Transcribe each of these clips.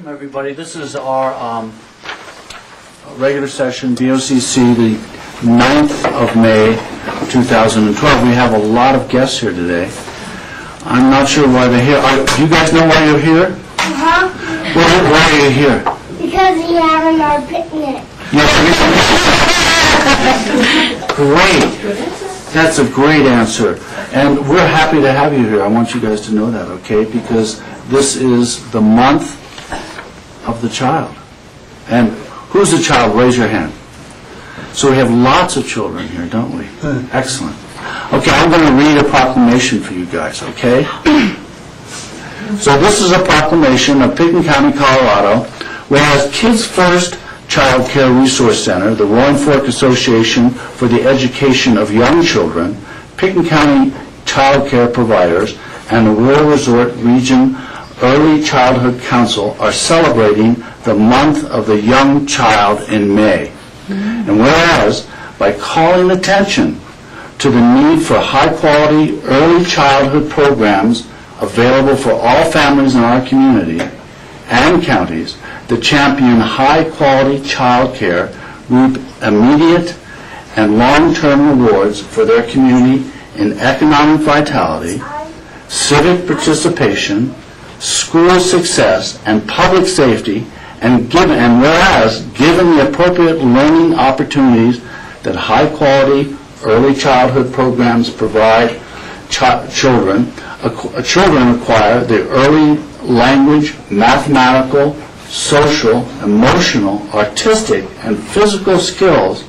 Welcome, everybody. This is our regular session, BOCC, the 9th of May, 2012. We have a lot of guests here today. I'm not sure why they're here. Do you guys know why you're here? Uh-huh. Why are you here? Because we're having our picnic. Great. That's a great answer. And we're happy to have you here. I want you guys to know that, okay? Because this is the month of the child. And who's the child? Raise your hand. So we have lots of children here, don't we? Excellent. Okay, I'm going to read a proclamation for you guys, okay? So this is a proclamation of Pickton County, Colorado, whereas Kids First Child Care Resource Center, the Roaring Fork Association for the Education of Young Children, Pickton County Child Care Providers, and the Rural Resort Region Early Childhood Council are celebrating the month of the young child in May. And whereas, by calling attention to the need for high-quality early childhood programs available for all families in our community and counties that champion high-quality child care reap immediate and long-term rewards for their community in economic vitality, civic participation, school success, and public safety, and whereas given the appropriate learning opportunities that high-quality early childhood programs provide children acquire the early language, mathematical, social, emotional, artistic, and physical skills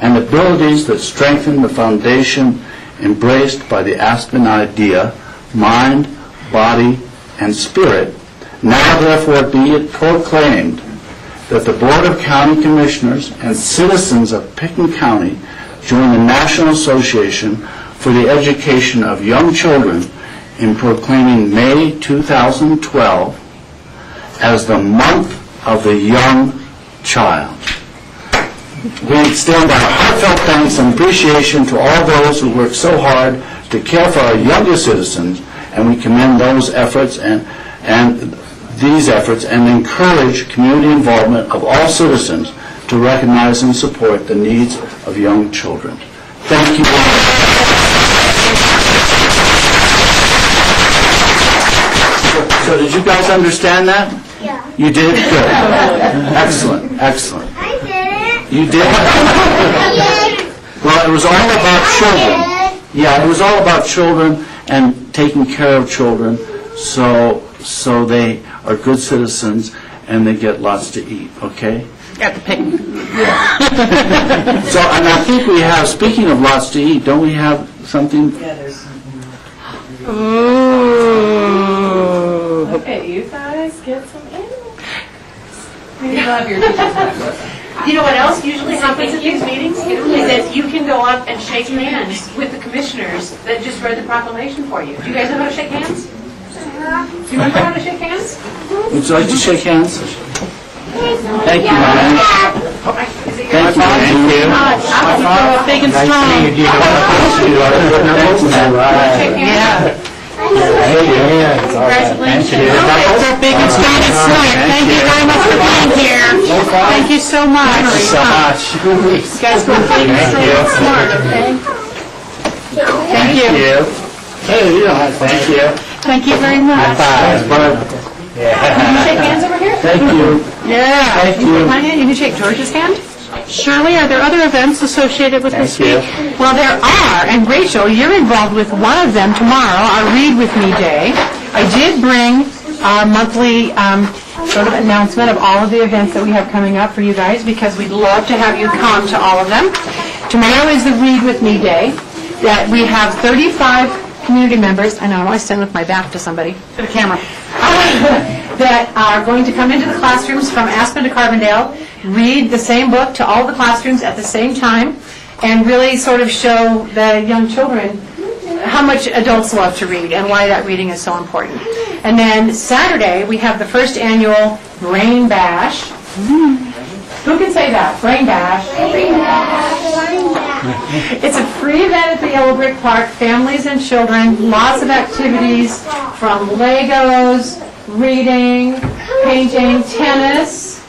and abilities that strengthen the foundation embraced by the Aspen idea, mind, body, and spirit. Now therefore be it proclaimed that the Board of County Commissioners and citizens of Pickton County join the National Association for the Education of Young Children in proclaiming May 2012 as the month of the young child. We extend our heartfelt thanks and appreciation to all those who work so hard to care for our younger citizens, and we commend those efforts and these efforts and encourage community involvement of all citizens to recognize and support the needs of young children. Thank you. So did you guys understand that? Yeah. You did? Good. Excellent. Excellent. I did it. You did? Well, it was all about children. Yeah, it was all about children and taking care of children so they are good citizens and they get lots to eat, okay? At the picnic. So, and I think we have, speaking of lots to eat, don't we have something? Yeah, there's something. Ooh. Okay, you guys get some animals. We love your teachers. You know what else usually happens at these meetings? Is that you can go up and shake hands with the commissioners that just read the proclamation for you. Do you guys know how to shake hands? Do you remember how to shake hands? Would you like to shake hands? Thank you, Ryan. Thank you. Big and strong. Yeah. Congratulations. They're big and strong and smart. Thank you very much for being here. Thank you so much. You guys go big and strong and smart, okay? Thank you. Hey, you don't have to thank you. Thank you very much. Can you shake hands over here? Thank you. Yeah. Thank you. My hand, you can shake George's hand. Shirley, are there other events associated with this week? Well, there are, and Rachel, you're involved with one of them tomorrow, our Read With Me Day. I did bring our monthly sort of announcement of all of the events that we have coming up for you guys, because we'd love to have you come to all of them. Tomorrow is the Read With Me Day, that we have 35 community members, I know, I stand with my back to somebody, to the camera, that are going to come into the classrooms from Aspen to Carbondale, read the same book to all the classrooms at the same time, and really sort of show the young children how much adults love to read and why that reading is so important. And then Saturday, we have the first annual Brain Bash. Who can say that? Brain Bash. Brain bash. It's a free event at the Yellow Brick Park, families and children, lots of activities from Legos reading, painting, tennis,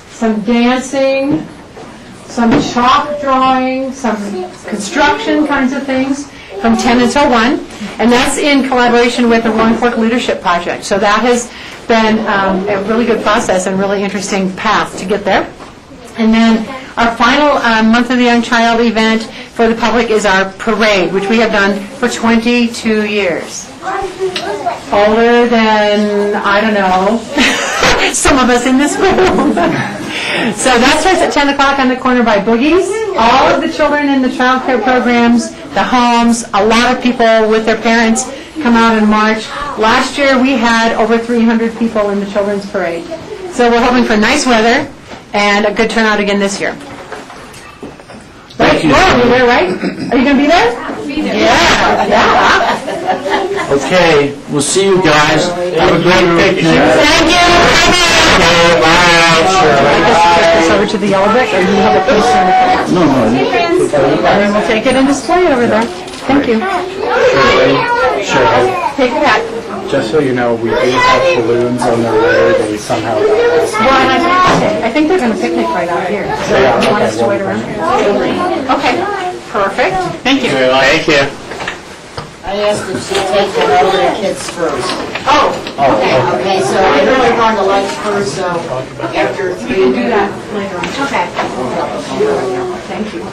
some dancing, some chalk drawing, some construction kinds of things from 10 until 1. And that's in collaboration with the Roaring Fork Leadership Project. So that has been a really good process and really interesting path to get there. And then our final Month of the Young Child event for the public is our parade, which we have done for 22 years. Older than, I don't know, some of us in this room. So that starts at 10 o'clock on the corner by Boogie's. All of the children in the child care programs, the homes, a lot of people with their parents come out in March. Last year we had over 300 people in the children's parade. So we're hoping for nice weather and a good turnout again this year. Thank you. Lauren, you there, right? Are you going to be there? Yeah. Okay, we'll see you guys. Have a great picnic. Thank you. Take this over to the yellow brick, or do you have a poster in the front? No, no. And then we'll take it and display it over there. Thank you. Sure. Take it back. Just so you know, we do have balloons on the road. They somehow got lost. Well, and I think they're going to picnic right out here. So you want us to wait around? Okay, perfect. Thank you. Thank you. I asked if she'd take the older kids first. Oh, okay. Okay, so I know we're going to lunch first, so after 3. We can do that later on. Okay. Thank you.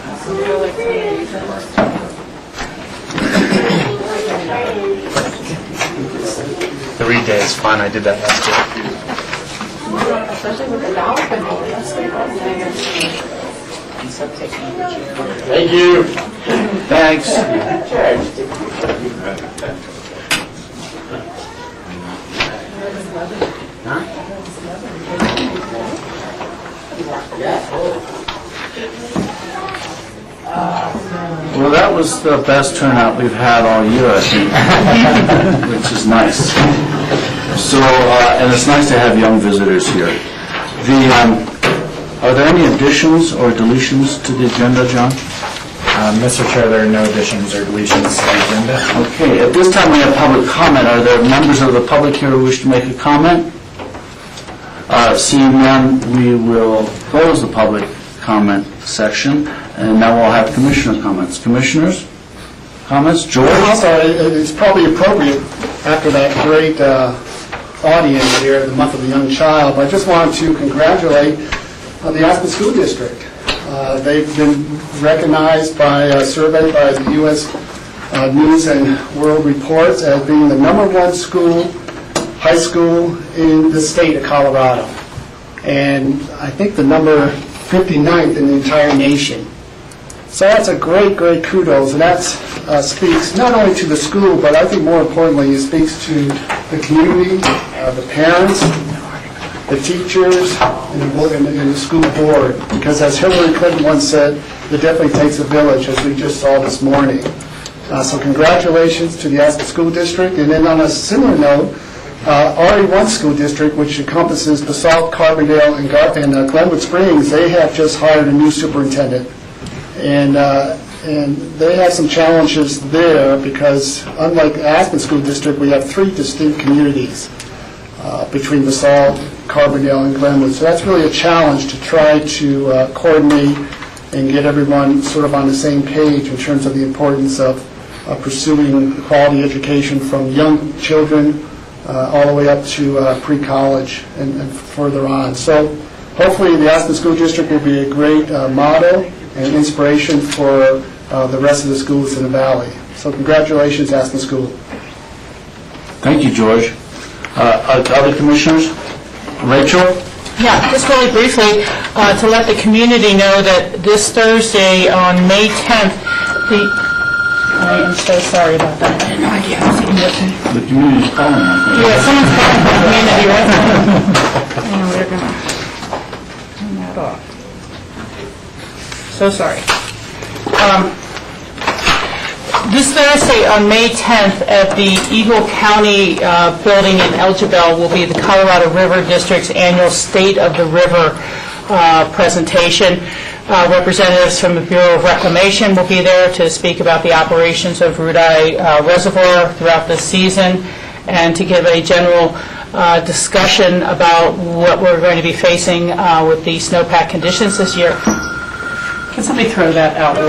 The read day is fun. I did that last year. Especially with the dolphin. Thank you. Thanks. Well, that was the best turnout we've had all year, I think, which is nice. So, and it's nice to have young visitors here. Are there any additions or deletions to the agenda, John? Mr. Chair, there are no additions or deletions to the agenda. Okay, at this time we have public comment. Are there members of the public here who wish to make a comment? Seeing none, we will close the public comment section, and now we'll have commissioner comments. Commissioners? Comments? George? Also, it's probably appropriate after that great audience here, the Month of the Young Child, but I just wanted to congratulate the Aspen School District. They've been recognized by a survey by the U.S. News and World Reports as being the #1 school, high school in the state of Colorado. And I think the number 59th in the entire nation. So that's a great, great kudos, and that speaks not only to the school, but I think more importantly, it speaks to the community, the parents, the teachers, and the school board. Because as Hillary Clinton once said, it definitely takes a village, as we just saw this morning. So congratulations to the Aspen School District. And then on a similar note, RE1 School District, which encompasses BOCC, Carbondale, and Glenwood Springs, they have just hired a new superintendent. And they have some challenges there because, unlike Aspen School District, we have 3 distinct communities between BOCC, Carbondale, and Glenwood. So that's really a challenge to try to coordinate and get everyone sort of on the same page in terms of the importance of pursuing quality education from young children all the way up to pre-college and further on. So hopefully the Aspen School District will be a great model and inspiration for the rest of the schools in the Valley. So congratulations, Aspen School. Thank you, George. Other commissioners? Rachel? Yeah, just really briefly, to let the community know that this Thursday on May 10th, I am so sorry about that. I had no idea. The community's calling. Yeah, someone's calling for the community, right? And we're going to turn that off. So sorry. This Thursday on May 10th at the Eagle County building in Elgibel will be the Colorado River District's annual State of the River presentation. Representatives from the Bureau of Reclamation will be there to speak about the operations of Rudai Reservoir throughout the season and to give a general discussion about what we're going to be facing with the snowpack conditions this year. Can somebody throw that out? There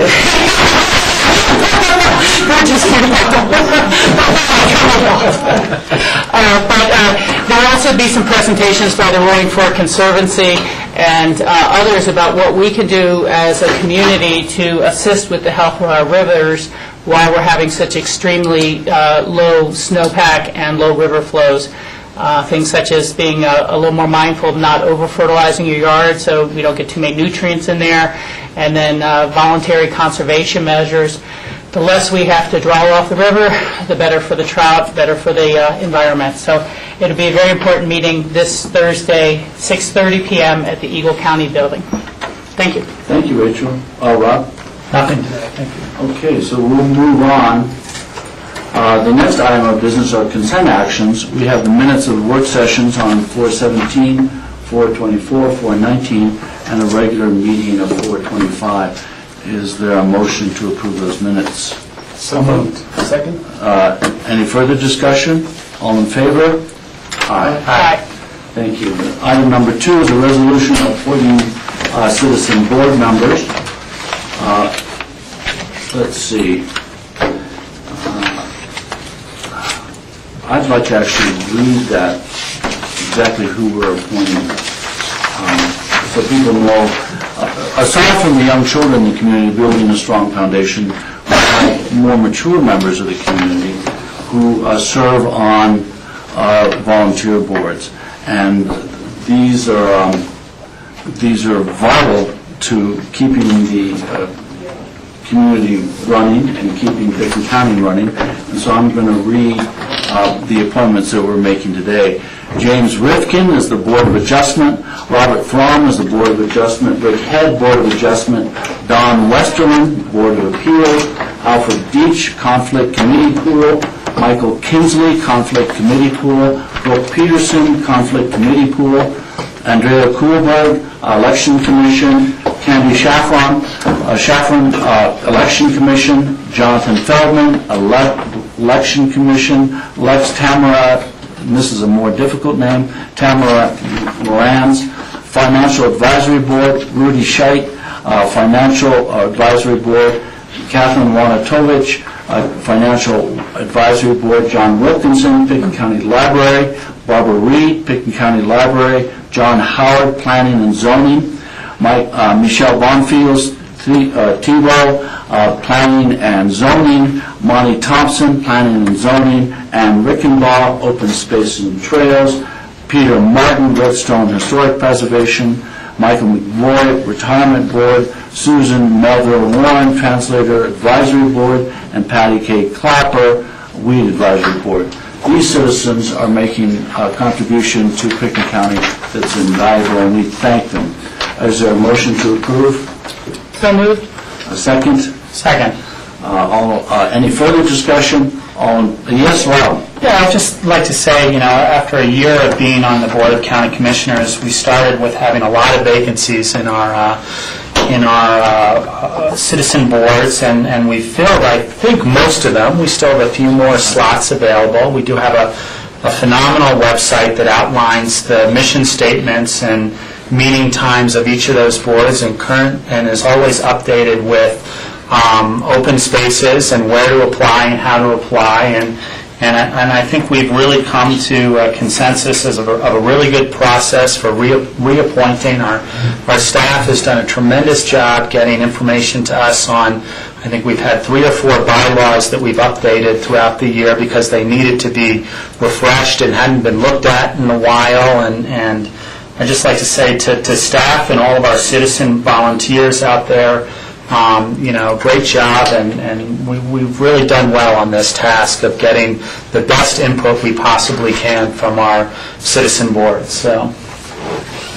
will also be some presentations by the Rolling Fork Conservancy and others about what we can do as a community to assist with the health of our rivers while we're having such extremely low snowpack and low river flows. Things such as being a little more mindful of not over-fertilizing your yard so we don't get too many nutrients in there, and then voluntary conservation measures. The less we have to draw off the river, the better for the trout, better for the environment. So it'll be a very important meeting this Thursday, 6:30 p.m. at the Eagle County Building. Thank you. Thank you, Rachel. Rob? Nothing today, thank you. Okay, so we'll move on. The next item of business are consent actions. We have the minutes of the work sessions on 4/17, 4/24, 4/19, and a regular meeting of 4/25. Is there a motion to approve those minutes? So moved. Second? Any further discussion? All in favor? Aye. Thank you. Item number 2 is a resolution appointing citizen board members. Let's see. I'd like to actually read that, exactly who we're appointing, so people know. Aside from the young children in the community building a strong foundation, we have more mature members of the community who serve on volunteer boards. And these are vital to keeping the community running and keeping Pickens County running. And so I'm going to read the appointments that we're making today. James Rifkin is the Board of Adjustment. Robert Fromm is the Board of Adjustment. Rick Head, Board of Adjustment. Don Westerman, Board of Appeals. Alfred Deitch, Conflict Committee Pool. Michael Kinsley, Conflict Committee Pool. Brooke Peterson, Conflict Committee Pool. Andrea Kuhlberg, Election Commission. Candy Shaffron, Election Commission. Jonathan Feldman, Election Commission. Lex Tamara, and this is a more difficult name, Tamara Morans, Financial Advisory Board. Rudy Scheidt, Financial Advisory Board. Catherine Wanatovich, Financial Advisory Board. John Wilkinson, Pickens County Library. Barbara Reed, Pickens County Library. John Howard, Planning and Zoning. Michelle Bonfield, Tebow, Planning and Zoning. Monty Thompson, Planning and Zoning. Ann Rickenbaugh, Open Space and Trails. Peter Martin, Redstone Historic Preservation. Michael McBoy, Retirement Board. Susan Melville Warren, Translator Advisory Board. And Patty K. Clapper, Weed Advisory Board. These citizens are making a contribution to Pickens County that's invaluable, and we thank them. Is there a motion to approve? So moved. A second? Second. Any further discussion? Yes, Rob? Yeah, I'd just like to say, after a year of being on the Board of County Commissioners, we started with having a lot of vacancies in our citizen boards, and we filled, I think, most of them. We still have a few more slots available. We do have a phenomenal website that outlines the mission statements and meeting times of each of those boards, and is always updated with open spaces and where to apply and how to apply, and I think we've really come to a consensus of a really good process for reappointing. Our staff has done a tremendous job getting information to us on, I think we've had 3 or 4 bylaws that we've updated throughout the year because they needed to be refreshed and hadn't been looked at in a while, and I'd just like to say to staff and all of our citizen volunteers out there, great job, and we've really done well on this task of getting the best input we possibly can from our citizen boards. So,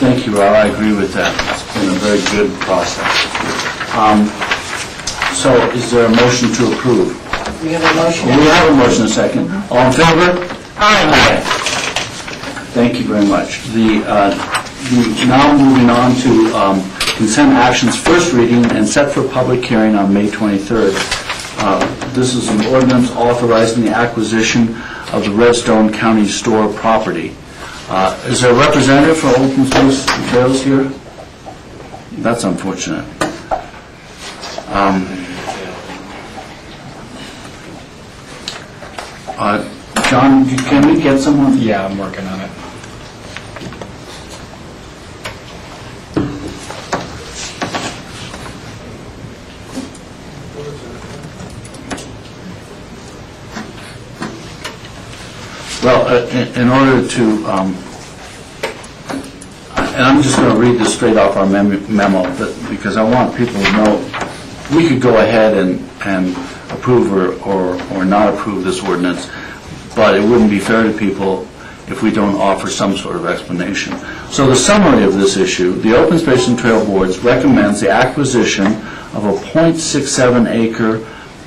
thank you, Rob. I agree with that. It's been a very good process. So, is there a motion to approve? We have a motion. We have a motion, a second. All in favor? Aye. Thank you very much. Now moving on to consent actions, first reading and set for public hearing on May 23rd. This is an ordinance authorizing the acquisition of the Redstone County Store property. Is there a representative for Open Space and Trails here? That's unfortunate. John, can we get someone? Yeah, I'm working on it. Well, in order to, and I'm just going to read this straight off our memo, because I want people to know, we could go ahead and approve or not approve this ordinance, but it wouldn't be fair to people if we don't offer some sort of explanation. So the summary of this issue, the Open Space and Trail Boards recommends the acquisition of a .67 acre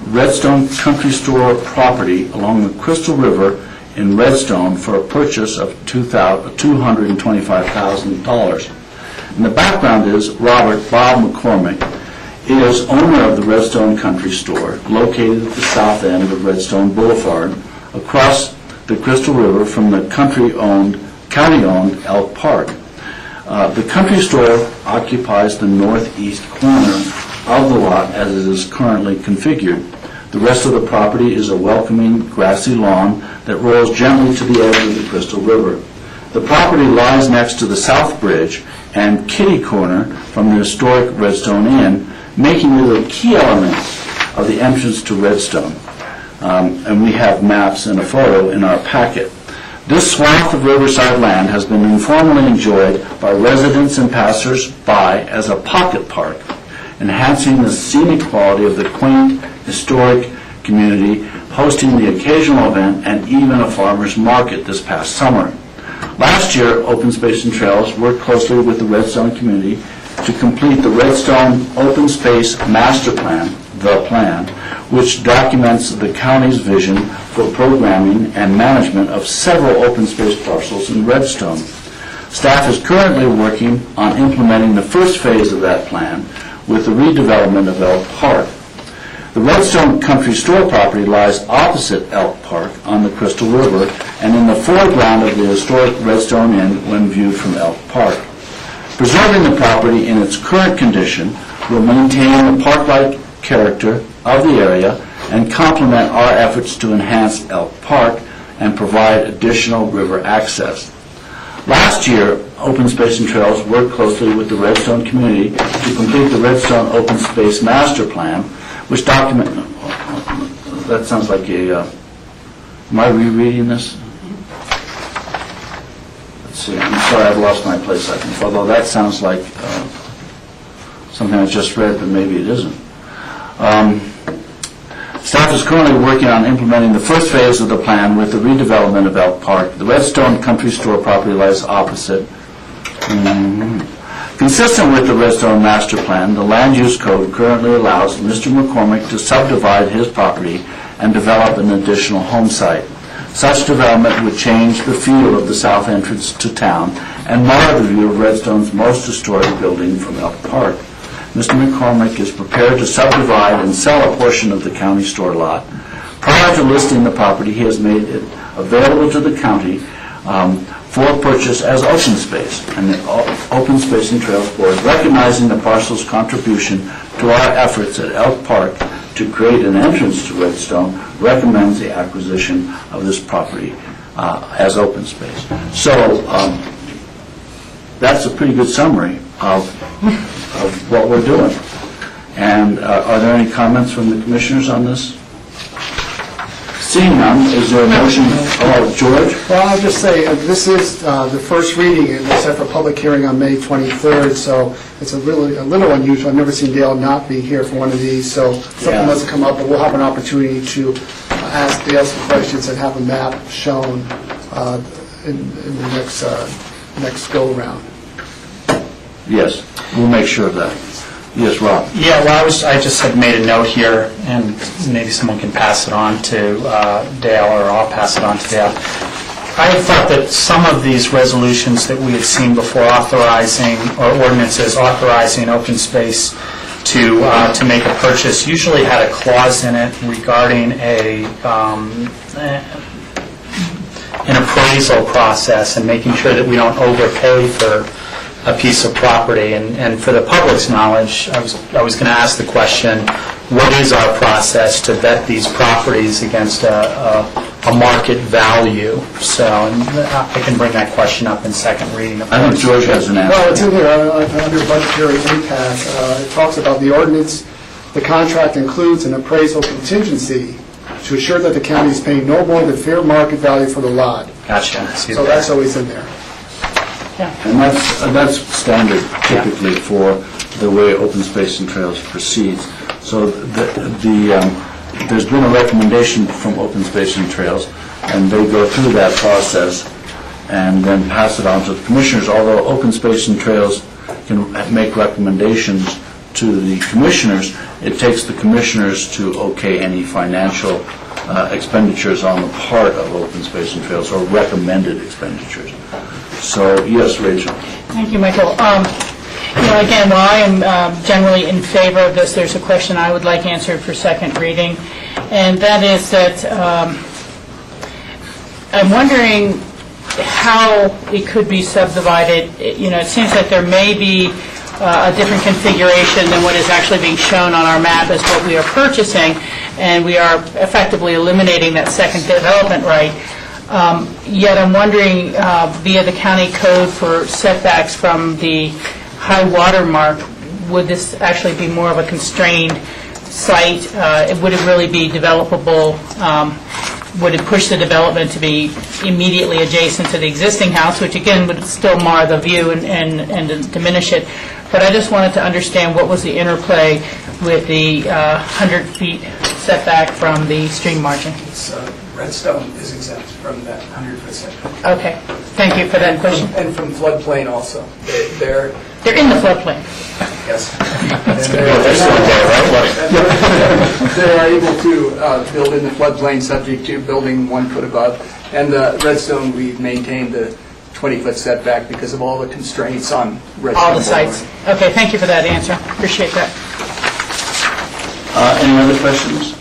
Redstone Country Store property along the Crystal River in Redstone for a purchase of $225,000. And the background is Robert Bob McCormick is owner of the Redstone Country Store, located at the south end of Redstone Boulevard, across the Crystal River from the county-owned Elk Park. The country store occupies the northeast corner of the lot as it is currently configured. The rest of the property is a welcoming grassy lawn that rolls gently to the edge of the Crystal River. The property lies next to the South Bridge and kitty corner from the historic Redstone Inn, making it a key element of the entrance to Redstone. And we have maps and a photo in our packet. This swath of riverside land has been informally enjoyed by residents and passers-by as a pocket park, enhancing the scenic quality of the quaint, historic community, hosting the occasional event and even a farmer's market this past summer. Last year, Open Space and Trails worked closely with the Redstone community to complete the Redstone Open Space Master Plan, the plan, which documents the county's vision for programming and management of several open space parcels in Redstone. Staff is currently working on implementing the first phase of that plan with the redevelopment of Elk Park. The Redstone Country Store property lies opposite Elk Park on the Crystal River and in the foreground of the historic Redstone Inn when viewed from Elk Park. Preserving the property in its current condition will maintain the park-like character of the area and complement our efforts to enhance Elk Park and provide additional river access. Last year, Open Space and Trails worked closely with the Redstone community to complete the Redstone Open Space Master Plan, which document, that sounds like a, am I rereading this? Let's see, I'm sorry, I've lost my place, I think, although that sounds like something I just read, but maybe it isn't. Staff is currently working on implementing the first phase of the plan with the redevelopment of Elk Park. The Redstone Country Store property lies opposite. Consistent with the Redstone Master Plan, the Land Use Code currently allows Mr. McCormick to subdivide his property and develop an additional home site. Such development would change the feel of the south entrance to town and mar the view of Redstone's most historic building from Elk Park. Mr. McCormick is prepared to subdivide and sell a portion of the county store lot. Prior to listing the property, he has made it available to the county for purchase as open space. And the Open Space and Trails Board, recognizing the parcel's contribution to our efforts at Elk Park to create an entrance to Redstone, recommends the acquisition of this property as open space. So that's a pretty good summary of what we're doing. And are there any comments from the commissioners on this? Seeing none, is there a motion? Oh, George? Well, I'll just say, this is the first reading, and it's set for public hearing on May 23rd, so it's a little unusual. I've never seen Dale not be here for one of these, so something must come up, but we'll have an opportunity to ask Dale some questions and have a map shown in the next go-around. Yes, we'll make sure of that. Yes, Rob? Yeah, well, I just had made a note here, and maybe someone can pass it on to Dale, or I'll pass it on to Dale. I had thought that some of these resolutions that we had seen before authorizing, or ordinances authorizing open space to make a purchase, usually had a clause in it regarding an appraisal process and making sure that we don't overpay for a piece of property. And for the public's knowledge, I was going to ask the question, what is our process to vet these properties against a market value? So I can bring that question up in second reading. I think George has an answer. Well, it's in here, under budgetary impact, it talks about the ordinance. The contract includes an appraisal contingency to assure that the county is paying no more than fair market value for the lot. Gotcha. I see So that. that's always in there. And that's standard typically for the way open space and trails proceeds. So there's been a recommendation from Open Space and Trails, and they go through that process and then pass it on to the commissioners, although Open Space and Trails can make recommendations to the commissioners. It takes the commissioners to okay any financial expenditures on the part of Open Space and Trails, or recommended expenditures. So, yes, Rachel. Thank you, Michael. Again, while I am generally in favor of this, there's a question I would like answered for second reading, and that is that I'm wondering how it could be subdivided. It seems like there may be a different configuration than what is actually being shown on our map as what we are purchasing, and we are effectively eliminating that second development right. Yet I'm wondering, via the county code for setbacks from the high water mark, would this actually be more of a constrained site? Would it really be developable? Would it push the development to be immediately adjacent to the existing house, which again would still mar the view and diminish it? But I just wanted to understand what was the interplay with the 100 feet setback from the stream margin. Redstone is exempt from that 100% setback. Okay, thank you for that question. And from floodplain also. They're in the floodplain. yes. They are able to build in the floodplain subject to building 1 foot above. And the Redstone, we've maintained the 20-foot setback because of all the constraints on Redstone. All the sites. Okay, thank you for that answer. Appreciate that. Any other questions?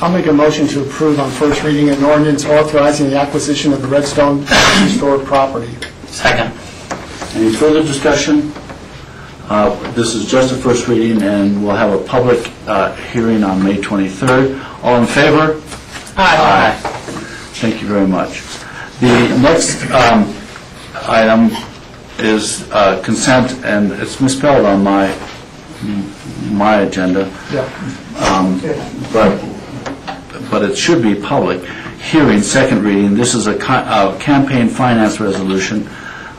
I'll make a motion to approve on first reading an ordinance authorizing the acquisition of the Redstone historic property. Second. Any further discussion? This is just a first reading, and we'll have a public hearing on May 23rd. All in favor? Aye. Thank you very much. The next item is consent, and it's misspelled on my agenda. But it should be public. Hearing, second reading. This is a campaign finance resolution,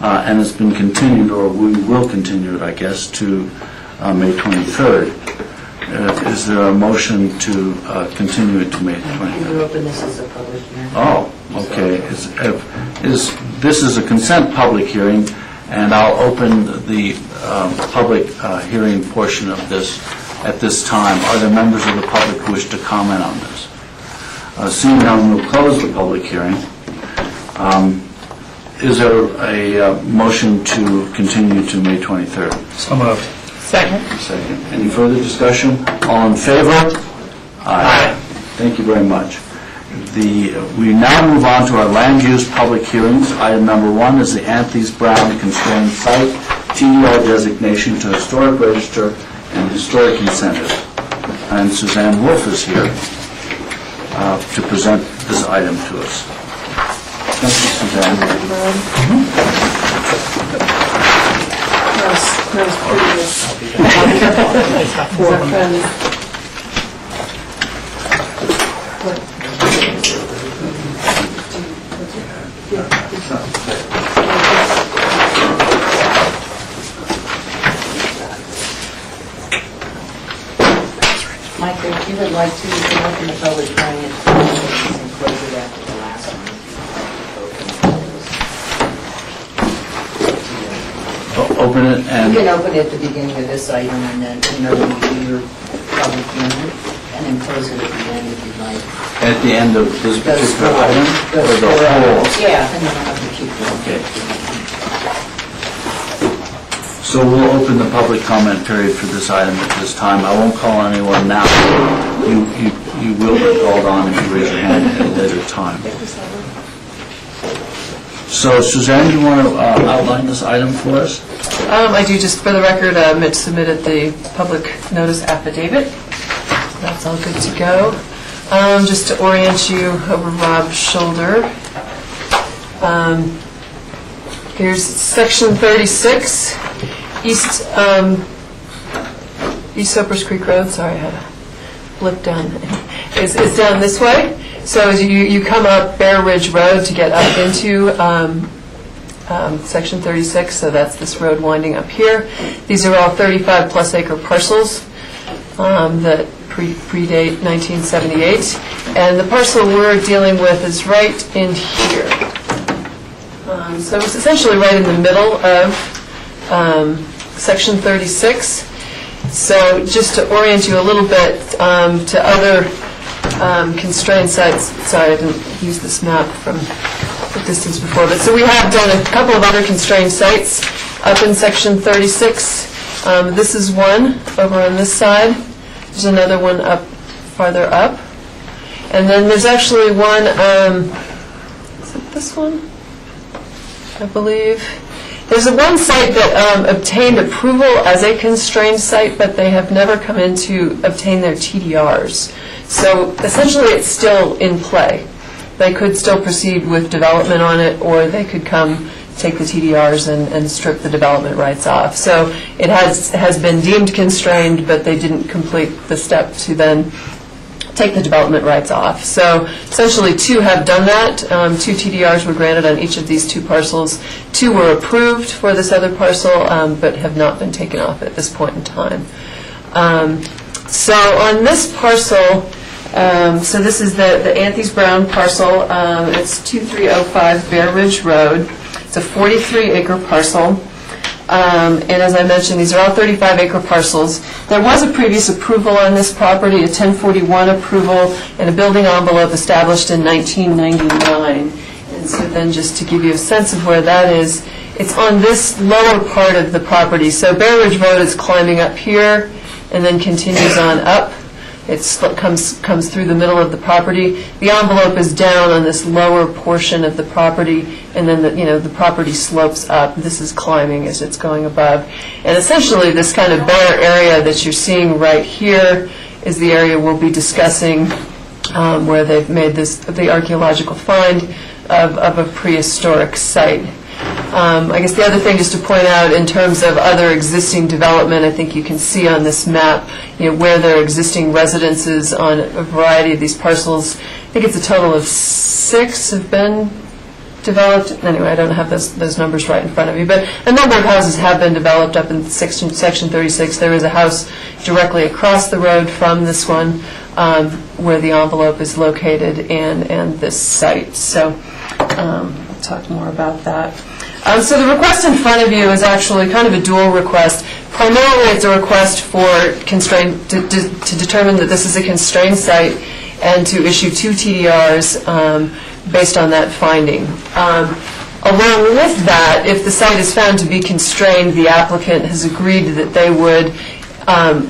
and it's been continued, or we will continue it, I guess, to May 23rd. Is there a motion to continue it to May 23rd? You open this as a public hearing. Oh, okay. This is a consent public hearing, and I'll open the public hearing portion of this at this time. Are there members of the public who wish to comment on this? Seeing none, we'll close the public hearing. Is there a motion to continue to May 23rd? So moved. Second. Second. Any further discussion? All in favor? Aye. Thank you very much. We now move on to our land use public hearings. Item number 1 is the Anthony's Brown Constrained Site TDR designation to Historic Register and Historic Incentive. And Suzanne Wolf is here to present this item to us. Thank you, Suzanne. Michael, if you would like to, you can open the public hearing and close it after the last one. Open it You and... can open it at the beginning of this item and then, you do your public hearing and then close it at the end if you'd like. At the end of this Those particular four. item? Those Or the four whole? items. Yeah, and then I'll have to keep going. Okay. So we'll open the public comment period for this item at this time. I won't call anyone now. You will be called on if you raise your hand at a later time. So Suzanne, you want to outline this item for us? I do, just for the record, Mitch submitted the public notice affidavit. That's all good to go. Just to orient you over Rob's shoulder. Here's section 36, East Soapers Creek Road. Sorry, I had a blip down. It's down this way. So as you come up Bear Ridge Road to get up into section 36, so that's this road winding up here. These are all 35-plus acre parcels that predate 1978. And the parcel we're dealing with is right in here. So it's essentially right in the middle of section 36. So just to orient you a little bit to other constrained sites. Sorry, I didn't use this map from the distance before. But so we have done a couple of other constrained sites up in section 36. This is one over on this side. There's another one up farther up. And then there's actually one, is it this one? I believe. There's one site that obtained approval as a constrained site, but they have never come in to obtain their TDRs. So essentially it's still in play. They could still proceed with development on it, or they could come take the TDRs and strip the development rights off. So it has been deemed constrained, but they didn't complete the step to then take the development rights off. So essentially 2 have done that. 2 TDRs were granted on each of these 2 parcels. 2 were approved for this other parcel, but have not been taken off at this point in time. So on this parcel, so this is the Anthony's Brown parcel. It's 2305 Bear Ridge Road. It's a 43-acre parcel. And as I mentioned, these are all 35-acre parcels. There was a previous approval on this property, a 1041 approval, and a building envelope established in 1999. And so then just to give you a sense of where that is, it's on this lower part of the property. So Bear Ridge Road is climbing up here and then continues on up. It comes through the middle of the property. The envelope is down on this lower portion of the property, and then the property slopes up. This is climbing as it's going above. And essentially this kind of bare area that you're seeing right here is the area we'll be discussing where they've made the archaeological find of a prehistoric site. I guess the other thing just to point out in terms of other existing development, I think you can see on this map, where there are existing residences on a variety of these parcels. I think it's a total of 6 have been developed. Anyway, I don't have those numbers right in front of me, but a number of houses have been developed up in section 36. There is a house directly across the road from this one where the envelope is located and this site. So we'll talk more about that. So the request in front of you is actually kind of a dual request. Primarily it's a request for constraint to determine that this is a constrained site and to issue 2 TDRs based on that finding. Along with that, if the site is found to be constrained, the applicant has agreed that they would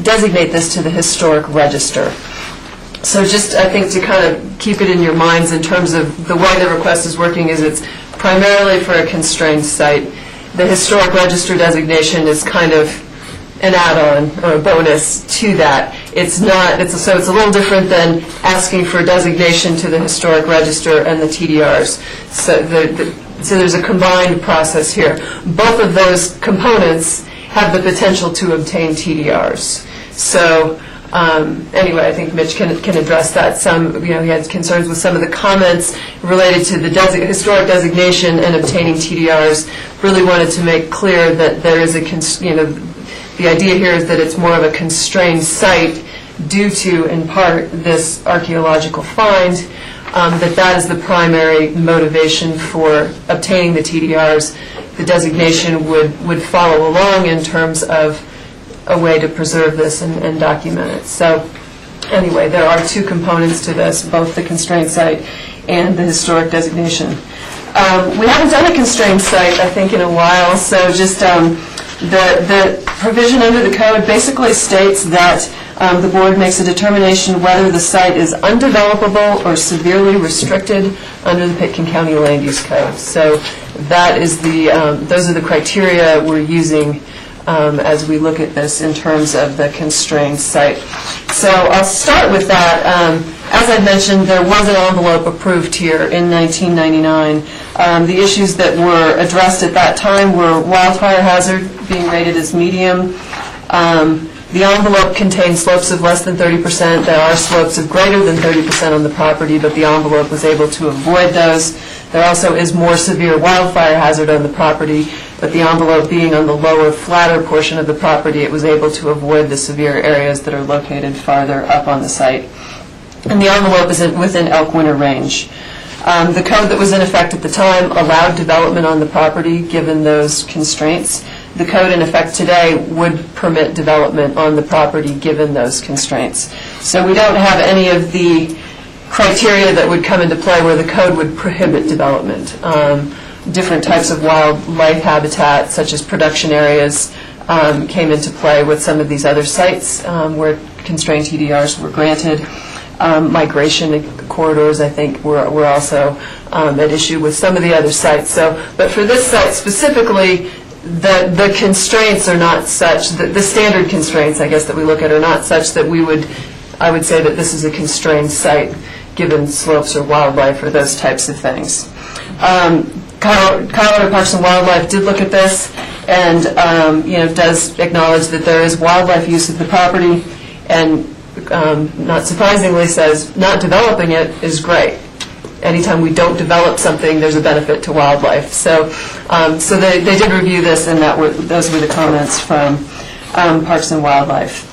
designate this to the historic register. So just, I think, to kind of keep it in your minds in terms of the way the request is working is it's primarily for a constrained site. The historic register designation is kind of an add-on or a bonus to that. So it's a little different than asking for designation to the historic register and the TDRs. So there's a combined process here. Both of those components have the potential to obtain TDRs. So anyway, I think Mitch can address that some. He had concerns with some of the comments related to the historic designation and obtaining TDRs. Really wanted to make clear that there is the idea here is that it's more of a constrained site due to, in part, this archaeological find, that is the primary motivation for obtaining the TDRs. The designation would follow along in terms of a way to preserve this and document it. So anyway, there are 2 components to this, both the constrained site and the historic designation. We haven't done a constrained site, I think, in a while, so just the provision under the code basically states that the board makes a determination whether the site is undevelopable or severely restricted under the Pitkin County Land Use Code. So That is those are the criteria we're using as we look at this in terms of the constrained site. So I'll start with that. As I mentioned, there was an envelope approved here in 1999. The issues that were addressed at that time were wildfire hazard being rated as medium. The envelope contained slopes of less than 30%. There are slopes of greater than 30% on the property, but the envelope was able to avoid those. There also is more severe wildfire hazard on the property, but the envelope being on the lower, flatter portion of the property, it was able to avoid the severe areas that are located farther up on the site. And the envelope is within elk winter range. The code that was in effect at the time allowed development on the property given those constraints. The code in effect today would permit development on the property given those constraints. So we don't have any of the criteria that would come into play where the code would prohibit development. Different types of wildlife habitat, such as production areas, came into play with some of these other sites where constrained TDRs were granted. Migration corridors, I think, were also at issue with some of the other sites. But for this site specifically, the constraints are not such, the standard constraints, I guess, that we look at are not such that I would say that this is a constrained site given slopes or wildlife or those types of things. Colorado Parks and Wildlife did look at this and does acknowledge that there is wildlife use of the property and not surprisingly says not developing it is great. Anytime we don't develop something, there's a benefit to wildlife. So they did review this, and those were the comments from Parks and Wildlife.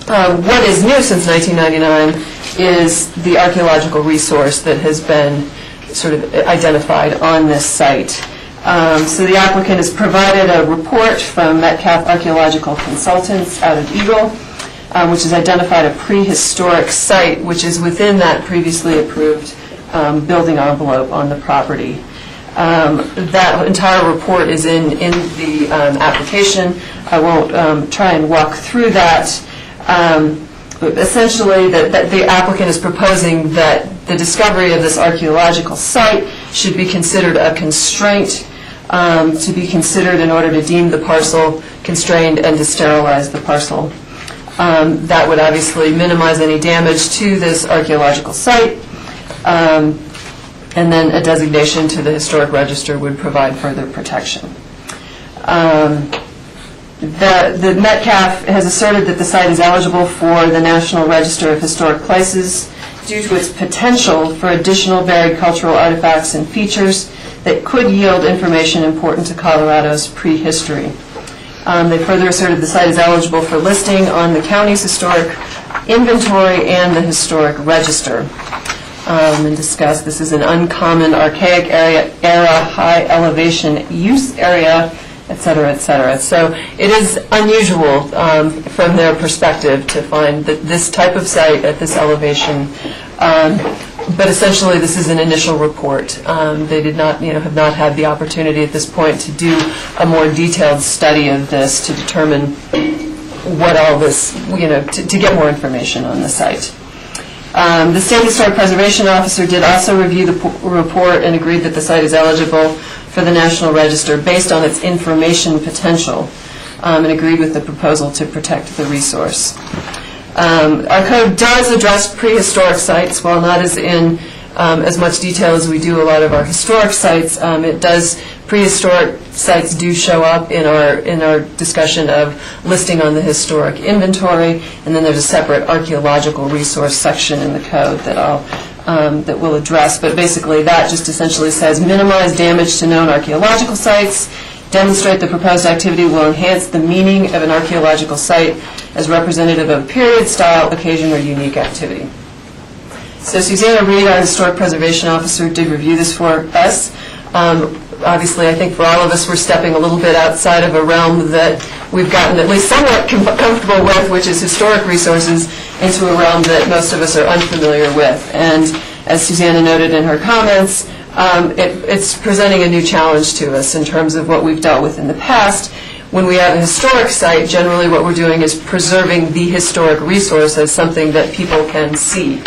What is new since 1999 is the archaeological resource that has been sort of identified on this site. So the applicant has provided a report from Metcalf Archaeological Consultants out of Eagle, which has identified a prehistoric site which is within that previously approved building envelope on the property. That entire report is in the application. I won't try and walk through that. But essentially, that the applicant is proposing that the discovery of this archaeological site should be considered a constraint to be considered in order to deem the parcel constrained and to sterilize the parcel. That would obviously minimize any damage to this archaeological site, and then a designation to the Historic Register would provide further protection. The Metcalf has asserted that the site is eligible for the National Register of Historic Places due to its potential for additional varied cultural artifacts and features that could yield information important to Colorado's prehistory. They further asserted the site is eligible for listing on the county's historic inventory and the Historic Register. And discuss this is an uncommon, archaic era, high elevation use area, et cetera, et cetera. So it is unusual from their perspective to find that this type of site at this elevation, but essentially this is an initial report. They did not, have not had the opportunity at this point to do a more detailed study of this to determine what all this, to get more information on the site. The State Historic Preservation Officer did also review the report and agreed that the site is eligible for the National Register based on its information potential, and agreed with the proposal to protect the resource. Our code does address prehistoric sites, while not in as much detail as we do a lot of our historic sites. Prehistoric sites do show up in our discussion of listing on the historic inventory, and then there's a separate archaeological resource section in the code that we'll address. But basically, that just essentially says minimize damage to known archaeological sites, demonstrate the proposed activity will enhance the meaning of an archaeological site as representative of a period, style, occasion, or unique activity. So Susanna Reed, our Historic Preservation Officer, did review this for us. Obviously, I think for all of us, we're stepping a little bit outside of a realm that we've gotten at least somewhat comfortable with, which is historic resources, into a realm that most of us are unfamiliar with. And as Susanna noted in her comments, it's presenting a new challenge to us in terms of what we've dealt with in the past. When we have a historic site, generally what we're doing is preserving the historic resource as something that people can see.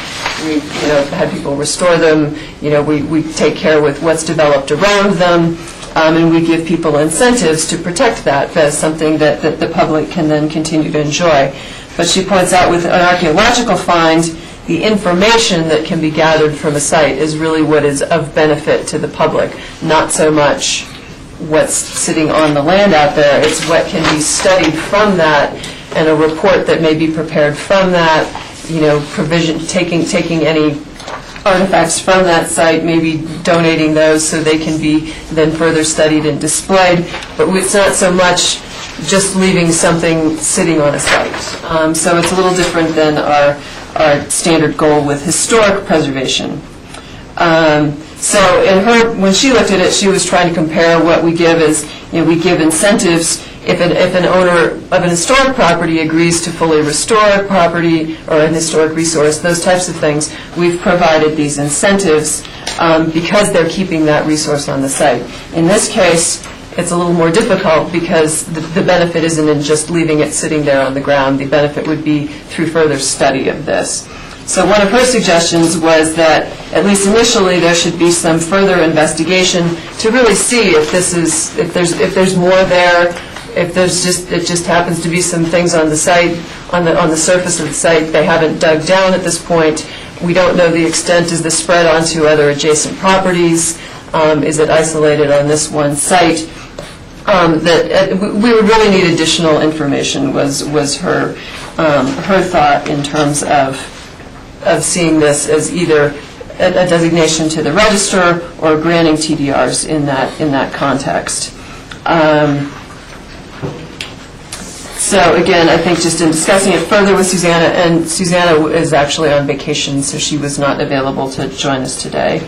We've had people restore them. We take care with what's developed around them. And we give people incentives to protect that as something that the public can then continue to enjoy. But she points out with an archaeological find, the information that can be gathered from a site is really what is of benefit to the public, not so much what's sitting on the land out there. It's what can be studied from that, and a report that may be prepared from that, provision, taking any artifacts from that site, maybe donating those so they can be then further studied and displayed. But it's not so much just leaving something sitting on a site. So it's a little different than our standard goal with historic preservation. So when she looked at it, she was trying to compare what we give as, we give incentives. If an owner of an historic property agrees to fully restore a property or an historic resource, those types of things, we've provided these incentives because they're keeping that resource on the site. In this case, it's a little more difficult because the benefit isn't in just leaving it sitting there on the ground. The benefit would be through further study of this. So one of her suggestions was that, at least initially, there should be some further investigation to really see if there's more there, if it just happens to be some things on the site, on the surface of the site they haven't dug down at this point. We don't know the extent. Is this spread onto other adjacent properties? Is it isolated on this one site? We would really need additional information was her thought in terms of seeing this as either a designation to the register or granting TDRs in that context. So again, I think just in discussing it further with Susanna, and Susanna is actually on vacation, so she was not available to join us today.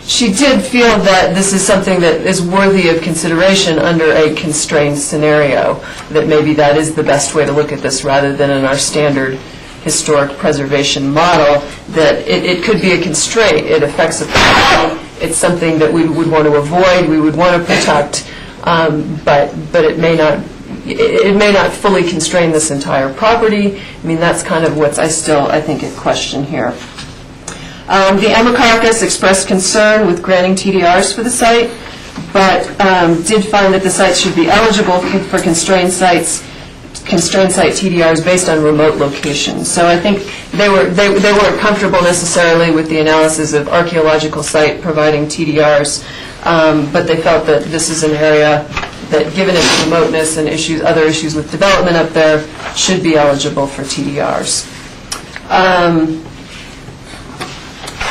She did feel that this is something that is worthy of consideration under a constrained scenario, that maybe that is the best way to look at this rather than in our standard historic preservation model, that it could be a constraint. It affects a property. It's something that we would want to avoid, we would want to protect, but it may not fully constrain this entire property. I mean, that's kind of what's I think at question here. The Emma Caucus expressed concern with granting TDRs for the site, but did find that the site should be eligible for constrained site TDRs based on remote locations. So I think they weren't comfortable necessarily with the analysis of archaeological site providing TDRs, but they felt that this is an area that, given its remoteness and other issues with development up there, should be eligible for TDRs.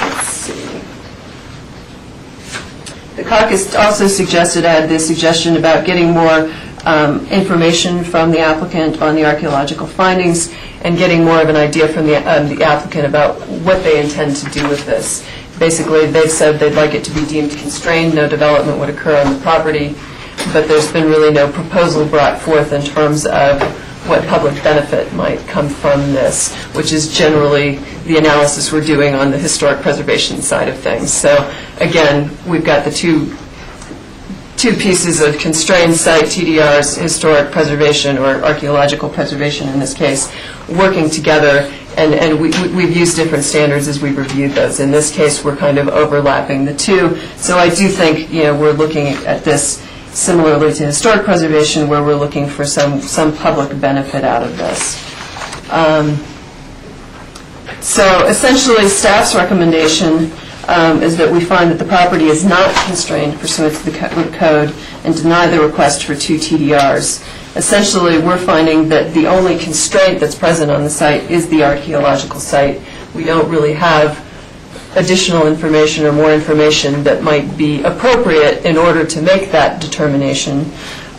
Let's see. The caucus also had the suggestion about getting more information from the applicant on the archaeological findings and getting more of an idea from the applicant about what they intend to do with this. Basically, they've said they'd like it to be deemed constrained, no development would occur on the property, but there's been really no proposal brought forth in terms of what public benefit might come from this, which is generally the analysis we're doing on the historic preservation side of things. So again, we've got the two pieces of constrained site TDRs, historic preservation or archaeological preservation in this case, working together, and we've used different standards as we've reviewed those. In this case, we're kind of overlapping the two. So I do think we're looking at this similarly to historic preservation, where we're looking for some public benefit out of this. So essentially, staff's recommendation is that we find that the property is not constrained pursuant to the code and deny the request for 2 TDRs. Essentially, we're finding that the only constraint that's present on the site is the archaeological site. We don't really have additional information or more information that might be appropriate in order to make that determination.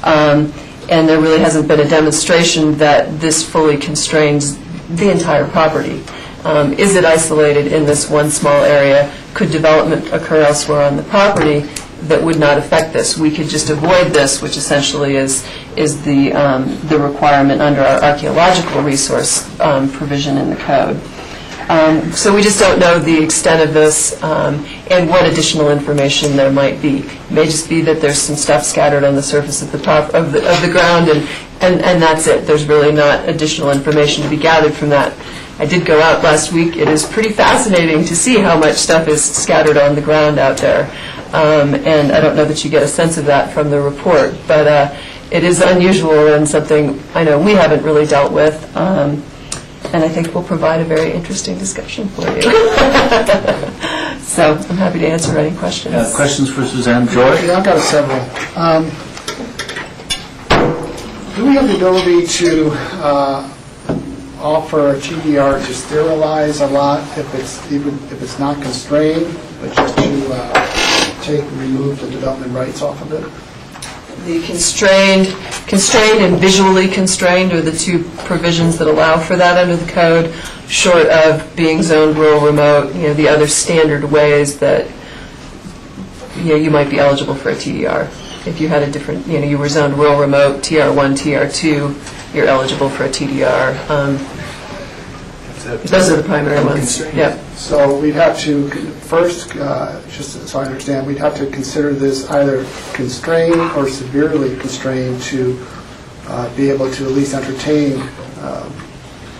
And there really hasn't been a demonstration that this fully constrains the entire property. Is it isolated in this one small area? Could development occur elsewhere on the property that would not affect this? We could just avoid this, which essentially is the requirement under our archaeological resource provision in the code. So we just don't know the extent of this and what additional information there might be. It may just be that there's some stuff scattered on the surface of the ground, and that's it. There's really not additional information to be gathered from that. I did go out last week. It is pretty fascinating to see how much stuff is scattered on the ground out there. And I don't know that you get a sense of that from the report, but it is unusual and something I know we haven't really dealt with, and I think will provide a very interesting discussion for you. So I'm happy to answer any questions. Questions for Suzanne? George? Yeah, I've got several. Do we have the ability to offer a TDR to sterilize a lot if it's not constrained, but just to remove the development rights off of it? The constrained and visually constrained are the two provisions that allow for that under the code, short of being zoned rural remote, the other standard ways that, you might be eligible for a TDR. If you had a different, you were zoned rural remote, TR1, TR2, you're eligible for a TDR. Those are the primary ones. Yep. So we'd have to, first, just so I understand, we'd have to consider this either constrained or severely constrained to be able to at least entertain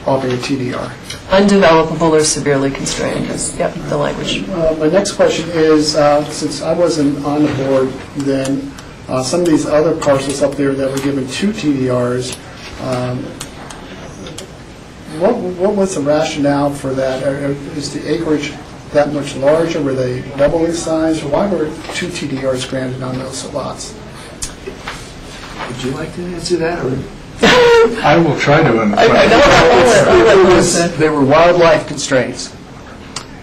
offering a TDR. Undevelopable or severely constrained is, the language. My next question is, since I wasn't on the board then, some of these other parcels up there that were given 2 TDRs, what was the rationale for that? Is the acreage that much larger? Were they double in size? Or why were 2 TDRs granted on those lots? Would you like to answer that? Or? I will try to. There were wildlife constraints.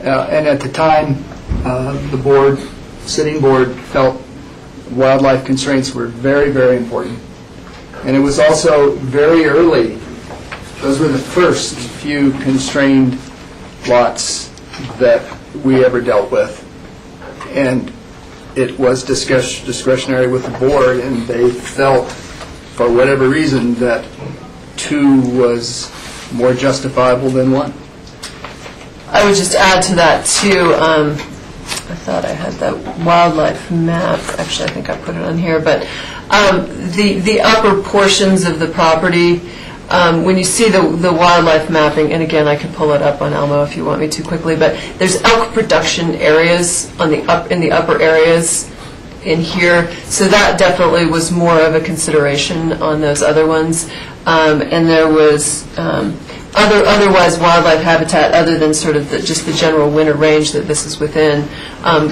And at the time, the sitting board felt wildlife constraints were very, very important. And it was also very early. Those were the first few constrained lots that we ever dealt with. And it was discretionary with the board, and they felt, for whatever reason, that 2 was more justifiable than 1. I would just add to that, too, I thought I had that wildlife map. Actually, I think I put it on here. But the upper portions of the property, when you see the wildlife mapping, and again, I can pull it up on Elmo if you want me to quickly, but there's elk production areas in the upper areas in here, so that definitely was more of a consideration on those other ones. And there was otherwise wildlife habitat, other than sort of just the general winter range that this is within,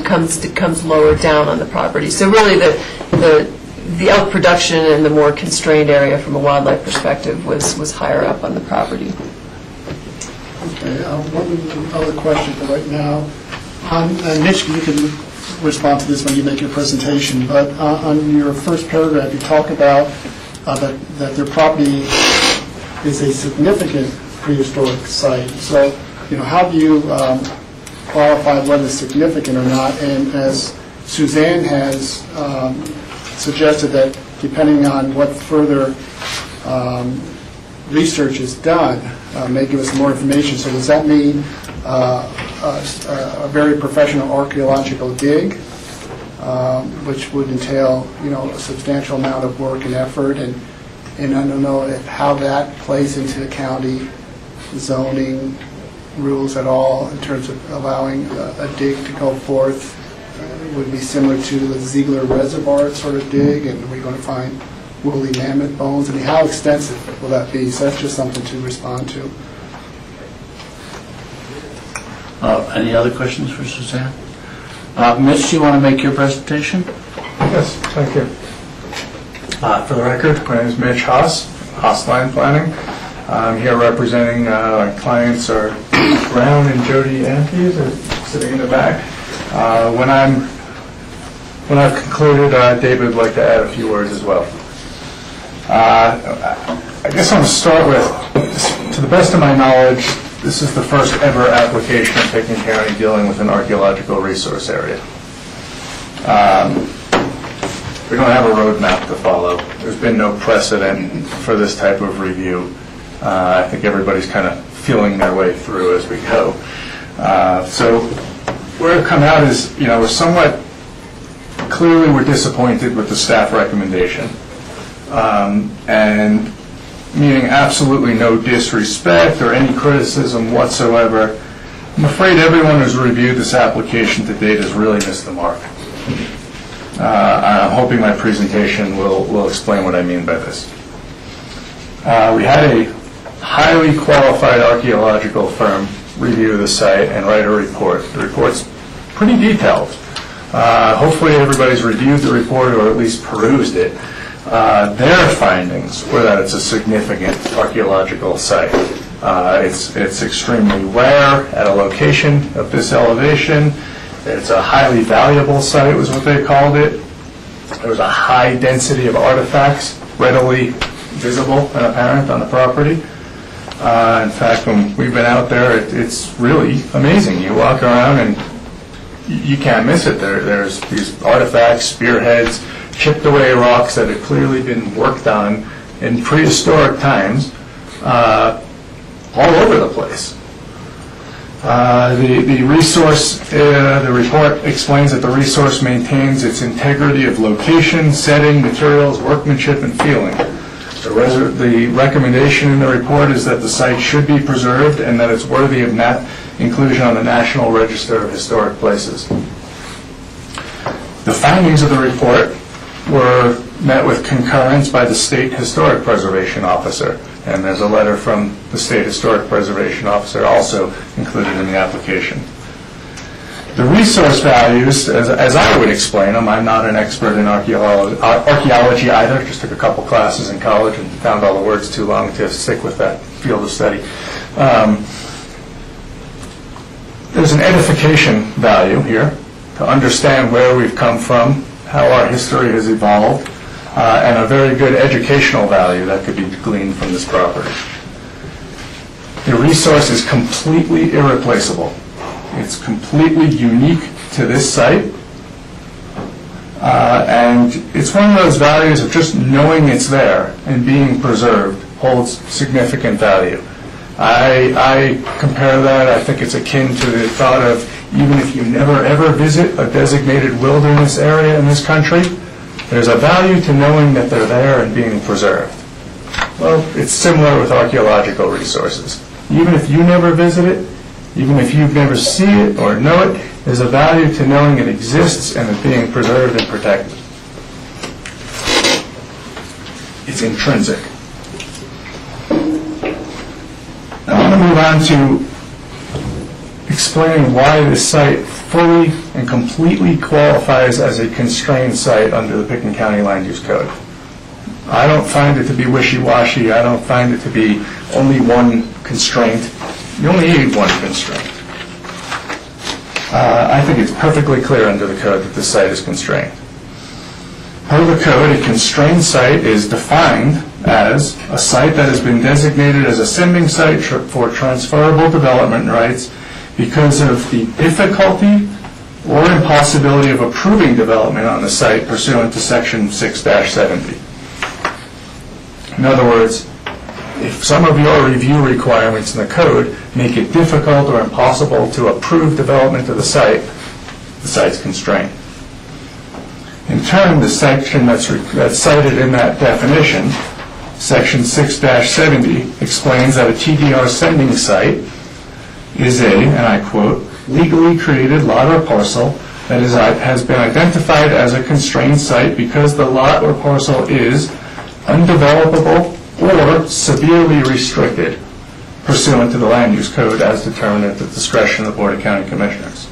comes lower down on the property. So really the elk production and the more constrained area from a wildlife perspective was higher up on the property. Okay, one other question for right now. Mitch, you can respond to this when you make your presentation, but on your first paragraph, you talk about that their property is a significant prehistoric site. So, how do you qualify whether it's significant or not? And as Suzanne has suggested, that depending on what further research is done, may give us more information. So does that mean a very professional archaeological dig, which would entail, a substantial amount of work and effort, and I don't know how that plays into the county zoning rules at all in terms of allowing a dig to go forth. Would be similar to the Ziegler Reservoir sort of dig, and we're going to find woolly mammoth bones. I mean, how extensive will that be? So that's just something to respond to. Any other questions for Suzanne? Mitch, do you want to make your presentation? Yes, thank you. For the record, my name is Mitch Haas, Haas Land Planning. I'm here representing our clients are Brown and Jody Antes, are sitting in the back. When I've concluded, David would like to add a few words as well. I guess I'm going to start with, to the best of my knowledge, this is the first ever application in Pickens County dealing with an archaeological resource area. We don't have a roadmap to follow. There's been no precedent for this type of review. I think everybody's kind of feeling their way through as we go. So where it come out is, we're somewhat, clearly we're disappointed with the staff recommendation. And meaning absolutely no disrespect or any criticism whatsoever, I'm afraid everyone who's reviewed this application to date has really missed the mark. I'm hoping my presentation will explain what I mean by this. We had a highly qualified archaeological firm review the site and write a report. The report's pretty detailed. Hopefully everybody's reviewed the report or at least perused it. Their findings were that it's a significant archaeological site. It's extremely rare at a location of this elevation. It's a highly valuable site, was what they called it. There was a high density of artifacts readily visible and apparent on the property. In fact, when we've been out there, it's really amazing. You walk around and you can't miss it. There's these artifacts, spearheads, chipped away rocks that have clearly been worked on in prehistoric times all over the place. The report explains that the resource maintains its integrity of location, setting, materials, workmanship, and feeling. The recommendation in the report is that the site should be preserved and that it's worthy of inclusion on the National Register of Historic Places. The findings of the report were met with concurrence by the State Historic Preservation Officer, and there's a letter from the State Historic Preservation Officer also included in the application. The resource values, as I would explain them, I'm not an expert in archaeology either, just took a couple classes in college and found all the words too long to stick with that field of study. There's an edification value here to understand where we've come from, how our history has evolved, and a very good educational value that could be gleaned from this property. The resource is completely irreplaceable. It's completely unique to this site, and it's one of those values of just knowing it's there and being preserved holds significant value. I compare that, I think it's akin to the thought of even if you never ever visit a designated wilderness area in this country, there's a value to knowing that they're there and being preserved. Well, it's similar with archaeological resources. Even if you never visit it, even if you've never seen it or know it, there's a value to knowing it exists and it's being preserved and protected. It's intrinsic. I want to move on to explaining why this site fully and completely qualifies as a constrained site under the Pickens County Land Use Code. I don't find it to be wishy-washy. I don't find it to be only one constraint. You only need one constraint. I think it's perfectly clear under the code that this site is constrained. Per the code, a constrained site is defined as a site that has been designated as a sending site for transferable development rights because of the difficulty or impossibility of approving development on the site pursuant to Section 6-70. In other words, if some of your review requirements in the code make it difficult or impossible to approve development of the site's constrained. In turn, the section that's cited in that definition, Section 6-70, explains that a TDR sending site is a, and I quote, legally created lot or parcel that has been identified as a constrained site because the lot or parcel is undevelopable or severely restricted pursuant to the Land Use Code as determined at the discretion of the Board of County Commissioners.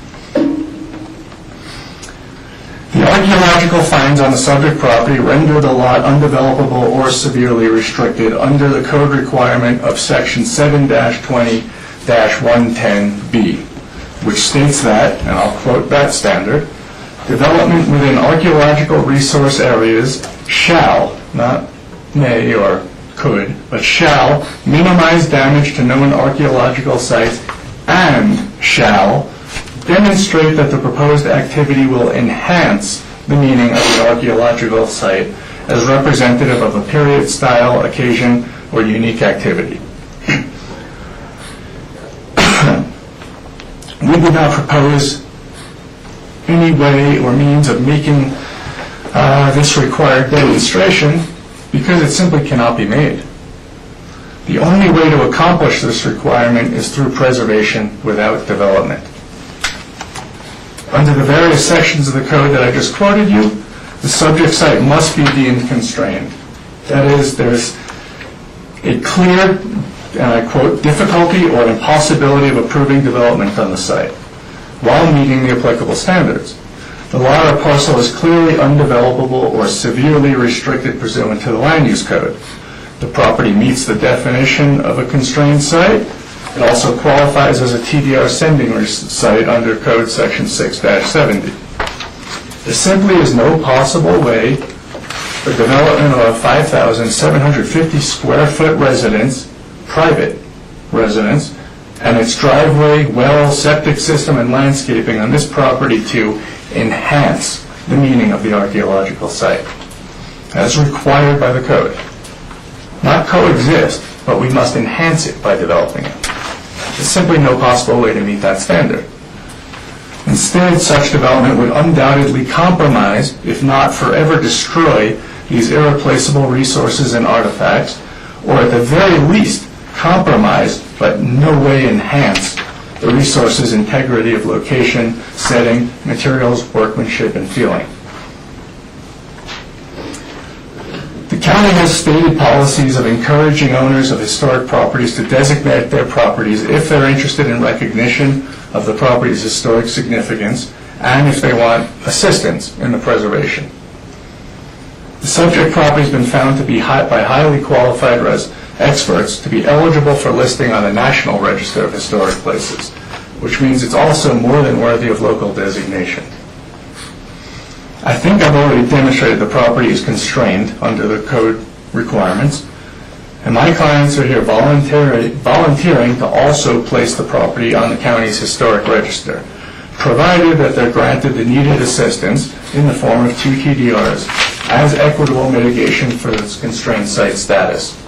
The archaeological finds on the subject property render the lot undevelopable or severely restricted under the code requirement of Section 7-20-110B, which states that, and I'll quote that standard, development within archaeological resource areas shall, not may or could, but shall minimize damage to known archaeological sites and shall demonstrate that the proposed activity will enhance the meaning of the archaeological site as representative of a period, style, occasion, or unique activity. We did not propose any way or means of making this required demonstration because it simply cannot be made. The only way to accomplish this requirement is through preservation without development. Under the various sections of the code that I just quoted you, the subject site must be deemed constrained. That is, there's a clear, and I quote, difficulty or impossibility of approving development on the site while meeting the applicable standards. The lot or parcel is clearly undevelopable or severely restricted pursuant to the land use code. The property meets the definition of a constrained site. It also qualifies as a TDR sending site under Code Section 6-70. There simply is no possible way for development of a 5,750 square foot residence, private residence, and its driveway, well, septic system, and landscaping on this property to enhance the meaning of the archaeological site, as required by the code. Not coexist, but we must enhance it by developing it. There's simply no possible way to meet that standard. Instead, such development would undoubtedly compromise, if not forever destroy, these irreplaceable resources and artifacts, or at the very least, compromise, but no way enhance, the resources' integrity of location, setting, materials, workmanship, and feeling. The county has stated policies of encouraging owners of historic properties to designate their properties if they're interested in recognition of the property's historic significance and if they want assistance in the preservation. The subject property has been found to be by highly qualified experts to be eligible for listing on the National Register of Historic Places, which means it's also more than worthy of local designation. I think I've already demonstrated the property is constrained under the code requirements, and my clients are here volunteering to also place the property on the county's historic register, provided that they're granted the needed assistance in the form of 2 TDRs as equitable mitigation for its constrained site status.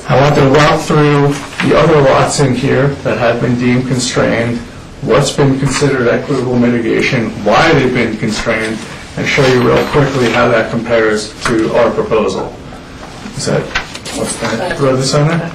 I want to walk through the other lots in here that have been deemed constrained, what's been considered equitable mitigation, why they've been constrained, and show you real quickly how that compares to our proposal. Is that, what's that? Throw this on there?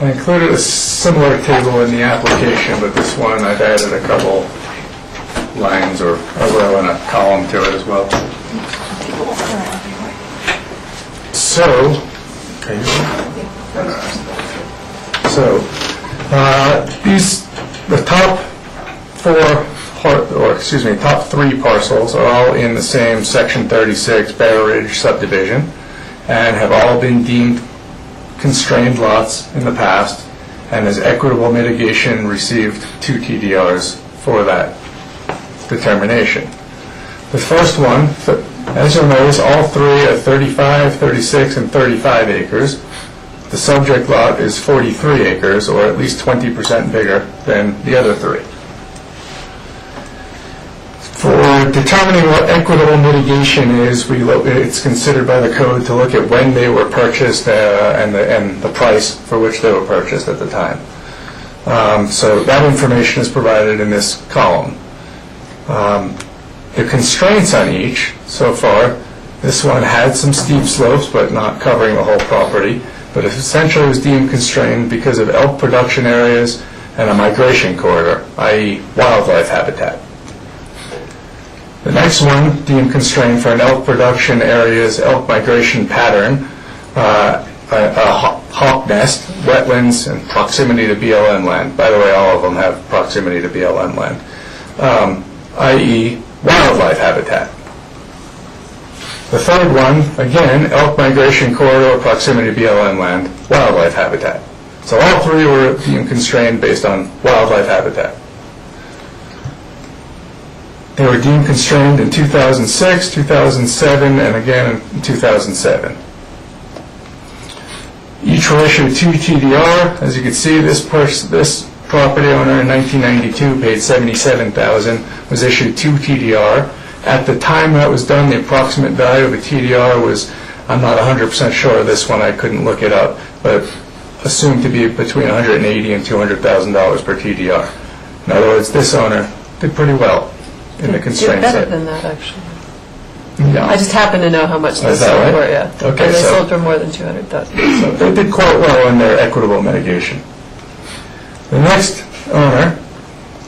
I included a similar table in the application, but this one I've added a couple lines or a row and a column to it as well. So, the top top 3 parcels are all in the same Section 36 Bear Ridge subdivision and have all been deemed constrained lots in the past, and as equitable mitigation received 2 TDRs for that determination. The first one, as you'll notice, all 3 are 35, 36, and 35 acres. The subject lot is 43 acres, or at least 20% bigger than the other 3. For determining what equitable mitigation is, it's considered by the code to look at when they were purchased and the price for which they were purchased at the time. So that information is provided in this column. The constraints on each, so far, this one had some steep slopes, but not covering the whole property, but it essentially was deemed constrained because of elk production areas and a migration corridor, i.e. wildlife habitat. The next one, deemed constrained for an elk production area's elk migration pattern, a hawk nest, wetlands, and proximity to BLM land. By the way, all of them have proximity to BLM land, i.e. wildlife habitat. The third one, again, elk migration corridor, proximity to BLM land, wildlife habitat. So all 3 were deemed constrained based on wildlife habitat. They were deemed constrained in 2006, 2007, and again in 2007. Each were issued 2 TDR. As you can see, this property owner in 1992 paid $77,000, was issued 2 TDR. At the time that was done, the approximate value of a TDR was, I'm not 100% sure of this one, I couldn't look it up, but assumed to be between $180,000 and $200,000 per TDR. In other words, this owner did pretty well in the constraint Better set. than that, actually. Yeah. I just happen to know how much they Is that sold right? for, yeah. Okay, And they so- sold for more than 200,000. So they did quite well in their equitable mitigation. The next owner,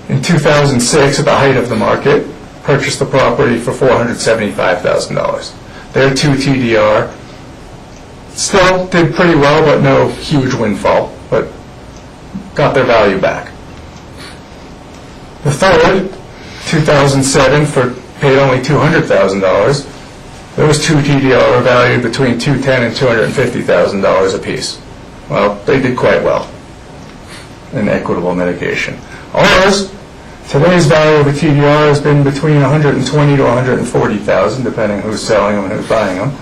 in 2006, at the height of the market, purchased the property for $475,000. Their 2 TDR still did pretty well, but no huge windfall, but got their value back. The third, 2007, paid only $200,000. Those 2 TDR were valued between $210,000 and $250,000 apiece. Well, they did quite well in equitable mitigation. Ours, today's value of a TDR has been between $120,000 to $140,000, depending who's selling them and who's buying them.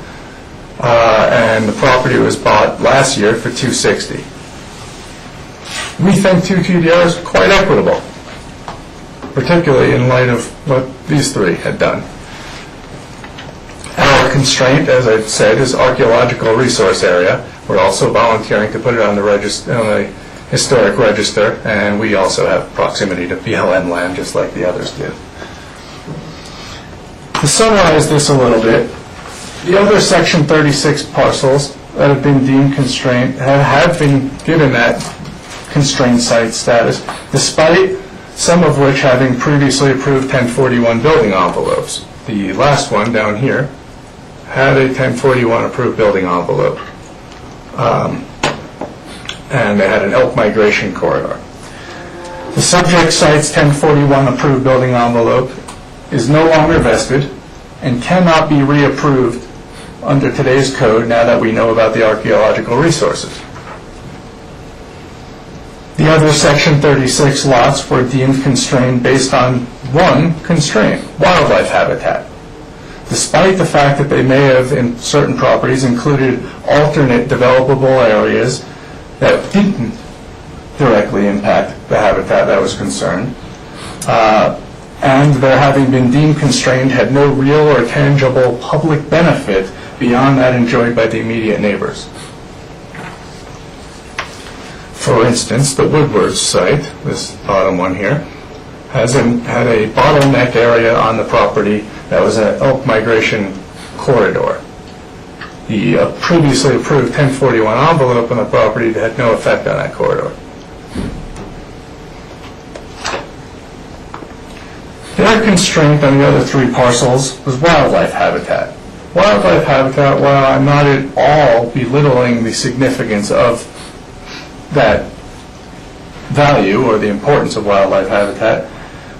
And the property was bought last year for $260,000. We think 2 TDRs are quite equitable, particularly in light of what these 3 had done. Our constraint, as I said, is archaeological resource area. We're also volunteering to put it on the historic register, and we also have proximity to BLM land, just like the others do. To summarize this a little bit, the other Section 36 parcels that have been deemed constrained have been given that constrained site status, despite some of which having previously approved 1041 building envelopes. The last one down here had a 1041 approved building envelope. And they had an elk migration corridor. The subject site's 1041 approved building envelope is no longer vested and cannot be reapproved under today's code now that we know about the archaeological resources. The other Section 36 lots were deemed constrained based on one constraint, wildlife habitat. Despite the fact that they may have, in certain properties, included alternate developable areas that didn't directly impact the habitat that was concerned, and their having been deemed constrained had no real or tangible public benefit beyond that enjoyed by the immediate neighbors. For instance, the Woodward site, this bottom one here, had a bottleneck area on the property that was an elk migration corridor. The previously approved 1041 envelope on the property had no effect on that corridor. The other constraint on the other 3 parcels was wildlife habitat. Wildlife habitat, while I'm not at all belittling the significance of that value or the importance of wildlife habitat,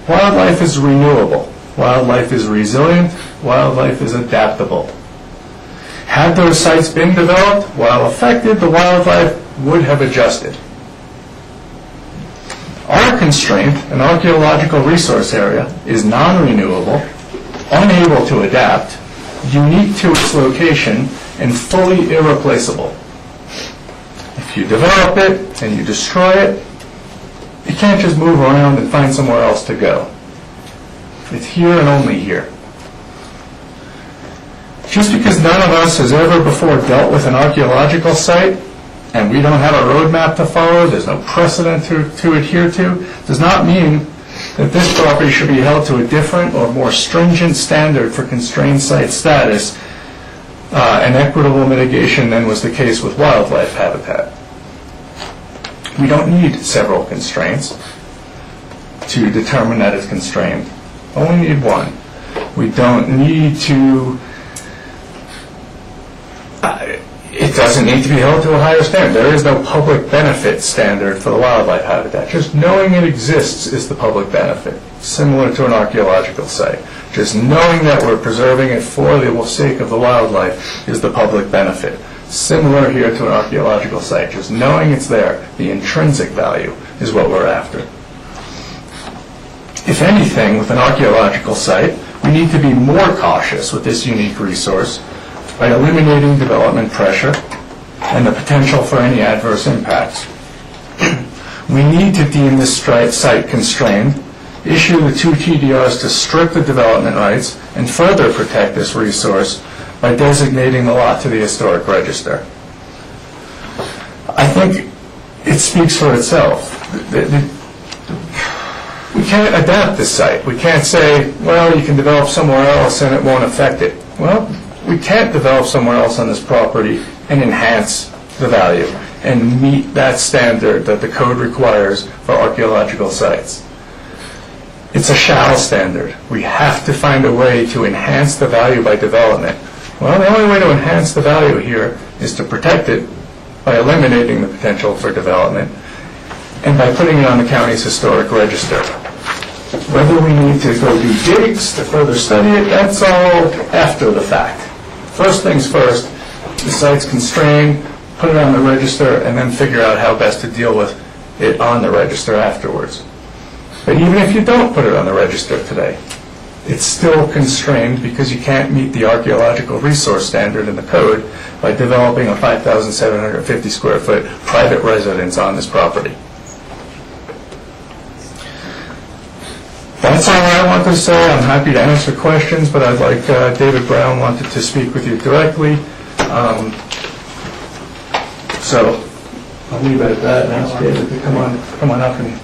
wildlife is renewable. Wildlife is resilient. Wildlife is adaptable. Had those sites been developed, while affected, the wildlife would have adjusted. Our constraint, an archaeological resource area, is non-renewable, unable to adapt, unique to its location, and fully irreplaceable. If you develop it and you destroy it, you can't just move around and find somewhere else to go. It's here and only here. Just because none of us has ever before dealt with an archaeological site, and we don't have a roadmap to follow, there's no precedent to adhere to, does not mean that this property should be held to a different or more stringent standard for constrained site status and equitable mitigation than was the case with wildlife habitat. We don't need several constraints to determine that it's constrained. Only need one. We don't need to... It doesn't need to be held to a higher standard. There is no public benefit standard for the wildlife habitat. Just knowing it exists is the public benefit, similar to an archaeological site. Just knowing that we're preserving it for the sake of the wildlife is the public benefit. Similar here to an archaeological site. Just knowing it's there, the intrinsic value, is what we're after. If anything, with an archaeological site, we need to be more cautious with this unique resource by eliminating development pressure and the potential for any adverse impacts. We need to deem this site constrained, issue the 2 TDRs to strip the development rights, and further protect this resource by designating the lot to the Historic Register. I think it speaks for itself. We can't adapt this site. We can't say, well, you can develop somewhere else and it won't affect it. Well, we can't develop somewhere else on this property and enhance the value and meet that standard that the code requires for archaeological sites. It's a shall standard. We have to find a way to enhance the value by development. Well, the only way to enhance the value here is to protect it by eliminating the potential for development and by putting it on the county's historic register. Whether we need to go do digs to further study it, that's all after the fact. First things first, the site's constrained, put it on the register, and then figure out how best to deal with it on the register afterwards. But even if you don't put it on the register today, it's still constrained because you can't meet the archaeological resource standard in the code by developing a 5,750 square foot private residence on this property. That's all I wanted to say. I'm happy to answer questions, but I'd like David Brown wanted to speak with you directly. So I'll leave it at that and ask David to come on up and.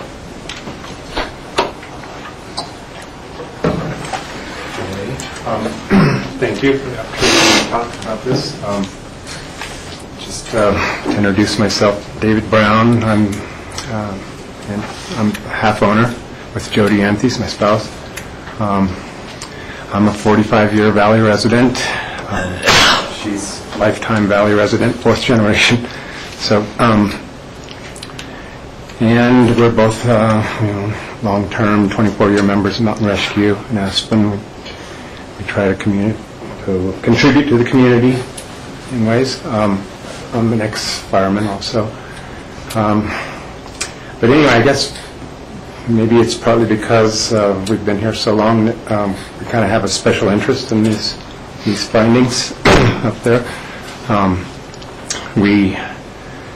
Thank you for the opportunity to talk about this. Just to introduce myself, David Brown. I'm half owner with Jody Anthes, my spouse. I'm a 45-year Valley resident. She's lifetime Valley resident, 4th generation. So, and we're both long-term 24-year members of Mountain Rescue in Aspen. We try to contribute to the community in ways. I'm an ex-fireman also. But anyway, I guess maybe it's probably because we've been here so long that we kind of have a special interest in these findings up there. We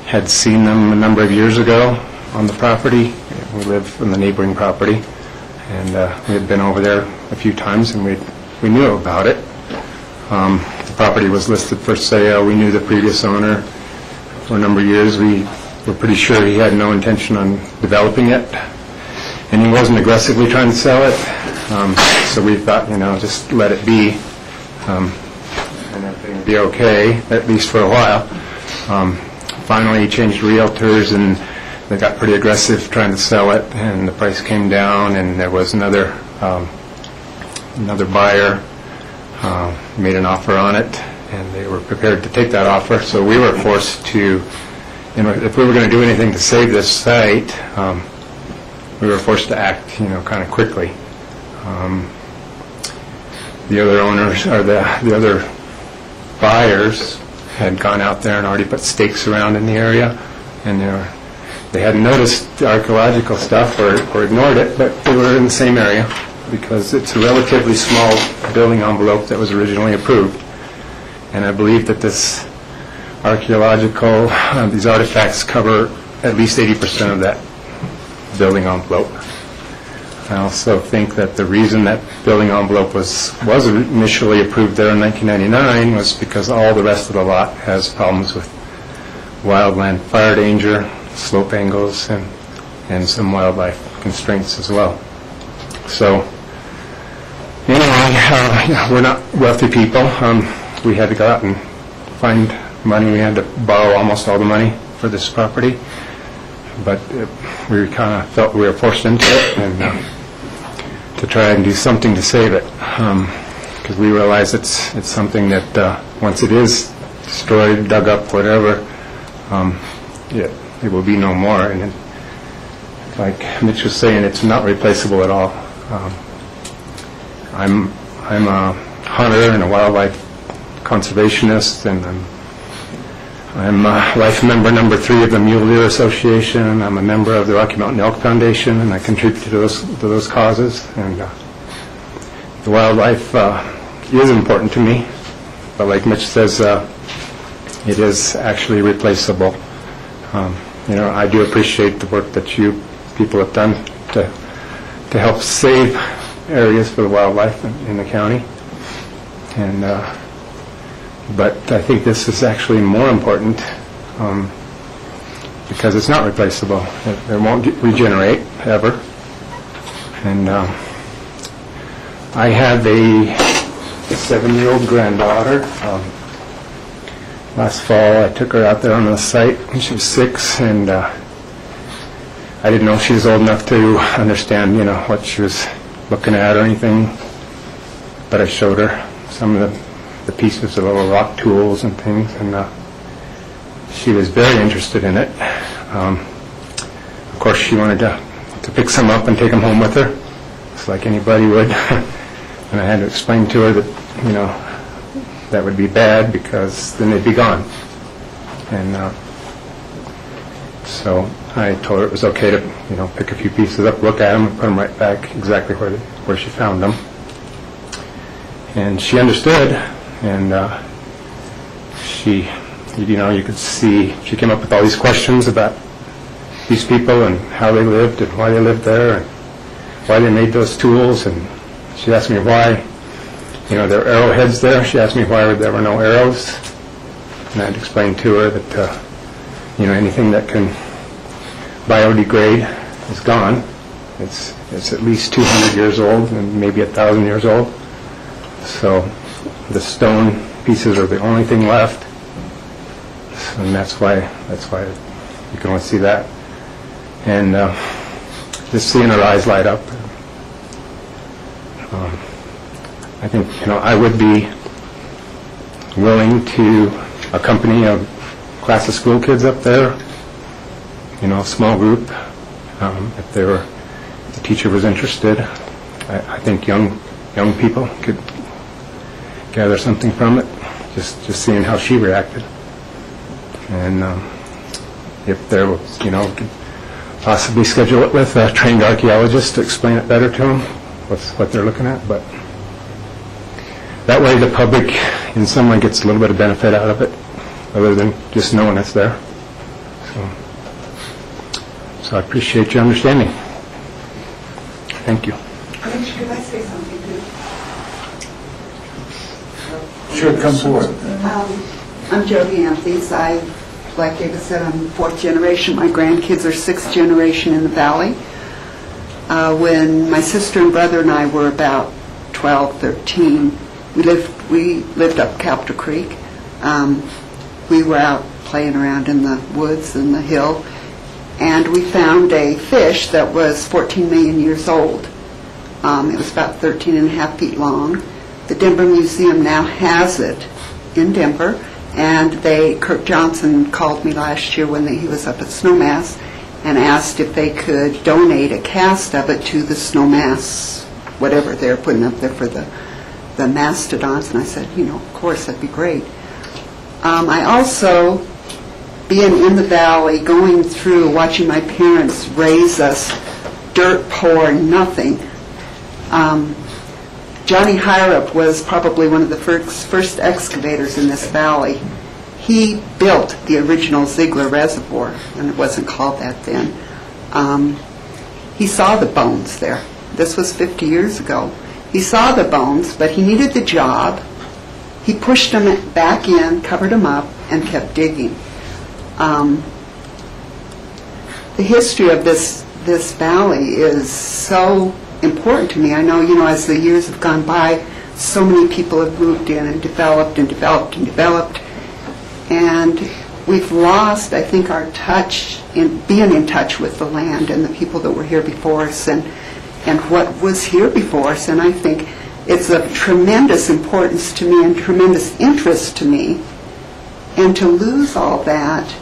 had seen them a number of years ago on the property. We live on the neighboring property, and we had been over there a few times, and we knew about it. The property was listed for sale. We knew the previous owner for a number of years. We were pretty sure he had no intention on developing it, and he wasn't aggressively trying to sell it. So we thought, just let it be, and everything would be okay, at least for a while. Finally, he changed realtors, and they got pretty aggressive trying to sell it, and the price came down, and there was another buyer made an offer on it, and they were prepared to take that offer. So we were forced to, if we were going to do anything to save this site, we were forced to act, kind of quickly. The other owners, or the other buyers, had gone out there and already put stakes around in the area, and they hadn't noticed the archaeological stuff or ignored it, but they were in the same area because it's a relatively small building envelope that was originally approved. And I believe that this archaeological, these artifacts cover at least 80% of that building envelope. I also think that the reason that building envelope was initially approved there in 1999 was because all the rest of the lot has problems with wildland fire danger, slope angles, and some wildlife constraints as well. So, anyway, we're not wealthy people. We had to go out and find money. We had to borrow almost all the money for this property, but we kind of felt we were forced into it, and to try and do something to save it, because we realize it's something that once it is destroyed, dug up, whatever, it will be no more. And like Mitch was saying, it's not replaceable at all. I'm a hunter and a wildlife conservationist, and I'm life member number 3 of the Mule Deer Association. I'm a member of the Rocky Mountain Elk Foundation, and I contribute to those causes. And the wildlife is important to me, but like Mitch says, it is actually replaceable. I do appreciate the work that you people have done to help save areas for the wildlife in the county. And but I think this is actually more important because it's not replaceable. It won't regenerate ever. And I have a 7-year-old granddaughter. Last fall, I took her out there on the site when she was 6, and I didn't know she was old enough to understand, what she was looking at or anything. But I showed her some of the pieces of little rock tools and things, and she was very interested in it. Of course, she wanted to pick some up and take them home with her, just like anybody would. And I had to explain to her that, that would be bad because then they'd be gone. And so I told her it was okay to, pick a few pieces up, look at them, and put them right back exactly where she found them. And she understood, and she, you could see, she came up with all these questions about these people and how they lived and why they lived there and why they made those tools. And she asked me why, there are arrowheads there. She asked me why there were no arrows. And I had explained to her that, anything that can biodegrade is gone. It's at least 200 years old and maybe 1,000 years old. So the stone pieces are the only thing left. And that's why you can only see that. And just seeing her eyes light up, I think, I would be willing to accompany a class of school kids up there, a small group, if the teacher was interested. I think young people could gather something from it, just seeing how she reacted. And if there was, could possibly schedule it with a trained archaeologist to explain it better to them, what they're looking at. But that way the public in some way gets a little bit of benefit out of it, other than just knowing it's there. So I appreciate your understanding. Thank you. Could I say something too? Sure, come forward. I'm Jody Anthes. Like David said, I'm 4th generation. My grandkids are 6th generation in the valley. When my sister and brother and I were about 12, 13, we lived up Capitol Creek. We were out playing around in the woods and the hill, and we found a fish that was 14 million years old. It was about 13 and a half feet long. The Denver Museum now has it in Denver, and Kirk Johnson called me last year when he was up at Snowmass and asked if they could donate a cast of it to the Snowmass, whatever they're putting up there for the mastodons. And I said, of course, that'd be great. I also, being in the valley, going through, watching my parents raise us, dirt poor, nothing. Johnny Hyrup was probably one of the first excavators in this valley. He built the original Ziegler Reservoir, and it wasn't called that then. He saw the bones there. This was 50 years ago. He saw the bones, but he needed the job. He pushed them back in, covered them up, and kept digging. The history of this valley is so important to me. I know, as the years have gone by, so many people have moved in and developed and developed and developed. And we've lost, I think, our touch in being in touch with the land and the people that were here before us and what was here before us. And I think it's of tremendous importance to me and tremendous interest to me. And to lose all that,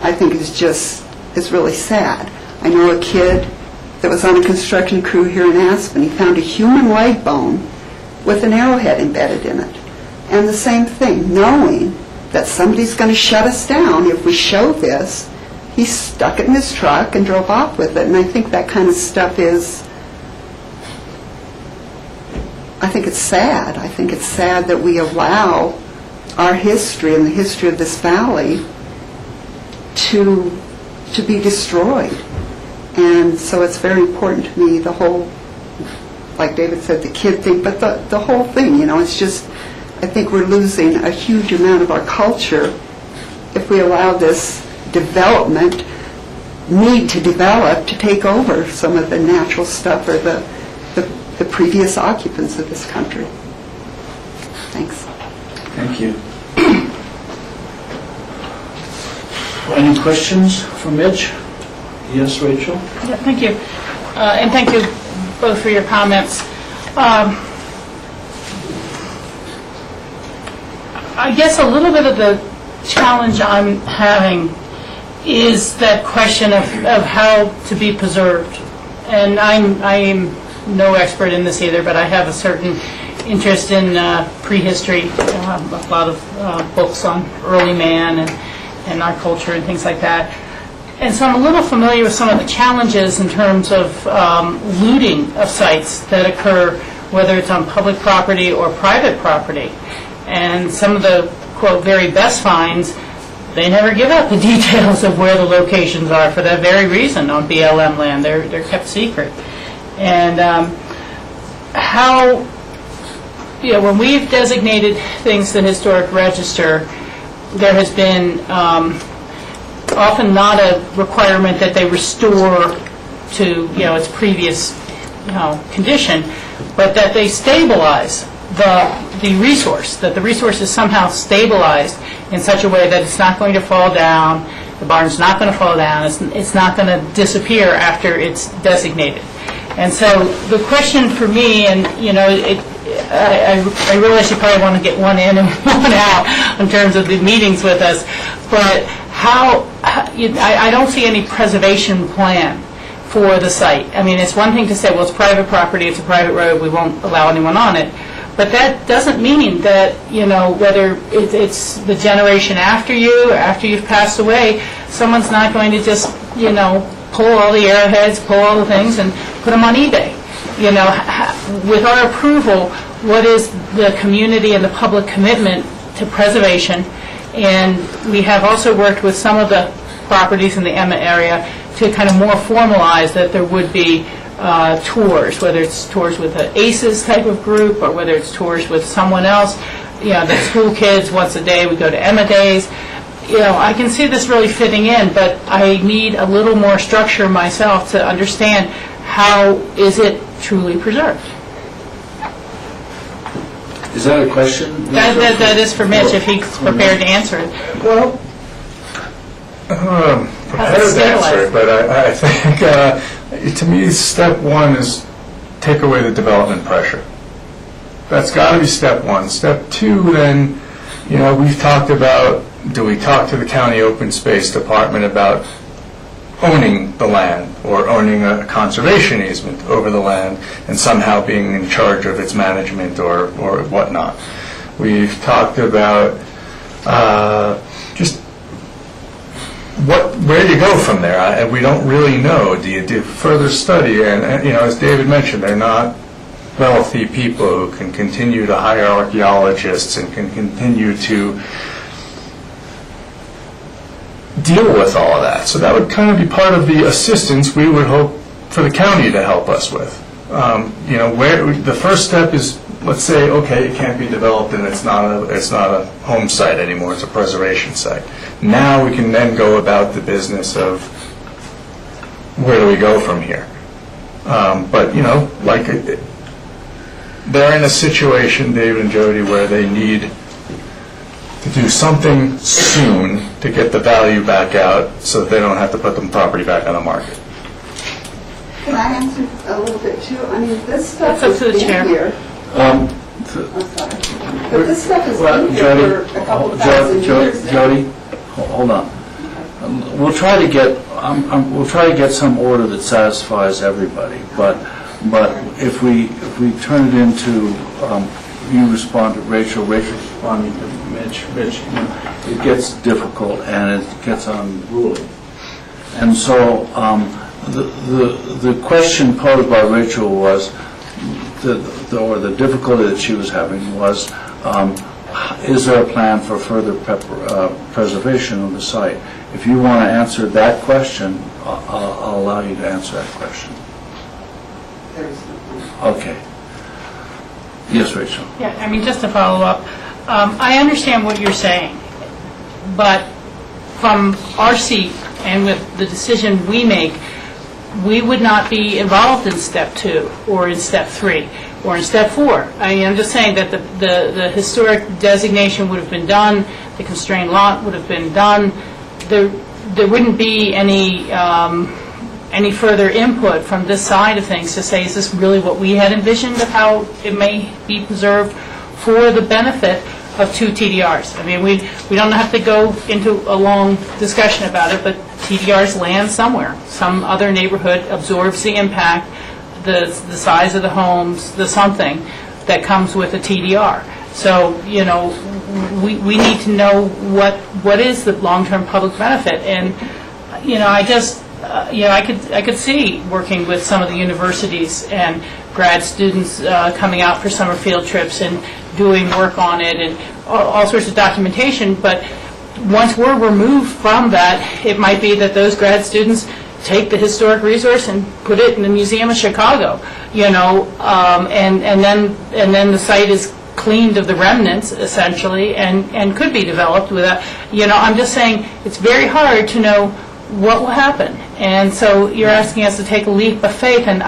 I think is really sad. I know a kid that was on a construction crew here in Aspen. He found a human leg bone with an arrowhead embedded in it. And the same thing, knowing that somebody's going to shut us down if we show this. He stuck it in his truck and drove off with it, and I think that kind of stuff is, I think it's sad. I think it's sad that we allow our history and the history of this valley to be destroyed. And so it's very important to me, the whole, like David said, the kid thing, but the whole thing, you know, it's just, I think we're losing a huge amount of our culture if we allow this development, need to develop, to take over some of the natural stuff or the previous occupants of this country. Thanks. Thank you. Any questions for Mitch? Yes, Rachel? Yeah, thank you. And thank you both for your comments. I guess a little bit of the challenge I'm having is that question of how to be preserved. And I am no expert in this either, but I have a certain interest in prehistory, a lot of books on early man and our culture and things like that. And so I'm a little familiar with some of the challenges in terms of looting of sites that occur, whether it's on public property or private property. And some of the, quote, very best finds, they never give out the details of where the locations are for that very reason on BLM land. They're kept secret. And how, you know, when we've designated things to the Historic Register, there has been often not a requirement that they restore to, you know, its previous, you know, condition, but that they stabilize the resource, that the resource is somehow stabilized in such a way that it's not going to fall down, the barn's not going to fall down, it's not going to disappear after it's designated. And so the question for me, and you know, I realize you probably want to get one in and one out in terms of the meetings with us, but I don't see any preservation plan for the site. I mean, it's one thing to say, well, it's private property, it's a private road, we won't allow anyone on it. But that doesn't mean that, you know, whether it's the generation after you, or after you've passed away, someone's not going to just, you know, pull all the arrowheads, pull all the things, and put them on eBay. You know, with our approval, what is the community and the public commitment to preservation? And we have also worked with some of the properties in the Emmett area to kind of more formalize that there would be tours, whether it's tours with an ACES type of group or whether it's tours with someone else. You know, the school kids, once a day, we go to Emma Days. You know, I can see this really fitting in, but I need a little more structure myself to understand how is it truly preserved. Is that a question? That is for Mitch, if he's prepared to answer it. Well, prepared to answer it, but I think, to me, step one is take away the development pressure. That's got to be step one. Step two, then, you know, we've talked about, do we talk to the county open space department about owning the land or owning a conservation easement over the land and somehow being in charge of its management or whatnot. We've talked about just where do you go from there? We don't really know. Do you do further study? And you know, as David mentioned, they're not wealthy people who can continue to hire archaeologists and can continue to deal with all of that. So that would kind of be part of the assistance we would hope for the county to help us with. You know, where the first step is, let's say, okay, it can't be developed and it's not a home site anymore, it's a preservation site. Now we can then go about the business of where do we go from here. But, you know, like they're in a situation, David and Jody, where they need to do something soon to get the value back out so that they don't have to put the property back on the market. Can I answer a little bit too? I mean, this stuff That's up to has the been chair. here. I'm sorry. But this stuff has been here for a couple thousand years now. Jody, hold on. We'll try to get some order that satisfies everybody. But if we turn it into you respond to Rachel, Rachel responding to Mitch, it gets difficult and it gets unruly. And so the question posed by Rachel was, or the difficulty that she was having was, is there a plan for further preservation of the site? If you want to answer that question, I'll allow you to answer that question. Okay. Yes, Rachel. Yeah, I mean, just to follow up, I understand what you're saying, but from our seat and with the decision we make, we would not be involved in step 2 or in step 3 or in step 4. I mean, I'm just saying that the historic designation would have been done, the constrained lot would have been done. There wouldn't be any further input from this side of things to say, is this really what we had envisioned of how it may be preserved for the benefit of 2 TDRs? I mean, we don't have to go into a long discussion about it, but TDRs land somewhere. Some other neighborhood absorbs the impact, the size of the homes, the something that comes with a TDR. So, you know, we need to know what is the long-term public benefit. And, you know, I could see working with some of the universities and grad students coming out for summer field trips and doing work on it and all sorts of documentation. But once we're removed from that, it might be that those grad students take the historic resource and put it in the Museum of Chicago, you know, and then the site is cleaned of the remnants, essentially, and could be developed without, you know, I'm just saying it's very hard to know what will happen. And so you're asking us to take a leap of faith, and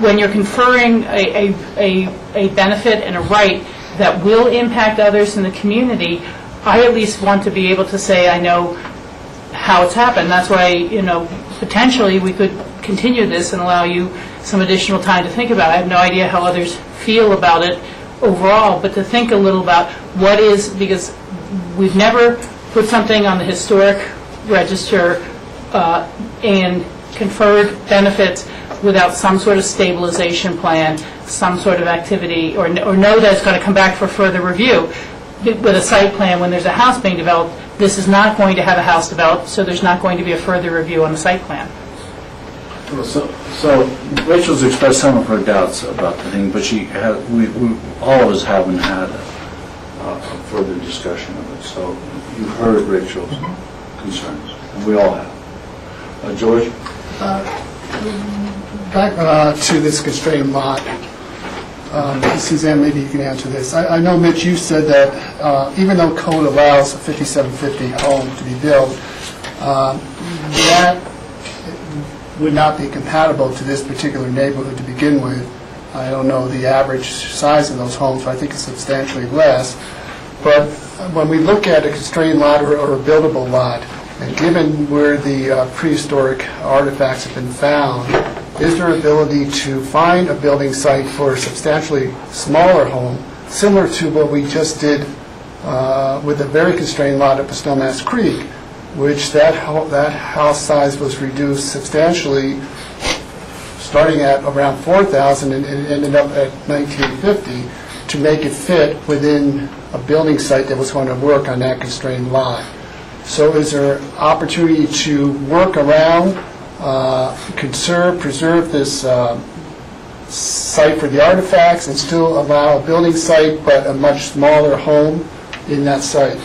when you're conferring a benefit and a right that will impact others in the community, I at least want to be able to say I know how it's happened. That's why, you know, potentially we could continue this and allow you some additional time to think about it. I have no idea how others feel about it overall, but to think a little about what is, because we've never put something on the historic register and conferred benefits without some sort of stabilization plan, some sort of activity, or know that it's going to come back for further review. With a site plan, when there's a house being developed, this is not going to have a house developed, so there's not going to be a further review on the site plan. So Rachel's expressed some of her doubts about the thing, but all of us haven't had a further discussion of it. So you've heard Rachel's concerns, and we all have. George? Back to this constrained lot. Suzanne, maybe you can answer this. I know, Mitch, you said that even though code allows a 5750 home to be built, that would not be compatible to this particular neighborhood to begin with. I don't know the average size of those homes, but I think it's substantially less. But when we look at a constrained lot or a buildable lot, and given where the prehistoric artifacts have been found, is there ability to find a building site for a substantially smaller home, similar to what we just did with a very constrained lot up at Snowmass Creek, which that house size was reduced substantially, starting at around 4,000 and ended up at 1950, to make it fit within a building site that was going to work on that constrained lot. So is there opportunity to work around, preserve this site for the artifacts and still allow a building site but a much smaller home in that site?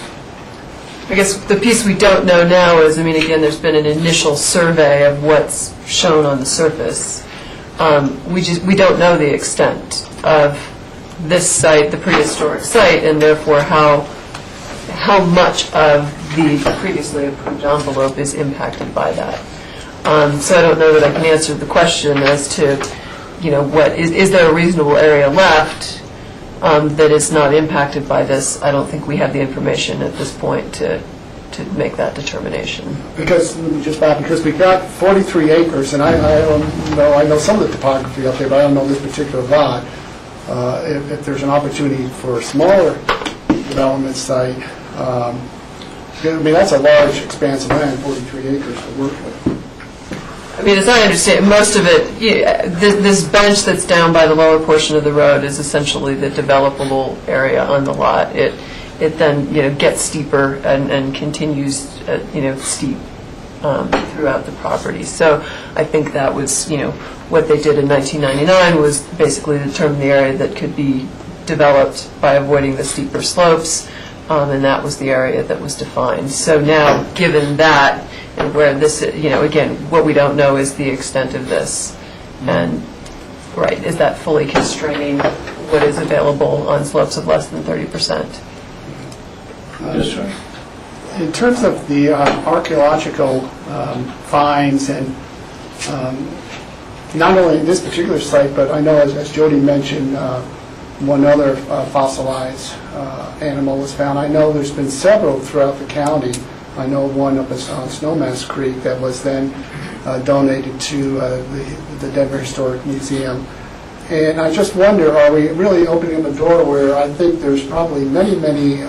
I guess the piece we don't know now is, I mean, again, there's been an initial survey of what's shown on the surface. We don't know the extent of this site, the prehistoric site, and therefore how much of the previously approved envelope is impacted by that. So I don't know that I can answer the question as to, you know, what is there a reasonable area left that is not impacted by this. I don't think we have the information at this point to make that determination. Because we've got 43 acres, and I don't know, I know some of the topography up there, but I don't know this particular lot. If there's an opportunity for a smaller development site, I mean, that's a large expanse of land, 43 acres to work with. I mean, as I understand, most of it, this bench that's down by the lower portion of the road is essentially the developable area on the lot. It then, gets steeper and continues, steep throughout the property. So I think that was, what they did in 1999 was basically determine the area that could be developed by avoiding the steeper slopes, and that was the area that was defined. So now, given that, and where this, again, what we don't know is the extent of this. And, right, is that fully constraining what is available on slopes of less than 30%? In terms of the archaeological finds, and not only in this particular site, but I know, as Jody mentioned, one other fossilized animal was found. I know there's been several throughout the county. I know one up on Snowmass Creek that was then donated to the Denver Historic Museum. And I just wonder, are we really opening the door where I think there's probably many, many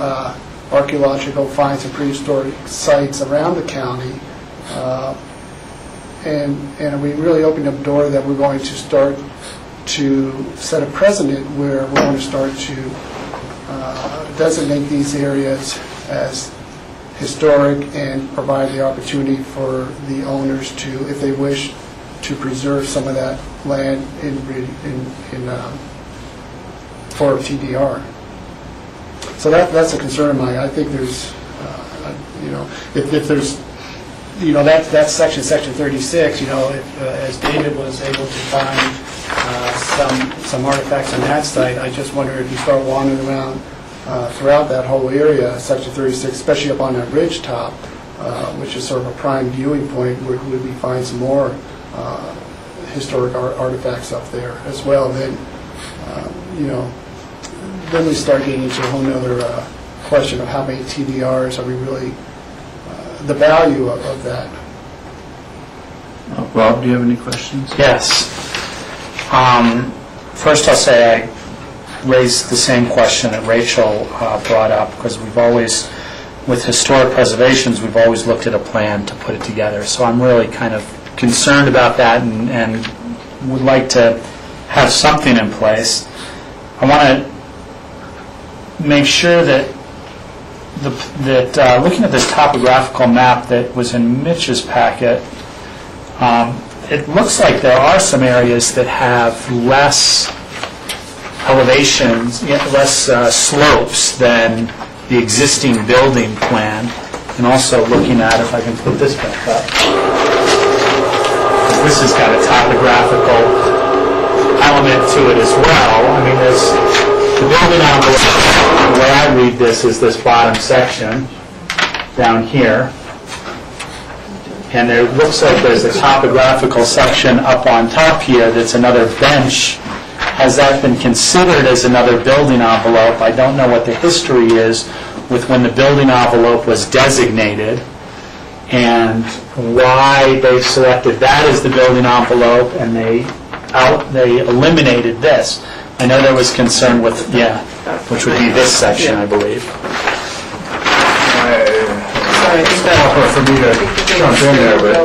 archaeological finds and prehistoric sites around the county, and are we really opening up the door that we're going to start to set a precedent where we're going to start to designate these areas as historic and provide the opportunity for the owners to, if they wish, to preserve some of that land for TDR. So that's a concern of mine. I think there's, if there's, that's section 36, if, as David was able to find some artifacts on that site, I just wonder if you start wandering around throughout that whole area, section 36, especially up on that ridge top, which is sort of a prime viewing point, would we find some more historic artifacts up there as well. Then, then we start getting into a whole other question of how many TDRs are we really, the value of that. Rob, do you have any questions? Yes. First, I'll say I raised the same question that Rachel brought up, because we've always, with historic preservations, we've always looked at a plan to put it together. So I'm really kind of concerned about that and would like to have something in place. I want to make sure that looking at this topographical map that was in Mitch's packet, it looks like there are some areas that have less elevations, less slopes than the existing building plan. And also looking at, if I can put this back up, this has got a topographical element to it as well. I mean, there's the building envelope, the way I read this is this bottom section down here. And there looks like there's a topographical section up on top here that's another bench. Has that been considered as another building envelope? I don't know what the history is with when the building envelope was designated and why they selected that as the building envelope and they eliminated this. I know there was concern with, which would be this section, I believe. For me to jump in there, but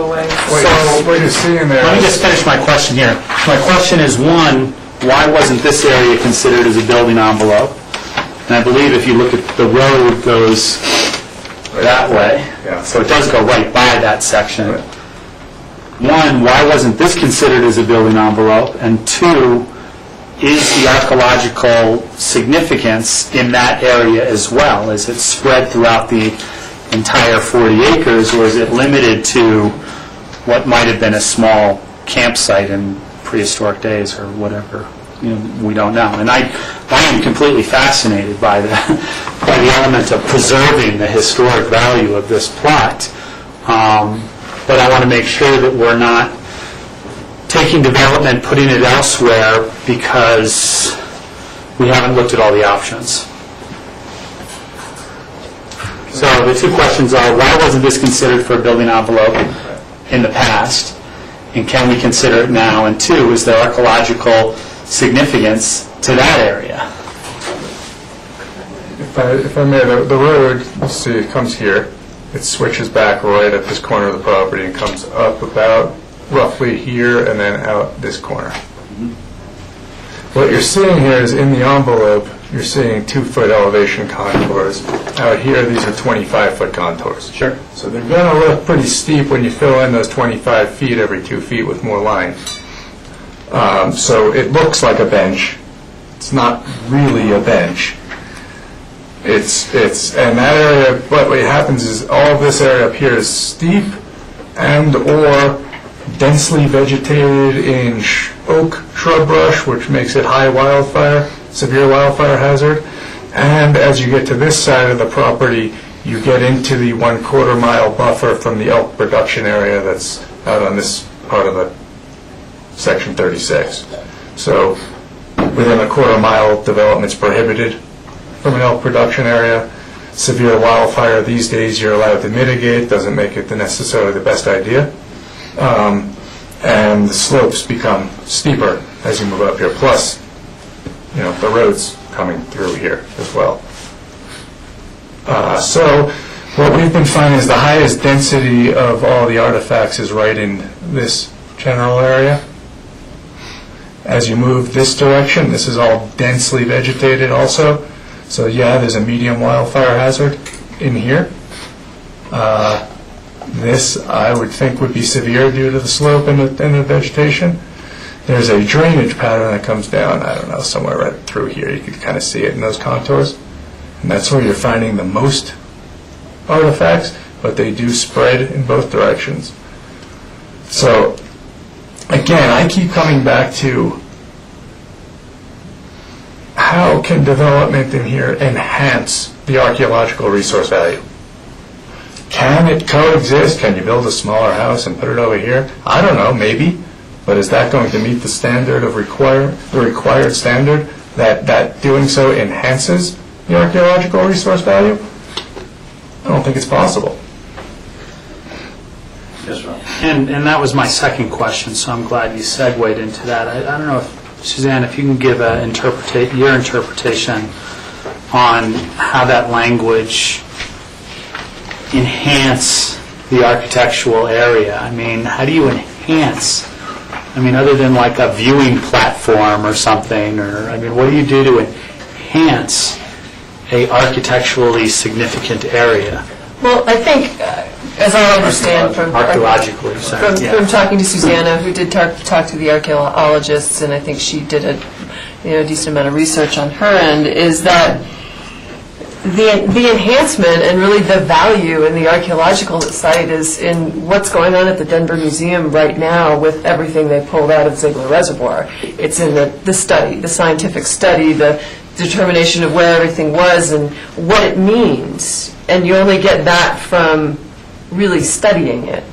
what you're seeing there... Let me just finish my question here. My question is, one, why wasn't this area considered as a building envelope? And I believe if you look at the road goes that way, so it does go right by that section. One, why wasn't this considered as a building envelope? And two, is the archaeological significance in that area as well? Is it spread throughout the entire 40 acres, or is it limited to what might have been a small campsite in prehistoric days or whatever? We don't know. And I am completely fascinated by the element of preserving the historic value of this plot. But I want to make sure that we're not taking development, putting it elsewhere because we haven't looked at all the options. So the two questions are, why wasn't this considered for a building envelope in the past? And can we consider it now? And two, is there archaeological significance to that area? If I may, the road, let's see, it comes here. It switches back right at this corner of the property and comes up about roughly here and then out this corner. What you're seeing here is in the envelope, you're seeing 2-foot elevation contours. Out here, these are 25-foot contours. Sure. So they're going to look pretty steep when you fill in those 25 feet every 2 feet with more line. So it looks like a bench. It's not really a bench. And that area, what happens is all of this area up here is steep and or densely vegetated in oak shrub brush, which makes it high wildfire, severe wildfire hazard. And as you get to this side of the property, you get into the 1/4 mile buffer from the elk production area that's out on this part of the section 36. So within a 1/4 mile, development's prohibited from an elk production area. Severe wildfire these days you're allowed to mitigate, doesn't make it necessarily the best idea. And the slopes become steeper as you move up here. Plus, the road's coming through here as well. So what we've been finding is the highest density of all the artifacts is right in this general area. As you move this direction, this is all densely vegetated also. So yeah, there's a medium wildfire hazard in here. This, I would think, would be severe due to the slope and the vegetation. There's a drainage pattern that comes down, I don't know, somewhere right through here. You could kind of see it in those contours. And that's where you're finding the most artifacts, but they do spread in both directions. So, again, I keep coming back to how can development in here enhance the archaeological resource value? Can it coexist? Can you build a smaller house and put it over here? I don't know, maybe. But is that going to meet the standard of the required standard that doing so enhances the archaeological resource value? I don't think it's possible. Yes, Ron. And that was my second question, so I'm glad you segued into that. I don't know, Suzanne, if you can give your interpretation on how that language enhance the architectural area. I mean, how do you enhance? I mean, other than like a viewing platform or something, or, I mean, what do you do to enhance a architecturally significant area? Well, I think, as I understand from archaeologically, from talking to Susanna, who did talk to the archaeologists, and I think she did a decent amount of research on her end, is that the enhancement and really the value in the archaeological site is in what's going on at the Denver Museum right now with everything they pulled out of Ziegler Reservoir. It's in the study, the scientific study, the determination of where everything was and what it means. And you only get that from really studying it.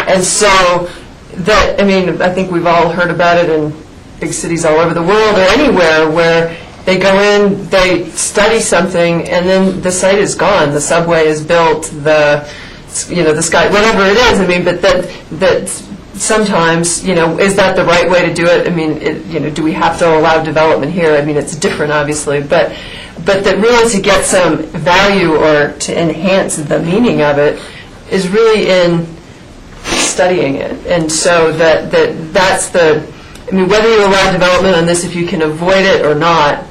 And so that, I mean, I think we've all heard about it in big cities all over the world or anywhere where they go in, they study something, and then the site is gone. The subway is built, the sky, whatever it is. I mean, but that sometimes, is that the right way to do it? I mean, do we have to allow development here? I mean, it's different, obviously, but that really to get some value or to enhance the meaning of it is really in studying it. And so that's the, I mean, whether you allow development on this, if you can avoid it or not,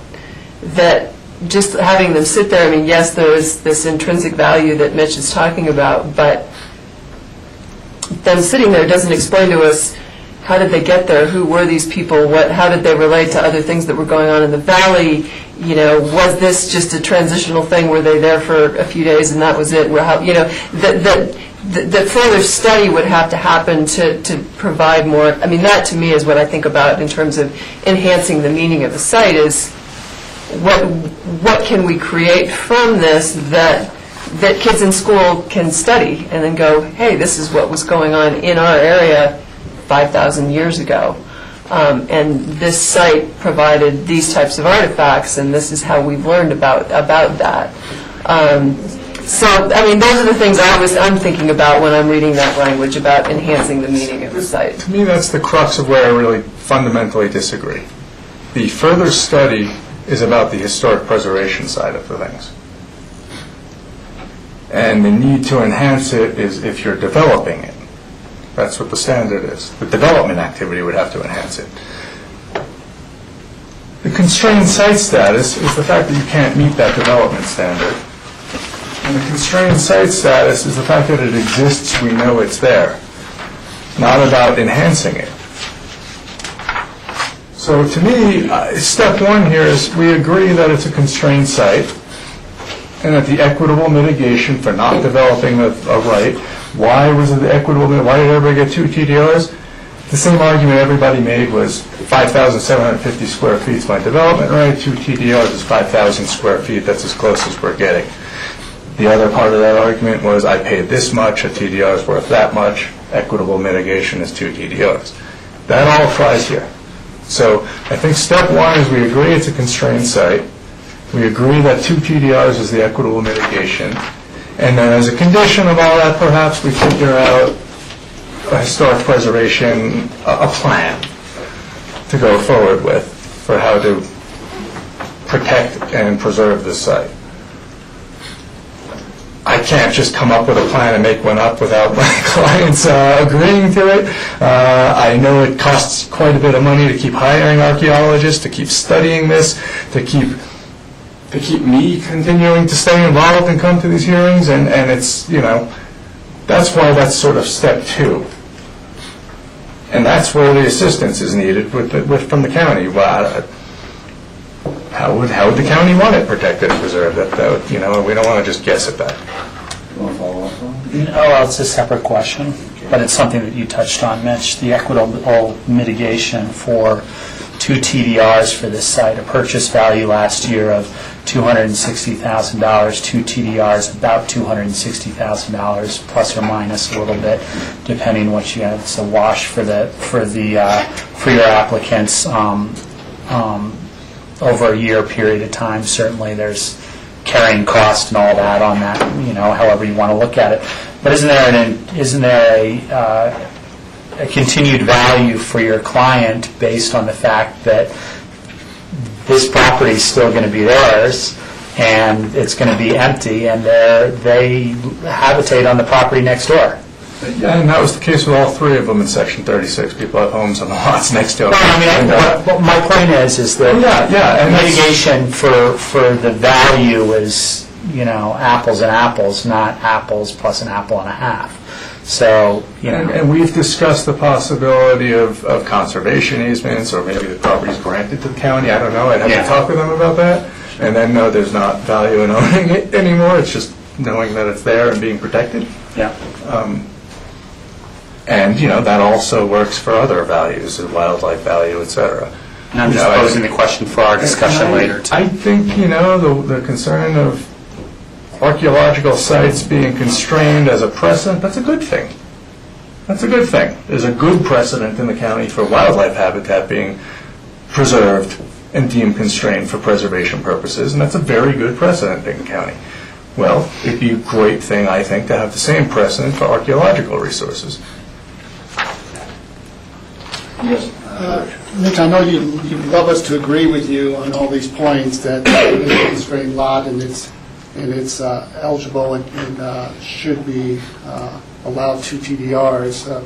that just having them sit there, I mean, yes, there is this intrinsic value that Mitch is talking about, but them sitting there doesn't explain to us how did they get there, who were these people, how did they relate to other things that were going on in the valley, was this just a transitional thing, were they there for a few days and that was it, the further study would have to happen to provide more. I mean, that to me is what I think about in terms of enhancing the meaning of the site is what can we create from this that kids in school can study and then go, hey, this is what was going on in our area 5,000 years ago. And this site provided these types of artifacts, and this is how we've learned about that. So, I mean, those are the things I'm thinking about when I'm reading that language about enhancing the meaning of the site. To me, that's the crux of where I really fundamentally disagree. The further study is about the historic preservation side of the things. And the need to enhance it is if you're developing it. That's what the standard is. The development activity would have to enhance it. The constrained site status is the fact that you can't meet that development standard. And the constrained site status is the fact that it exists, we know it's there, not about enhancing it. So to me, step one here is we agree that it's a constrained site and that the equitable mitigation for not developing a right, why was it equitable, why did everybody get 2 TDRs? The same argument everybody made was 5,750 square feet is my development right, 2 TDRs is 5,000 square feet, that's as close as we're getting. The other part of that argument was I paid this much, a TDR is worth that much, equitable mitigation is 2 TDRs. That all applies here. So I think step one is we agree it's a constrained site. We agree that 2 TDRs is the equitable mitigation. And then as a condition of all that, perhaps we figure out a historic preservation, a plan to go forward with for how to protect and preserve this site. I can't just come up with a plan and make one up without my clients agreeing to it. I know it costs quite a bit of money to keep hiring archaeologists, to keep studying this, to keep me continuing to stay involved and come to these hearings, and it's, you know, that's why that's sort of step two. And that's where the assistance is needed from the county. Well, how would the county want it protected and preserved? That you know, we don't want to just guess at that. You want to follow up on it? No, well, it's a separate question, but it's something that you touched on, Mitch. The equitable mitigation for 2 TDRs for this site, a purchase value last year of $260,000, 2 TDRs about $260,000 plus or minus a little bit, depending what you have. It's a wash for your applicants over a year period of time. Certainly, there's carrying cost and all that on that. You know, however you want to look at it. But isn't there a continued value for your client based on the fact that this property is still going to be theirs and it's going to be empty, and they habitate on the property next door? Yeah, and that was the case with all 3 of them in Section 36. People have homes on the lots next to them. No, I mean, what my point is that and mitigation for the value is, you know, apples and apples, not apples plus an apple and a half. So, you know. And we've discussed the possibility of conservation easements, or maybe the property's granted to the county. I don't know. I'd have to talk with them about that. And then no, there's not value in owning it anymore. It's just knowing that it's there and being protected. Yeah. And, you know, that also works for other values, wildlife value, et cetera. And I'm just posing the question for our discussion later, too. I think, you know, the concern of archaeological sites being constrained as a precedent, that's a good thing. That's a good thing. There's a good precedent in the county for wildlife habitat being preserved and deemed constrained for preservation purposes, and that's a very good precedent in the county. Well, it'd be a great thing, I think, to have the same precedent for archaeological resources. Yes. Mitch, I know you'd love us to agree with you on all these points, that it's a constrained lot and it's eligible and should be allowed 2 TDRs.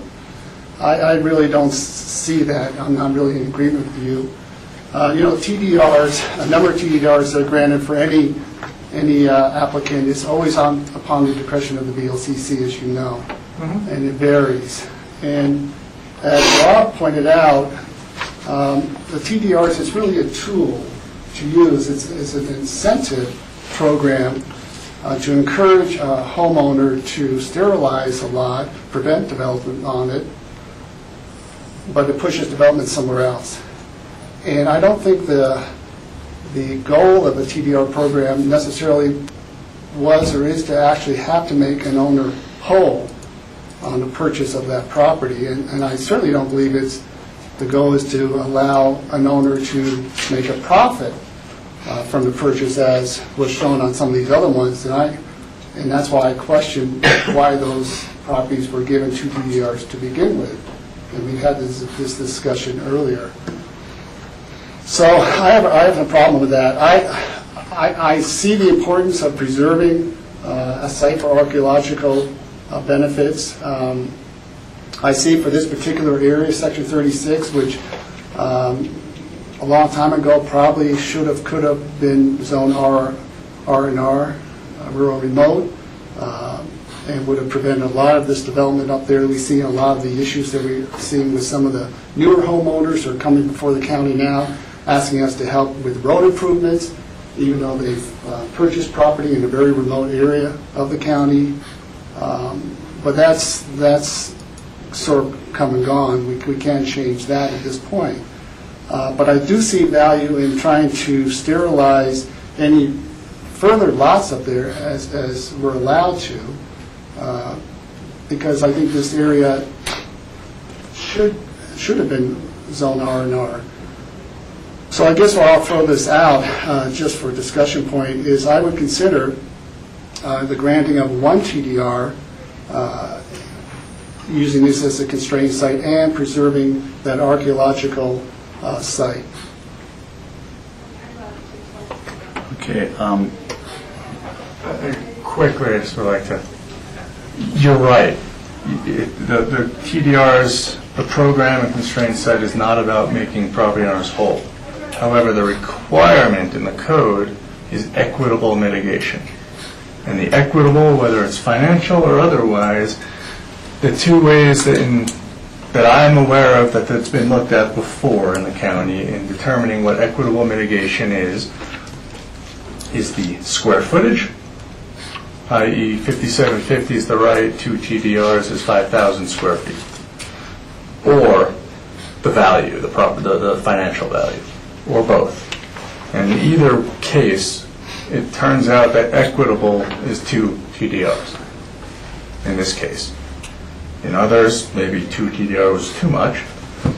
I really don't see that. I'm not really in agreement with you. You know, TDRs, a number of TDRs that are granted for any applicant is always upon the discretion of the BOCC, as you know, and it varies. And as Rob pointed out, the TDRs is really a tool to use. It's an incentive program to encourage a homeowner to sterilize a lot, prevent development on it, but it pushes development somewhere else. And I don't think the goal of a TDR program necessarily was or is to actually have to make an owner whole on the purchase of that property. And I certainly don't believe the goal is to allow an owner to make a profit from the purchase, as was shown on some of these other ones. And that's why I question why those properties were given 2 TDRs to begin with. And we had this discussion earlier. So I have a problem with that. I see the importance of preserving a site for archaeological benefits. I see for this particular area, Section 36, which a long time ago probably should have, could have been Zone R&R, rural remote, and would have prevented a lot of this development up there. We see a lot of the issues that we're seeing with some of the newer homeowners who are coming before the county now, asking us to help with road improvements, even though they've purchased property in a very remote area of the county. But that's sort of come and gone. We can't change that at this point. But I do see value in trying to sterilize any further lots up there as we're allowed to, because I think this area should have been Zone R&R. So I guess I'll throw this out just for a discussion point, is I would consider the granting of one TDR, using this as a constrained site and preserving that archaeological site. Okay, quickly, I just would like to, you're right. The TDRs, the program and constrained site is not about making property owners whole. However, the requirement in the code is equitable mitigation. And the equitable, whether it's financial or otherwise, the two ways that I'm aware of that's been looked at before in the county in determining what equitable mitigation is the square footage, i.e. 5750 is the right, 2 TDRs is 5,000 square feet, or the value, the financial value, or both. And in either case, it turns out that equitable is 2 TDRs in this case. In others, maybe 2 TDRs was too much,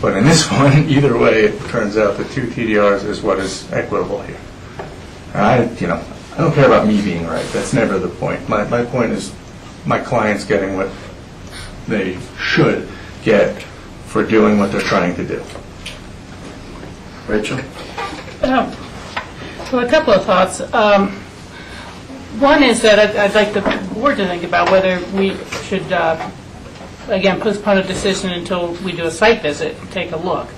but in this one, either way, it turns out that 2 TDRs is what is equitable here. And I don't care about me being right. That's never the point. My point is my client's getting what they should get for doing what they're trying to do. Rachel? Well, a couple of thoughts. One is that I'd like the board to think about whether we should, again, postpone a decision until we do a site visit and take a look.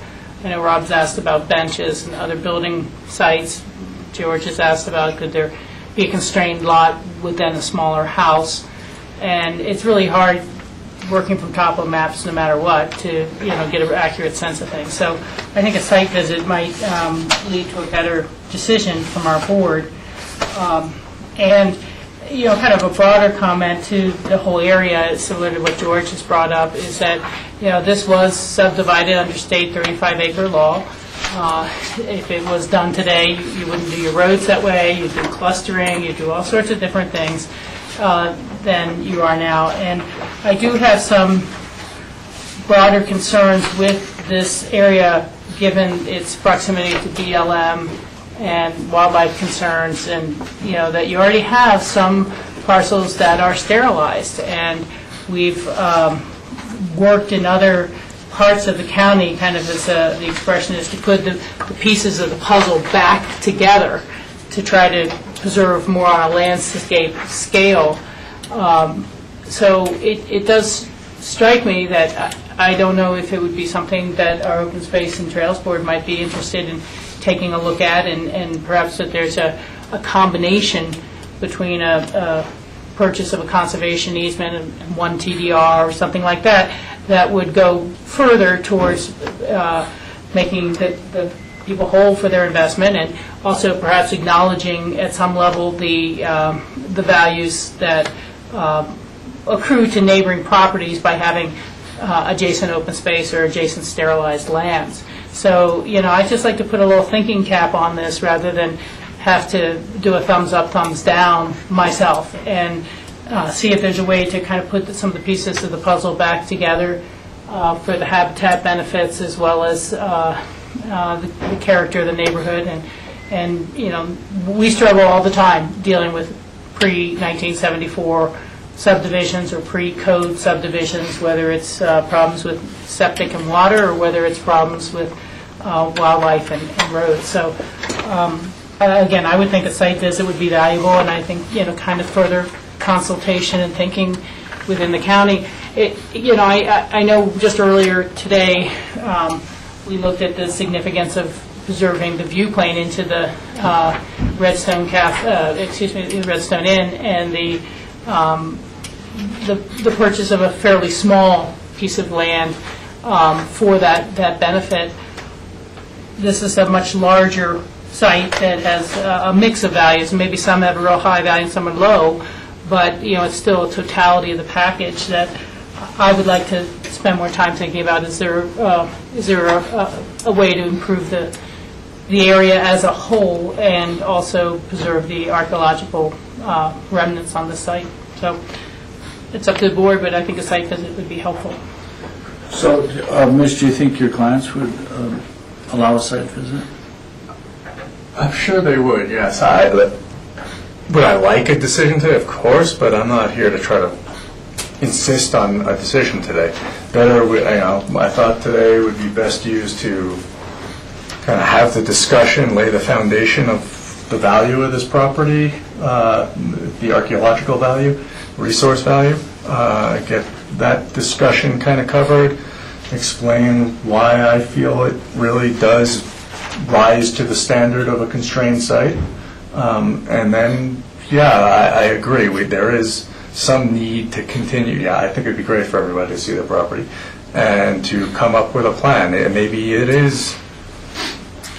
I know Rob's asked about benches and other building sites. George has asked about could there be a constrained lot within a smaller house. And it's really hard working from topo maps no matter what to get an accurate sense of things. So I think a site visit might lead to a better decision from our board. And kind of a broader comment to the whole area, similar to what George has brought up, is that this was subdivided under state 35-acre law. If it was done today, you wouldn't do your roads that way. You do clustering. You do all sorts of different things than you are now. And I do have some broader concerns with this area, given its proximity to BLM and wildlife concerns, and that you already have some parcels that are sterilized. And we've worked in other parts of the county, kind of as the expression is, to put the pieces of the puzzle back together to try to preserve more on a landscape scale. So it does strike me that I don't know if it would be something that our Open Space and Trails Board might be interested in taking a look at, and perhaps that there's a combination between a purchase of a conservation easement and one TDR or something like that, that would go further towards making the people whole for their investment, and also perhaps acknowledging at some level the values that accrue to neighboring properties by having adjacent open space or adjacent sterilized lands. So, I'd just like to put a little thinking cap on this rather than have to do a thumbs up, thumbs down myself, and see if there's a way to kind of put some of the pieces of the puzzle back together for the habitat benefits as well as the character of the neighborhood. And we struggle all the time dealing with pre-1974 subdivisions or pre-code subdivisions, whether it's problems with septic and water or whether it's problems with wildlife and roads. So again, I would think a site visit would be valuable, and I think kind of further consultation and thinking within the county. I know just earlier today, we looked at the significance of preserving the view plane into the Redstone Redstone Inn, and the purchase of a fairly small piece of land for that benefit. This is a much larger site that has a mix of values. Maybe some have a real high value and some are low, but it's still a totality of the package that I would like to spend more time thinking about. Is there a way to improve the area as a whole and also preserve the archaeological remnants on the site? So it's up to the board, but I think a site visit would be helpful. So, Mitch, do you think your clients would allow a site visit? I'm sure they would, yes. Would I like a decision today? Of course, but I'm not here to try to insist on a decision today. I thought today would be best used to kind of have the discussion, lay the foundation of the value of this property, the archaeological value, resource value, get that discussion kind of covered, explain why I feel it really does rise to the standard of a constrained site. And then, I agree. There is some need to continue. Yeah, I think it'd be great for everybody to see the property and to come up with a plan. Maybe it is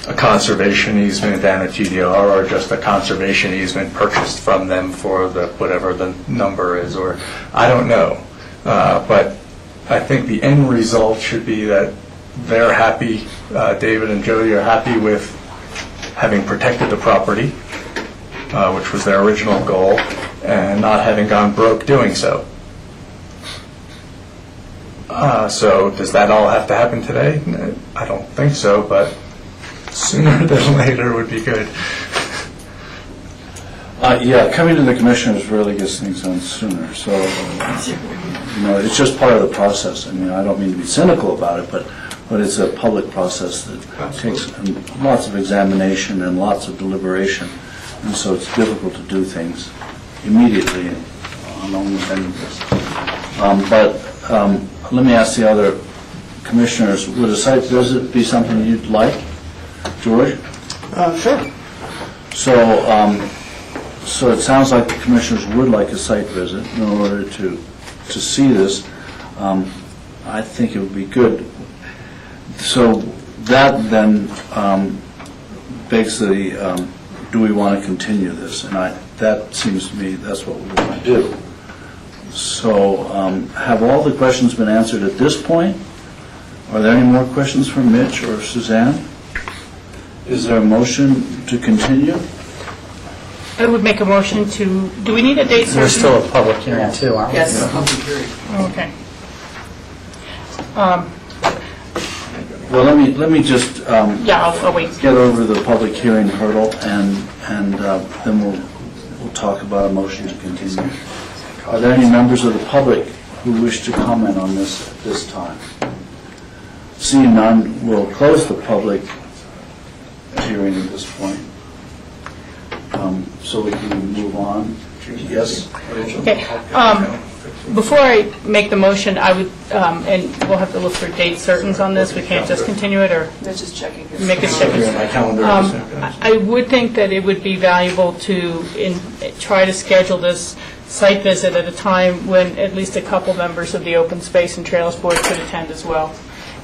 a conservation easement and a TDR, or just a conservation easement purchased from them for whatever the number is, or I don't know. But I think the end result should be that they're happy, David and Jody are happy with having protected the property, which was their original goal, and not having gone broke doing so. So does that all have to happen today? I don't think so, but sooner than later would be good. Coming to the commissioners really gets things done sooner. So, it's just part of the process. I mean, I don't mean to be cynical about it, but it's a public process that takes lots of examination and lots of deliberation, and so it's difficult to do things immediately along with any of this. But let me ask the other commissioners: would a site visit be something you'd like, George? Sure. So it sounds like the commissioners would like a site visit in order to see this. I think it would be good. So that then begs the, do we want to continue this? And that seems to me that's what we want to do. So have all the questions been answered at this point? Are there any more questions from Mitch or Suzanne? Is there a motion to continue? I would make a motion to, do we need a date certain? There's still a public hearing too, aren't we? Yes. Okay. Well, let me just I'll wait. get over the public hearing hurdle, and then we'll talk about a motion to continue. Are there any members of the public who wish to comment on this at this time? Seeing none, we'll close the public hearing at this point. So we can move on. Yes? Okay. Before I make the motion, I would, and we'll have to look for date certains on this. We can't just continue it, or They're just checking. make us check it. My calendar. I would think that it would be valuable to try to schedule this site visit at a time when at least a couple members of the Open Space and Trails Board could attend as well.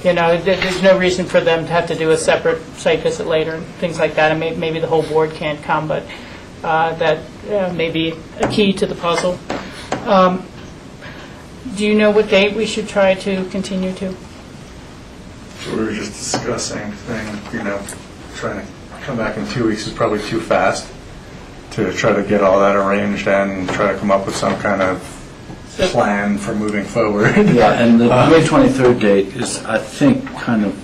There's no reason for them to have to do a separate site visit later and things like that, and maybe the whole board can't come, but that may be a key to the puzzle. Do you know what date we should try to continue to? We were just discussing trying to come back in 2 weeks is probably too fast to try to get all that arranged and try to come up with some kind of plan for moving forward. Yeah, and the May 23rd date is, I think, kind of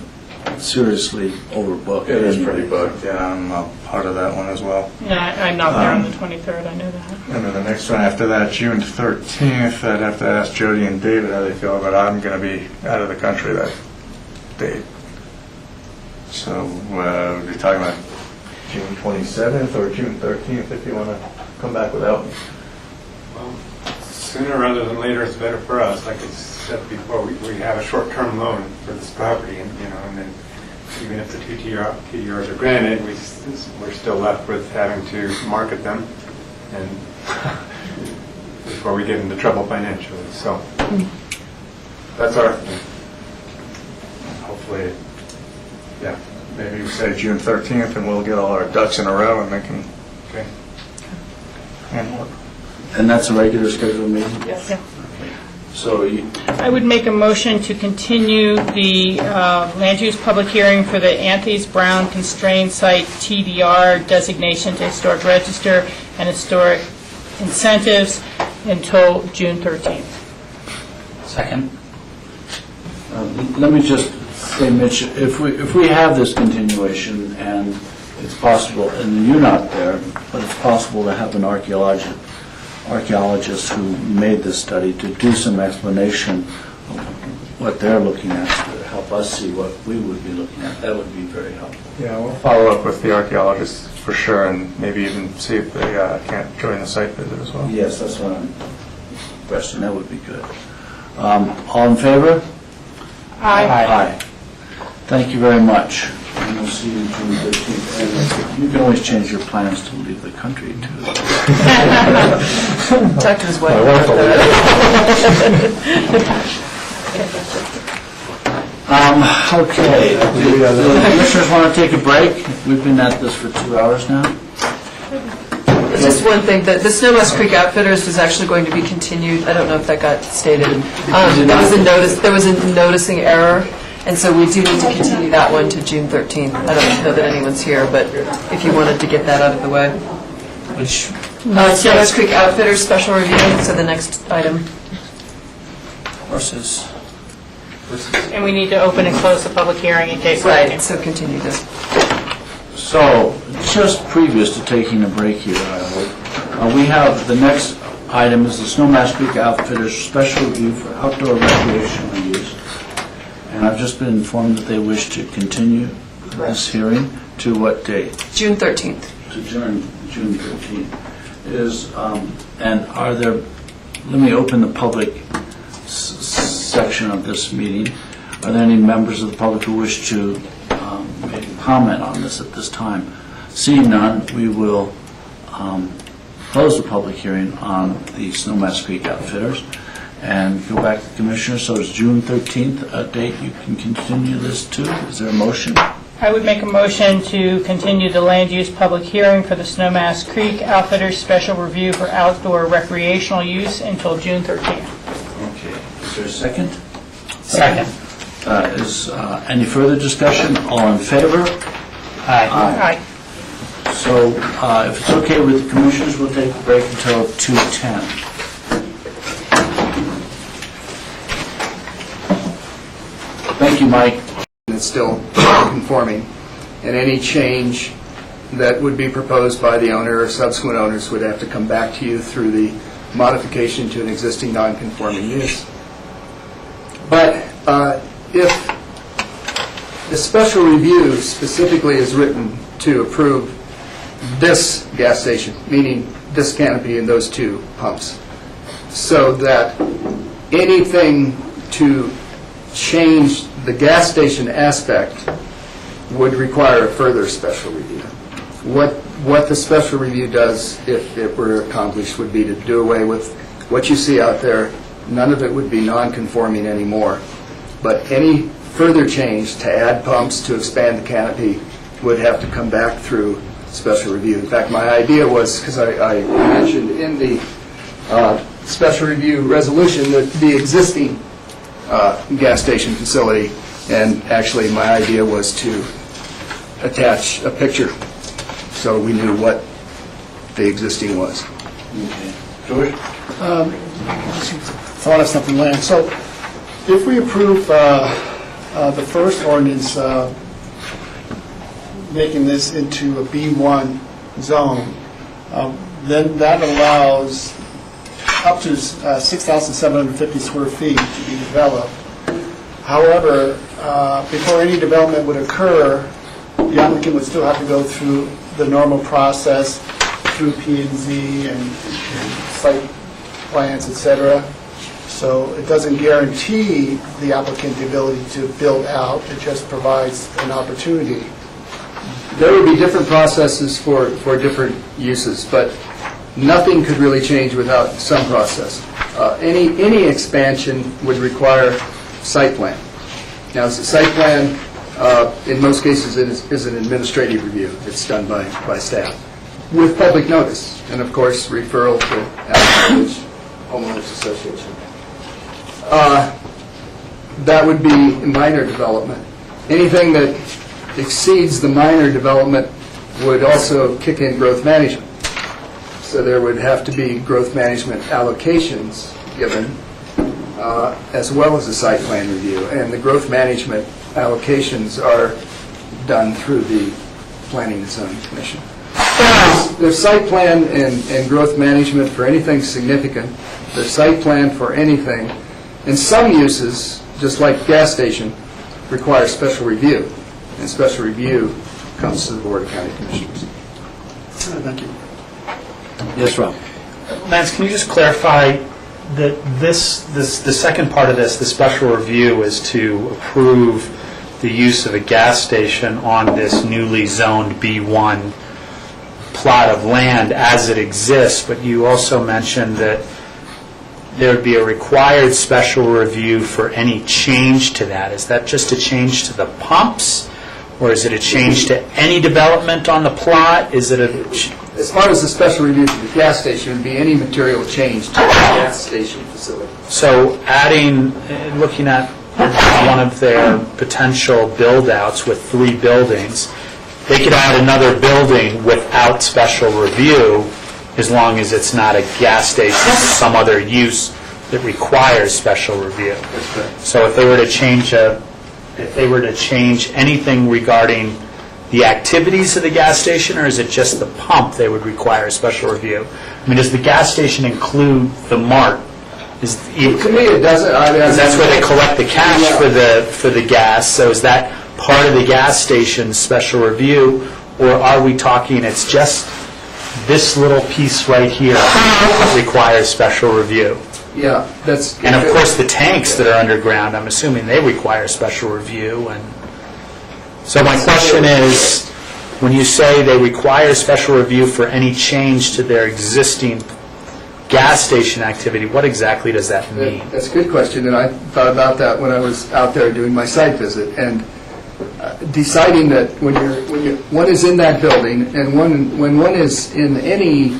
seriously overbooked. It is pretty booked, yeah, I'm a part of that one as well. Yeah, I'm not there on the 23rd, I know that. And then the next one after that, June 13th, I'd have to ask Jody and David how they feel, but I'm going to be out of the country that date. So we'll be talking about June 27th or June 13th if you want to come back without me. sooner rather than later is better for us. Like I said before, we have a short-term loan for this property, and then even if the two TDRs are granted, we're still left with having to market them, and before we get into trouble financially. So that's our thing. Hopefully, yeah. Maybe we say June 13th, and we'll get all our ducks in a row, and they can, okay. And that's a regular scheduled meeting? Yes. So I would make a motion to continue the land use public hearing for the Anthony's Brown Constrained Site TDR designation to Historic Register and historic incentives until June 13th. Second. let me just say, Mitch, if we have this continuation, and it's possible, and you're not there, but it's possible to have an archaeologist who made this study to do some explanation of what they're looking at, to help us see what we would be looking at, that would be very helpful. Yeah, we'll follow up with the archaeologists for sure, and maybe even see if they can't join the site visit as well. Yes, that's what I'm requesting. That would be good. All in favor? Aye. Aye. Thank you very much. And we'll see you June 13th. And you can always change your plans to leave the country, too. Talk to his wife. Okay. The commissioners want to take a break? We've been at this for 2 hours now. Just one thing, the Snowmass Creek Outfitters was actually going to be continued. I don't know if that got stated. There was a noticing error, and so we do need to continue that one to June 13th. I don't know that anyone's here, but if you wanted to get that out of the way. Which, Snowmass Creek Outfitters special review, so the next item. versus, And we need to open and close the public hearing in case. Right, so continue this. So, just previous to taking a break here, I hope, we have, the next item is the Snowmass Creek Outfitters Special Review for Outdoor Recreational Use. And I've just been informed that they wish to continue this hearing to what date? June 13th. To June 13th. And are there, let me open the public section of this meeting. Are there any members of the public who wish to make a comment on this at this time? Seeing none, we will close the public hearing on the Snowmass Creek Outfitters and go back to the commissioners. So it's June 13th, a date you can continue this to. Is there a motion? I would make a motion to continue the land use public hearing for the Snowmass Creek Outfitters Special Review for Outdoor Recreational Use until June 13th. Okay. Is there a second? second. Is any further discussion? All in favor? Aye. Aye. So if it's okay with the commissioners, we'll take a break until 2:10. Thank you, Mike. It's still conforming, and any change that would be proposed by the owner or subsequent owners would have to come back to you through the modification to an existing non-conforming use. But if the special review specifically is written to approve this gas station, meaning this canopy and those two pumps, so that anything to change the gas station aspect would require a further special review. What the special review does, if it were accomplished, would be to do away with what you see out there. None of it would be non-conforming anymore. But any further change to add pumps, to expand the canopy, would have to come back through special review. In fact, my idea was, because I mentioned in the special review resolution that the existing gas station facility, and actually my idea was to attach a picture so we knew what the existing was. Okay. George? Thought of something, Lance. So if we approve the first ordinance making this into a B1 zone, then that allows up to 6,750 square feet to be developed. However, before any development would occur, the applicant would still have to go through the normal process through P&Z and site plans, et cetera. So it doesn't guarantee the applicant the ability to build out, it just provides an opportunity. There would be different processes for different uses, but nothing could really change without some process. Any expansion would require site plan. Now, the site plan, in most cases, is an administrative review. It's done by staff, with public notice, and of course, referral to Village Homeowners Association. That would be minor development. Anything that exceeds the minor development would also kick in growth management. So there would have to be growth management allocations given, as well as a site plan review. And the growth management allocations are done through the Planning and Zoning Commission. There's site plan and growth management for anything significant. There's site plan for anything. And some uses, just like gas station, require special review. And special review comes to the Board of County Commissioners. Thank you. Yes, Rob? Lance, can you just clarify that the second part of this, the special review, is to approve the use of a gas station on this newly zoned B1 plot of land as it exists, but you also mentioned that there would be a required special review for any change to that. Is that just a change to the pumps, or is it a change to any development on the plot? Is it a... As far as the special review for the gas station, it would be any material change to the gas station facility. So looking at one of their potential build-outs with 3 buildings, they could add another building without special review as long as it's not a gas station or some other use that requires special review. So if they were to change anything regarding the activities of the gas station, or is it just the pump they would require a special review? I mean, does the gas station include the mart? To me, it doesn't. That's where they collect the cash for the gas. So is that part of the gas station's special review, or are we talking it's just this little piece right here that requires special review? Yeah, that's... And of course, the tanks that are underground, I'm assuming they require special review. And so my question is, when you say they require special review for any change to their existing gas station activity, what exactly does that mean? That's a good question, and I thought about that when I was out there doing my site visit, and deciding that when one is in that building, and when one is in any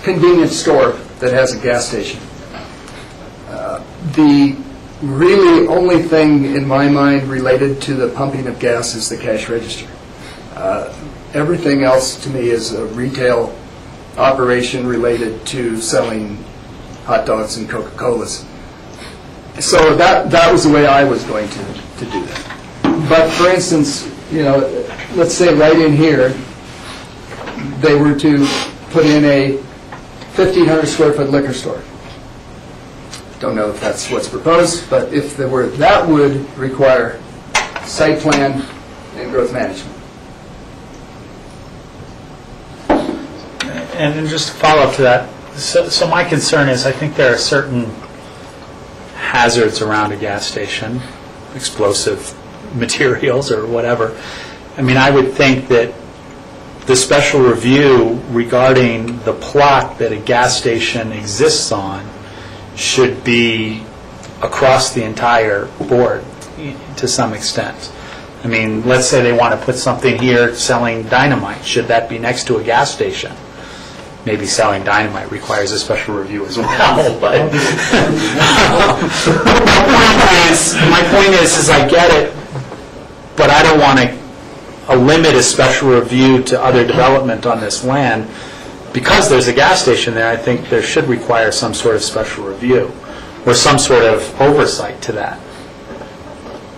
convenience store that has a gas station, the really only thing in my mind related to the pumping of gas is the cash register. Everything else to me is a retail operation related to selling hot dogs and Coca-Colas. So that was the way I was going to do that. But for instance, let's say right in here, they were to put in a 1,500 square foot liquor store. Don't know if that's what's proposed, but if there were, that would require site plan and growth management. And then just to follow up to that, so my concern is I think there are certain hazards around a gas station, explosive materials or whatever. I mean, I would think that the special review regarding the plot that a gas station exists on should be across the entire board to some extent. I mean, let's say they want to put something here selling dynamite. Should that be next to a gas station? Maybe selling dynamite requires a special review as well, but my point is I get it, but I don't want to limit a special review to other development on this land. Because there's a gas station there, I think there should require some sort of special review or some sort of oversight to that.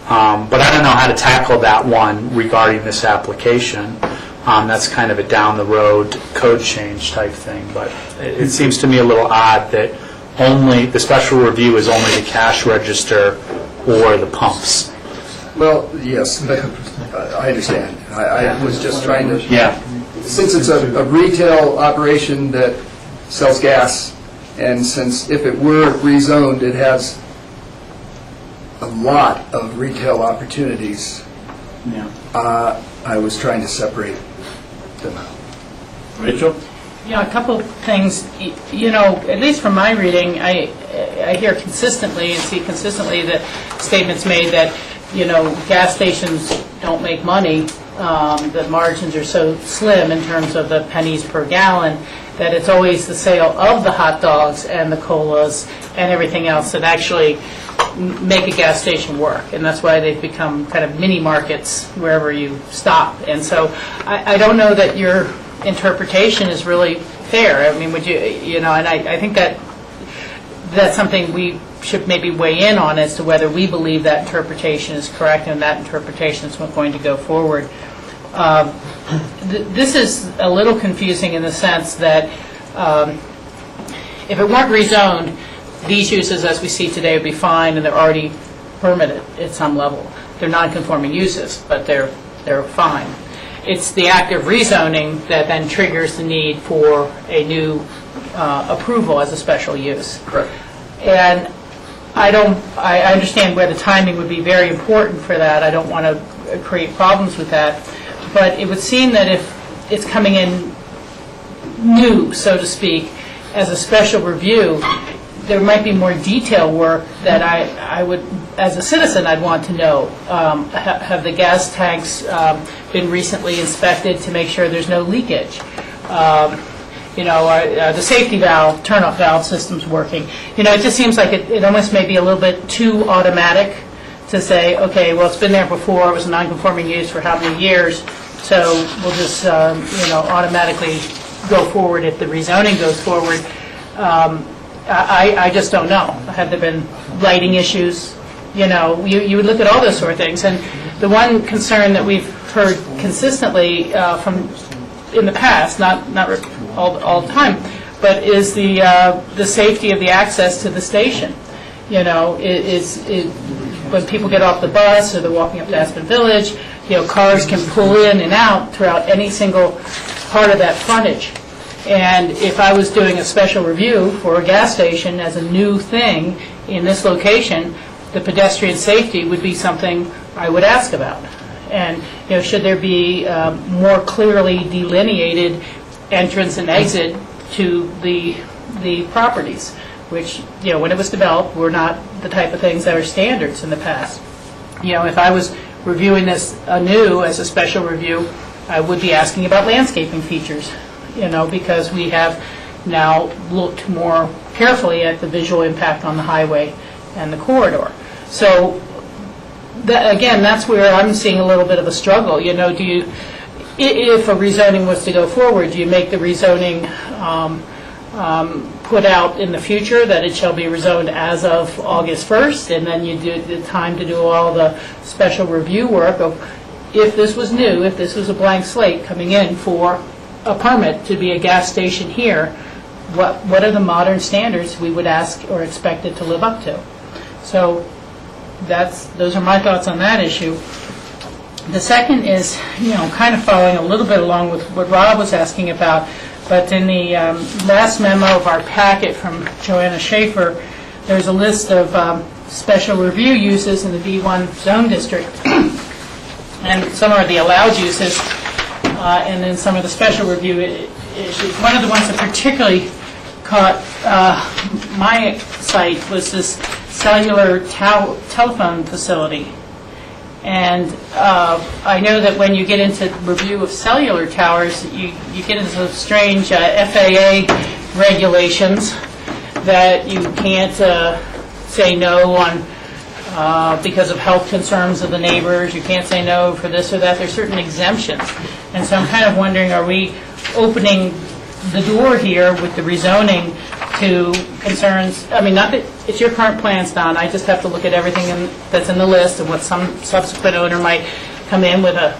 But I don't know how to tackle that one regarding this application. That's kind of a down-the-road code change type thing, but it seems to me a little odd that only the special review is only the cash register or the pumps. Well, yes, but I understand. I was just trying to... Yeah. Since it's a retail operation that sells gas, and since if it were rezoned, it has a lot of retail opportunities. Yeah. I was trying to separate them out. Rachel? Yeah, a couple of things. You know, at least from my reading, I hear consistently and see consistently that statements made that, you know, gas stations don't make money, the margins are so slim in terms of the pennies per gallon, that it's always the sale of the hot dogs and the colas and everything else that actually make a gas station work, and that's why they've become kind of mini markets wherever you stop. And so I don't know that your interpretation is really fair. I mean, would you know, and I think that that's something we should maybe weigh in on as to whether we believe that interpretation is correct and that interpretation is going to go forward. This is a little confusing in the sense that if it weren't rezoned, these uses as we see today would be fine and they're already permitted at some level. They're non-conforming uses, but they're fine. It's the act of rezoning that then triggers the need for a new approval as a special use. Correct. And I understand where the timing would be very important for that. I don't want to create problems with that. But it would seem that if it's coming in new, so to speak, as a special review, there might be more detail work that I would, as a citizen, I'd want to know. Have the gas tanks been recently inspected to make sure there's no leakage? You know, the safety valve, turn-off valve system's working. You know, it just seems like it almost may be a little bit too automatic to say, okay, well, it's been there before, it was a non-conforming use for how many years, so we'll just, you know, automatically go forward if the rezoning goes forward. I just don't know. Have there been lighting issues? You know, you would look at all those sort of things. And the one concern that we've heard consistently from in the past, not all the time, but is the safety of the access to the station. You know, when people get off the bus or they're walking up to Aspen Village, you know, cars can pull in and out throughout any single part of that frontage. And if I was doing a special review for a gas station as a new thing in this location, the pedestrian safety would be something I would ask about. And, you know, should there be more clearly delineated entrance and exit to the properties, which, you know, when it was developed, were not the type of things that were standards in the past. You know, if I was reviewing this anew as a special review, I would be asking about landscaping features, you know, because we have now looked more carefully at the visual impact on the highway and the corridor. So, again, that's where I'm seeing a little bit of a struggle. You know, if a rezoning was to go forward, do you make the rezoning put out in the future that it shall be rezoned as of August 1st, and then you do the time to do all the special review work of if this was new, if this was a blank slate coming in for a permit to be a gas station here, what are the modern standards we would ask or expect it to live up to? So those are my thoughts on that issue. The second is, you know, kind of following a little bit along with what Rob was asking about, but in the last memo of our packet from Joanna Schaefer, there's a list of special review uses in the B1 zone district, and some are the allowed uses, and then some of the special review issues. One of the ones that particularly caught my sight was this cellular telephone facility. And I know that when you get into review of cellular towers, you get into some strange FAA regulations that you can't say no on because of health concerns of the neighbors. You can't say no for this or that. There's certain exemptions. And so I'm kind of wondering, are we opening the door here with the rezoning to concerns? I mean, not that it's your current plans, Don. I just have to look at everything that's in the list and what some subsequent owner might come in with a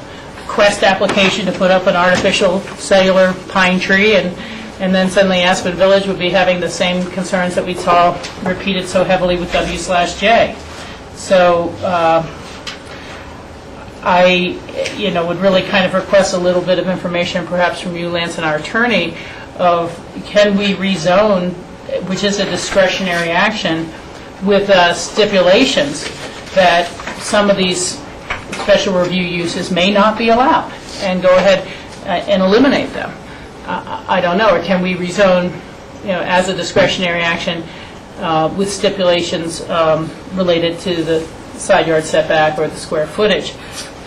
Quest application to put up an artificial cellular pine tree, and then suddenly Aspen Village would be having the same concerns that we saw repeated so heavily with W/J. So I, would really kind of request a little bit of information, perhaps from you, Lance, and our attorney, of can we rezone, which is a discretionary action, with stipulations that some of these special review uses may not be allowed, and go ahead and eliminate them. I don't know, or can we rezone, as a discretionary action with stipulations related to the side yard setback or the square footage.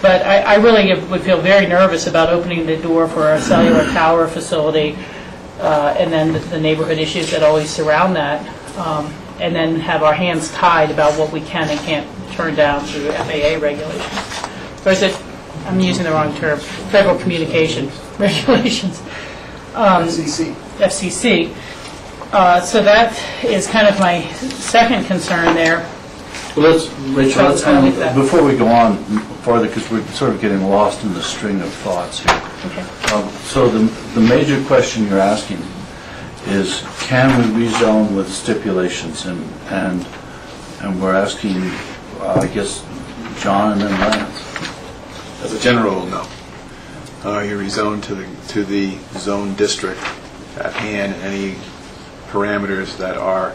But I really would feel very nervous about opening the door for a cellular tower facility, and then the neighborhood issues that always surround that, and then have our hands tied about what we can and can't turn down through FAA regulations. Or is it, I'm using the wrong term, Federal Communication Regulations. FCC. So that is kind of my second concern there. Well, Rachel, Leave that. before we go on further, because we're sort of getting lost in the string of thoughts here. Okay. So the major question you're asking is, can we rezone with stipulations? And we're asking, I guess, John and then Lance. As a general rule, no. You rezone to the zone district at hand. Any parameters that are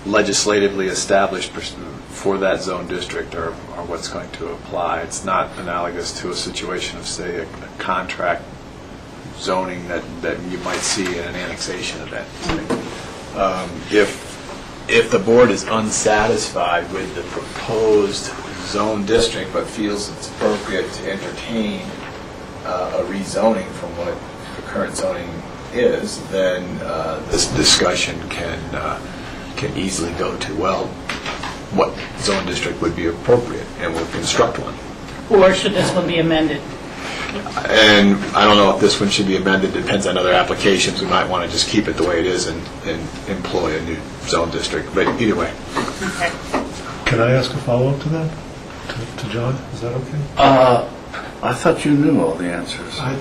legislatively established for that zone district are what's going to apply. It's not analogous to a situation of, say, a contract zoning that you might see in an annexation event. If the board is unsatisfied with the proposed zone district but feels it's appropriate to entertain a rezoning from what the current zoning is, then this discussion can easily go to, well, what zone district would be appropriate, and we'll construct one. Or should this one be amended? And I don't know if this one should be amended. Depends on other applications. We might want to just keep it the way it is and employ a new zone district. But either way. Okay. Can I ask a follow-up to that? To John? Is that okay? I thought you knew all the answers. I'd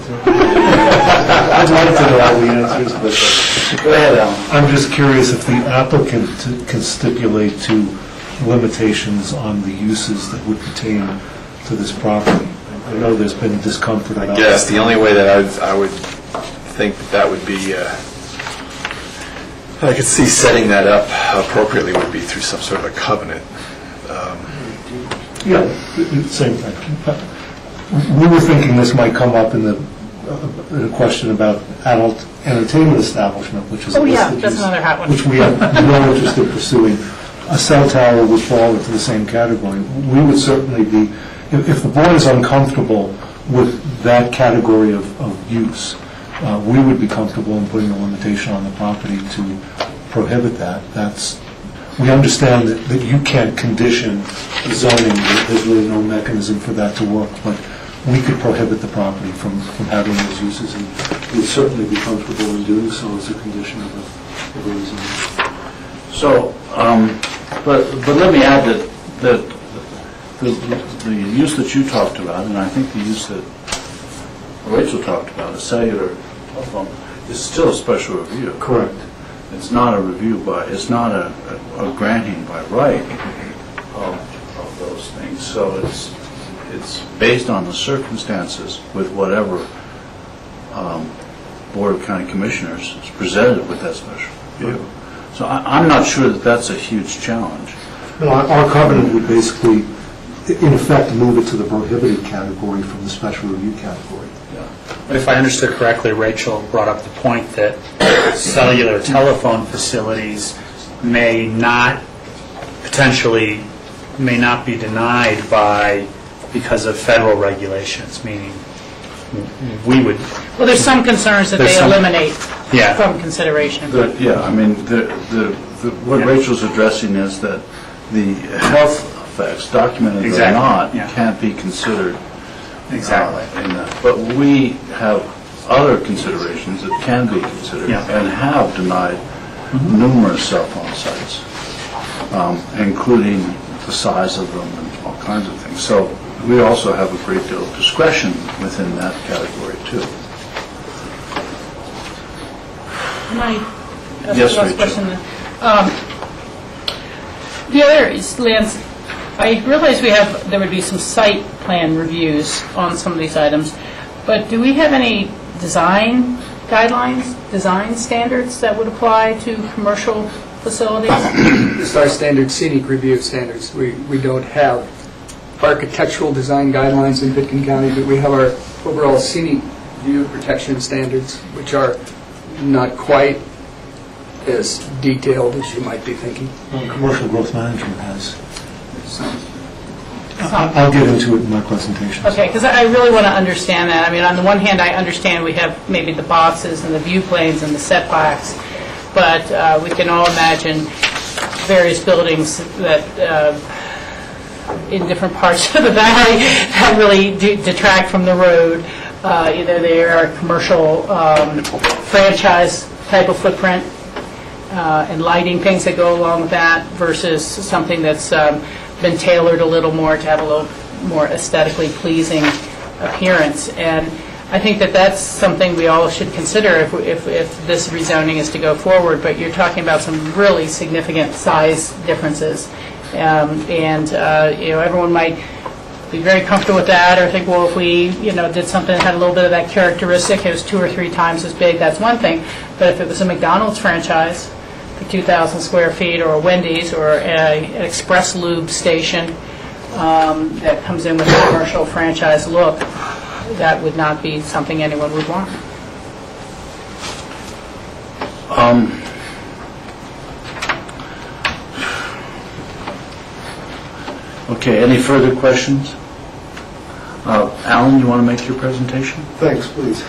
like to know all the answers, but Go ahead, Alan. I'm just curious if the applicant can stipulate to limitations on the uses that would pertain to this property. I know there's been discomfort about Yes, the only way that I would think that would be, I could see setting that up appropriately would be through some sort of a covenant. Yeah, same thing. We were thinking this might come up in the question about adult entertainment establishment, which is a listed that's use, another hot one. which we have no interest in pursuing. A cell tower would fall into the same category. We would certainly be, if the board is uncomfortable with that category of use, we would be comfortable in putting a limitation on the property to prohibit that. We understand that you can't condition zoning. There's really no mechanism for that to work, but we could prohibit the property from having those uses, and we'd certainly be comfortable in doing so as a condition of a rezoning. So, but let me add that the use that you talked about, and I think the use that Rachel talked about, a cellular telephone, is still a special review. Correct. It's not a review it's not a granting by right of those things. So it's based on the circumstances with whatever Board of County Commissioners is presented with that special review. So I'm not sure that that's a huge challenge. No, our covenant would basically, in effect, move it to the prohibited category from the special review category. If I understood correctly, Rachel brought up the point that cellular telephone facilities may not be denied because of federal regulations, meaning we would... Well, there's some concerns that they eliminate Yeah. from consideration. Yeah, I mean, what Rachel's addressing is that the health effects, documented or Exactly, not, yeah. can't be considered. Exactly. In that. But we have other considerations that can be considered Yeah. and have denied numerous cell phone sites, including the size of them and all kinds of things. So we also have a great deal of discretion within that category, too. Can I ask Yes, the last Rachel. question then? The other is, Lance, I realize there would be some site plan reviews on some of these items, but do we have any design guidelines, design standards that would apply to commercial facilities? It's our standard scenic review standards. We don't have architectural design guidelines in Pitkin County, but we have our overall scenic view protection standards, which are not quite as detailed as you might be thinking. Commercial growth management has. I'll get into it in my presentation. Okay, because I really want to understand that. I mean, on the one hand, I understand we have maybe the boxes and the view planes and the setbacks, but we can all imagine various buildings that, in different parts of the valley, that really detract from the road. Either they are commercial franchise type of footprint and lighting, things that go along with that, versus something that's been tailored a little more to have a little more aesthetically pleasing appearance. And I think that that's something we all should consider if this rezoning is to go forward. But you're talking about some really significant size differences, and everyone might be very comfortable with that, or think, well, if we did something that had a little bit of that characteristic, it was 2 or 3 times as big, that's one thing. But if it was a McDonald's franchise for 2,000 square feet, or a Wendy's, or an Express Lube station that comes in with a commercial franchise look, that would not be something anyone would want. Okay, any further questions? Alan, you want to make your presentation? Thanks, please.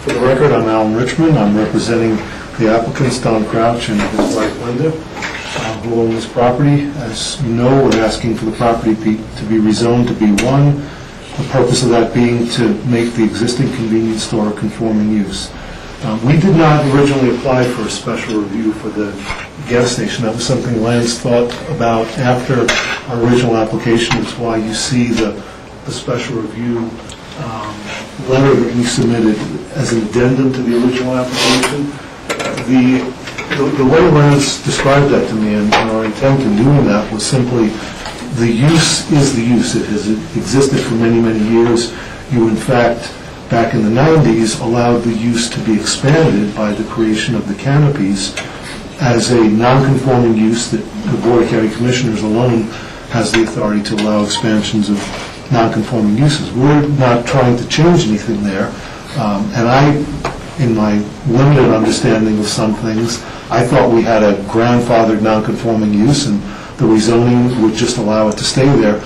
For the record, I'm Alan Richmond. I'm representing the applicants, Don Crouch and his wife Linda, who own this property. As you know, we're asking for the property to be rezoned to B1, the purpose of that being to make the existing convenience store a conforming use. We did not originally apply for a special review for the gas station. That was something Lance thought about after our original application. It's why you see the special review letter that we submitted as an addendum to the original application. The way Lance described that to me, and our intent in doing that, was simply the use is the use. It has existed for many, many years. You, in fact, back in the 90s, allowed the use to be expanded by the creation of the canopies as a non-conforming use that the Board of County Commissioners alone has the authority to allow expansions of non-conforming uses. We're not trying to change anything there, and I, in my limited understanding of some things, I thought we had a grandfathered non-conforming use and the rezoning would just allow it to stay there.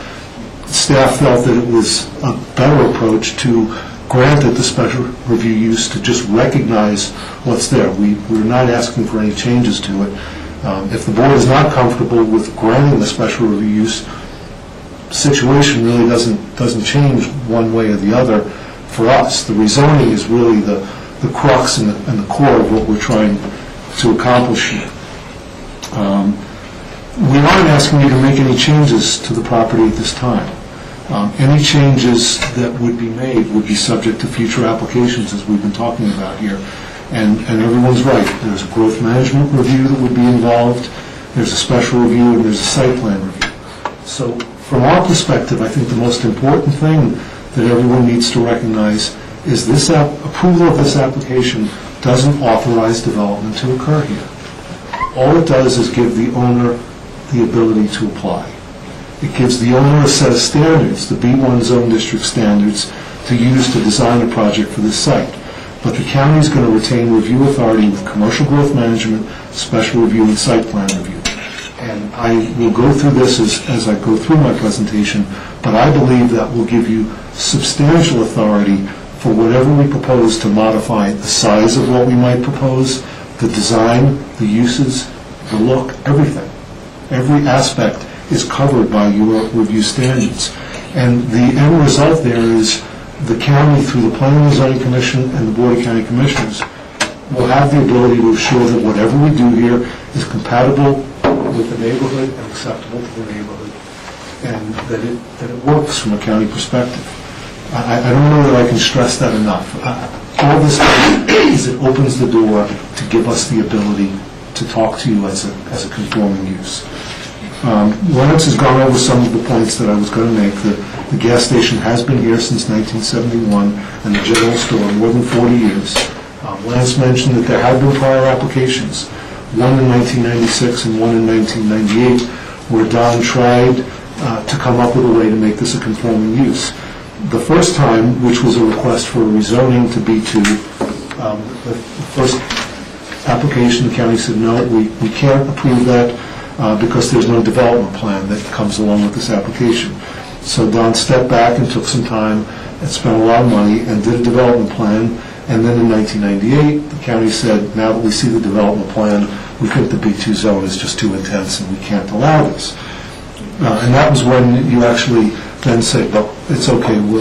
Staff felt that it was a better approach to grant it the special review use, to just recognize what's there. We're not asking for any changes to it. If the board is not comfortable with granting the special review use, situation really doesn't change one way or the other for us. The rezoning is really the crux and the core of what we're trying to accomplish here. We aren't asking you to make any changes to the property at this time. Any changes that would be made would be subject to future applications, as we've been talking about here. And everyone's right. There's a growth management review that would be involved, there's a special review, and there's a site plan review. So from our perspective, I think the most important thing that everyone needs to recognize is this approval of this application doesn't authorize development to occur here. All it does is give the owner the ability to apply. It gives the owner a set of standards, the B1 zone district standards, to use to design a project for this site. But the county is going to retain review authority with commercial growth management, special review, and site plan review. And I will go through this as I go through my presentation, but I believe that will give you substantial authority for whatever we propose to modify the size of what we might propose, the design, the uses, the look, everything. Every aspect is covered by your review standards. And the end result there is the county, through the Planning and Zoning Commission and the Board of County Commissioners, will have the ability to assure that whatever we do here is compatible with the neighborhood and acceptable to the neighborhood, and that it works from a county perspective. I don't know that I can stress that enough. All this does is it opens the door to give us the ability to talk to you as a conforming use. Lawrence has gone over some of the points that I was going to make. The gas station has been here since 1971, and the general store more than 40 years. Lance mentioned that there had been prior applications, one in 1996 and one in 1998, where Don tried to come up with a way to make this a conforming use. The first time, which was a request for rezoning to B2, the first application, the county said, no, we can't approve that because there's no development plan that comes along with this application. So Don stepped back and took some time and spent a lot of money and did a development plan. And then in 1998, the county said, now that we see the development plan, we think the B2 zone is just too intense and we can't allow this. And that was when you actually then say, well, it's okay, we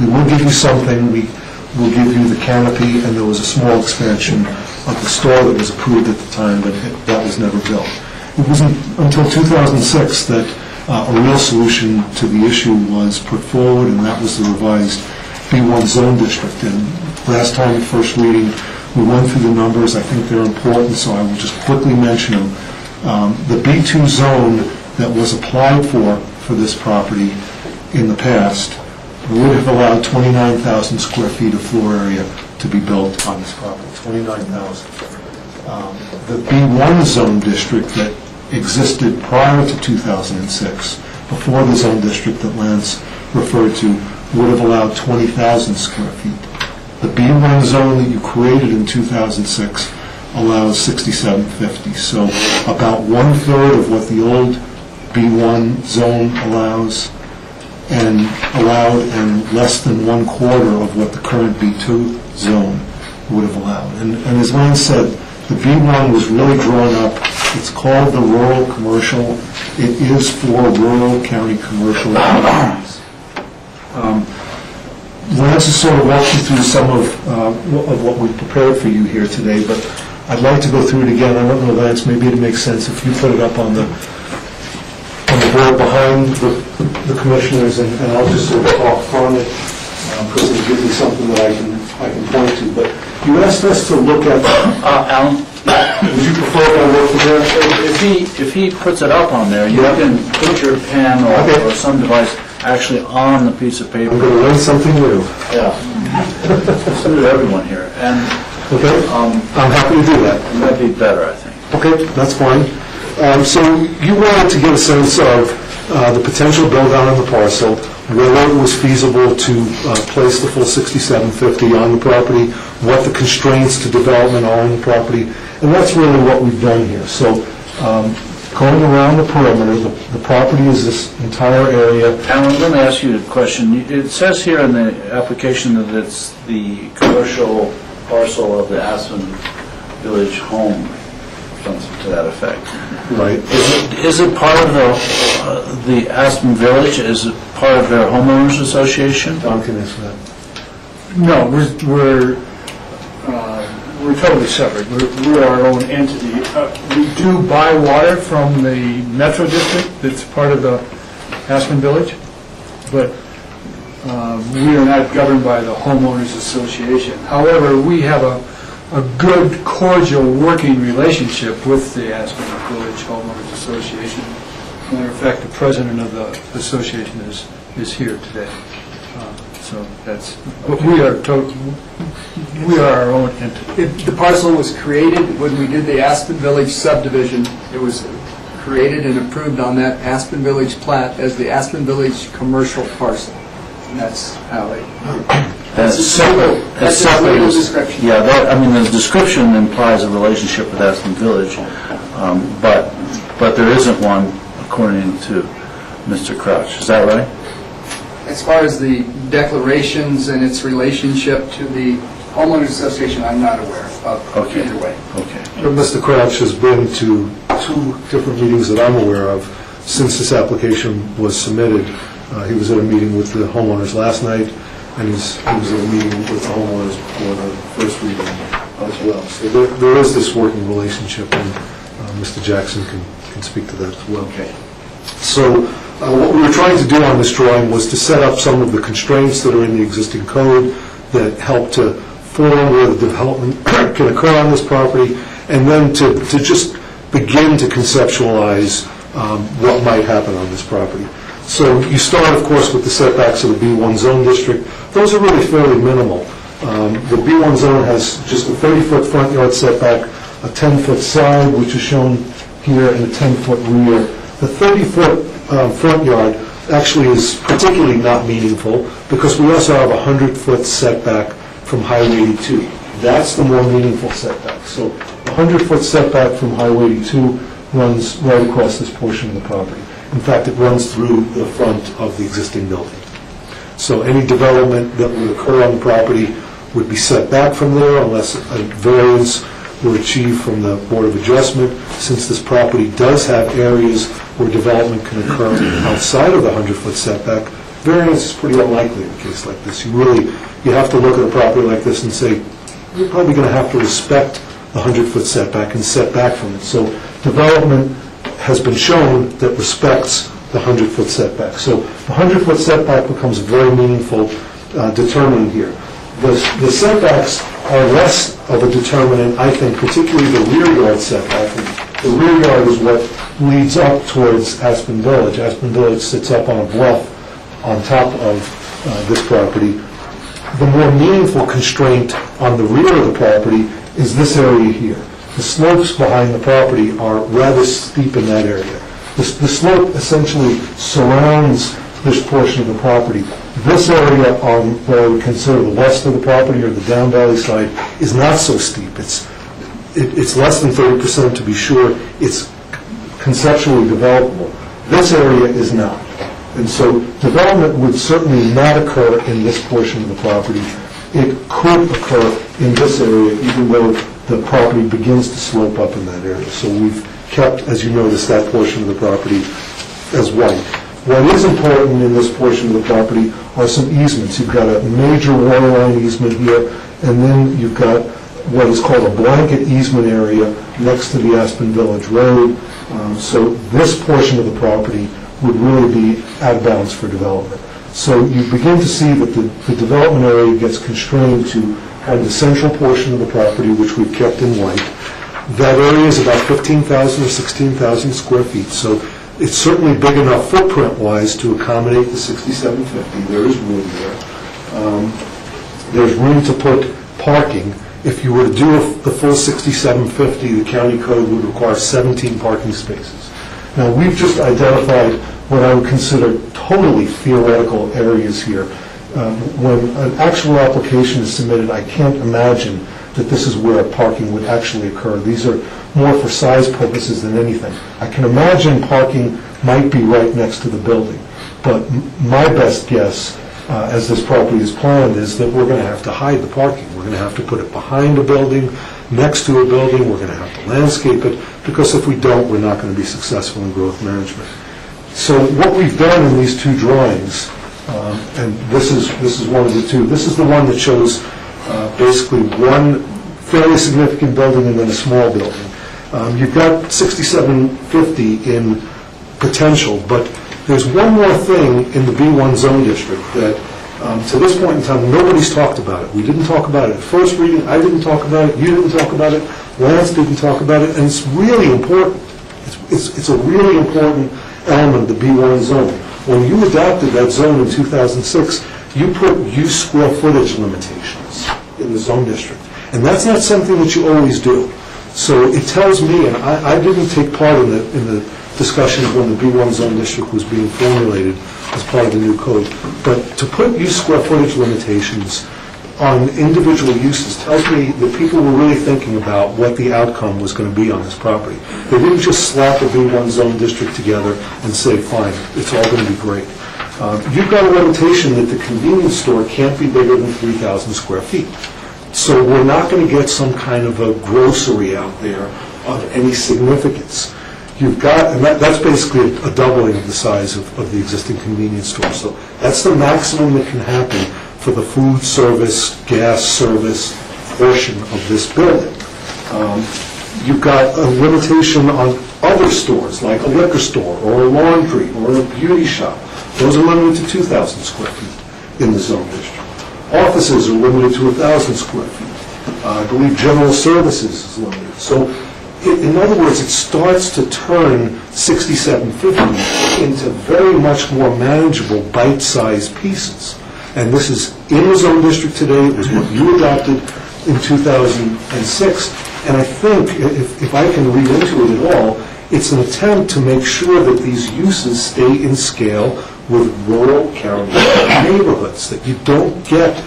will give you something, we'll give you the canopy, and there was a small expansion of the store that was approved at the time, but that was never built. It wasn't until 2006 that a real solution to the issue was put forward, and that was the revised B1 zone district. And last time at first reading, we went through the numbers. I think they're important, so I will just quickly mention them. The B2 zone that was applied for this property in the past would have allowed 29,000 square feet of floor area to be built on this property, 29,000. The B1 zone district that existed prior to 2006, before the zone district that Lance referred to, would have allowed 20,000 square feet. The B1 zone that you created in 2006 allows 6,750. So about 1/3 of what the old B1 zone allows, and less than 1/4 of what the current B2 zone would have allowed. And as Lance said, the B1 was really drawn up. It's called the rural commercial. It is for rural county commercial properties. Lance has sort of walked you through some of what we've prepared for you here today, but I'd like to go through it again. I don't know, Lance, maybe it makes sense if you put it up on the board behind the commissioners, and I'll just sort of talk from it, because it gives me something that I can point to. But you asked us to look at... Alan, would you prefer if I work from there? if he puts it up on there, you can put your pen or some device actually on the piece of paper. I'm going to learn something new. Yeah. So do everyone here. And okay, I'm happy to do that. That'd be better, I think. Okay, that's fine. So you wanted to get a sense of the potential build-out on the parcel, whether it was feasible to place the full 6,750 on the property, what the constraints to development are on the property, and that's really what we've done here. So going around the perimeter, the property is this entire area. Alan, let me ask you a question. It says here in the application that it's the commercial parcel of the Aspen Village home, something to that effect. Right. Is it part of the Aspen Village? Is it part of their homeowners association? Don can answer that. No, we're totally separate. We're our own entity. We do buy water from the Metro District that's part of the Aspen Village, but we are not governed by the homeowners association. However, we have a good, cordial working relationship with the Aspen Village Homeowners Association. Matter of fact, the president of the association is here today. So that's, but we are our own entity. The parcel was created when we did the Aspen Village subdivision. It was created and approved on that Aspen Village plat as the Aspen Village commercial parcel. And that's how it... That's separate. That's a legal description. Yeah, the description implies a relationship with Aspen Village, but there isn't one according to Mr. Crouch. Is that right? As far as the declarations and its relationship to the homeowners association, I'm not aware of either way. Okay. But Mr. Crouch has been to 2 different meetings that I'm aware of since this application was submitted. He was at a meeting with the homeowners last night, and he was at a meeting with the homeowners before the first reading as well. So there is this working relationship, and Mr. Jackson can speak to that as well. Okay. So what we were trying to do on this drawing was to set up some of the constraints that are in the existing code that help to form where the development can occur on this property, and then to just begin to conceptualize what might happen on this property. So you start, of course, with the setbacks of the B1 zone district. Those are really fairly minimal. The B1 zone has just a 30-foot front yard setback, a 10-foot side, which is shown here, and a 10-foot rear. The 30-foot front yard actually is particularly not meaningful because we also have a 100-foot setback from Highway 82. That's the more meaningful setback. So the 100-foot setback from Highway 82 runs right across this portion of the property. In fact, it runs through the front of the existing building. So any development that would occur on the property would be set back from there unless a variance were achieved from the Board of Adjustment. Since this property does have areas where development can occur outside of the 100-foot setback, variance is pretty unlikely in a case like this. You have to look at a property like this and say, you're probably going to have to respect the 100-foot setback and set back from it. So development has been shown that respects the 100-foot setback. So the 100-foot setback becomes a very meaningful determinant here. The setbacks are less of a determinant, I think, particularly the rear yard setback. The rear yard is what leads up towards Aspen Village. Aspen Village sits up on a bluff on top of this property. The more meaningful constraint on the rear of the property is this area here. The slopes behind the property are rather steep in that area. The slope essentially surrounds this portion of the property. This area on what I would consider the west of the property or the down valley side is not so steep. It's less than 30% to be sure. It's conceptually developable. This area is not. And so development would certainly not occur in this portion of the property. It could occur in this area even though the property begins to slope up in that area. So we've kept, as you notice, that portion of the property as white. What is important in this portion of the property are some easements. You've got a major water line easement here, and then you've got what is called a blanket easement area next to the Aspen Village Road. So this portion of the property would really be out of bounds for development. So you begin to see that the development area gets constrained to kind of the central portion of the property, which we've kept in white. That area is about 15,000 or 16,000 square feet. So it's certainly big enough footprint-wise to accommodate the 6750. There is room there. There's room to put parking. If you were to do the full 6750, the county code would require 17 parking spaces. Now, we've just identified what I would consider totally theoretical areas here. When an actual application is submitted, I can't imagine that this is where parking would actually occur. These are more for size purposes than anything. I can imagine parking might be right next to the building, but my best guess, as this property is planned, is that we're going to have to hide the parking. We're going to have to put it behind a building, next to a building. We're going to have to landscape it, because if we don't, we're not going to be successful in growth management. So what we've done in these two drawings, and this is one of the two. This is the one that shows basically one fairly significant building and then a small building. You've got 6750 in potential, but there's one more thing in the B1 zone district that to this point in time nobody's talked about it. We didn't talk about it at first reading. I didn't talk about it. You didn't talk about it. Lance didn't talk about it, and it's really important. It's a really important element of the B1 zone. When you adopted that zone in 2006, you put use square footage limitations in the zone district. And that's not something that you always do. So it tells me, and I didn't take part in the discussions when the B1 zone district was being formulated as part of the new code, but to put use square footage limitations on individual uses tells me that people were really thinking about what the outcome was going to be on this property. They didn't just slap a B1 zone district together and say, fine, it's all going to be great. You've got a limitation that the convenience store can't be bigger than 3,000 square feet. So we're not going to get some kind of a grocery out there of any significance. You've got, and that's basically a doubling of the size of the existing convenience store. So that's the maximum that can happen for the food service, gas service portion of this building. You've got a limitation on other stores, like a liquor store or a laundry or a beauty shop. Those are limited to 2,000 square feet in the zone district. Offices are limited to 1,000 square feet. I believe general services is limited. So, in other words, it starts to turn 6750 into very much more manageable bite-sized pieces. And this is in the zone district today. It was what you adopted in 2006. And I think, if I can read into it at all, it's an attempt to make sure that these uses stay in scale with rural county neighborhoods, that you don't get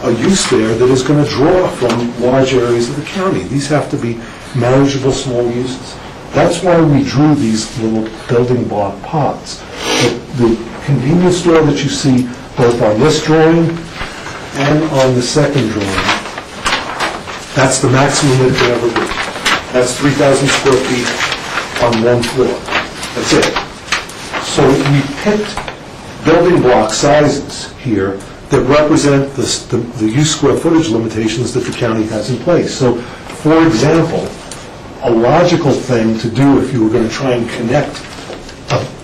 a use there that is going to draw from large areas of the county. These have to be manageable small uses. That's why we drew these little building block pods. The convenience store that you see both on this drawing and on the second drawing, that's the maximum that it can ever be. That's 3,000 square feet on one floor. That's it. So we picked building block sizes here that represent the use square footage limitations that the county has in place. So, for example, a logical thing to do if you were going to try and connect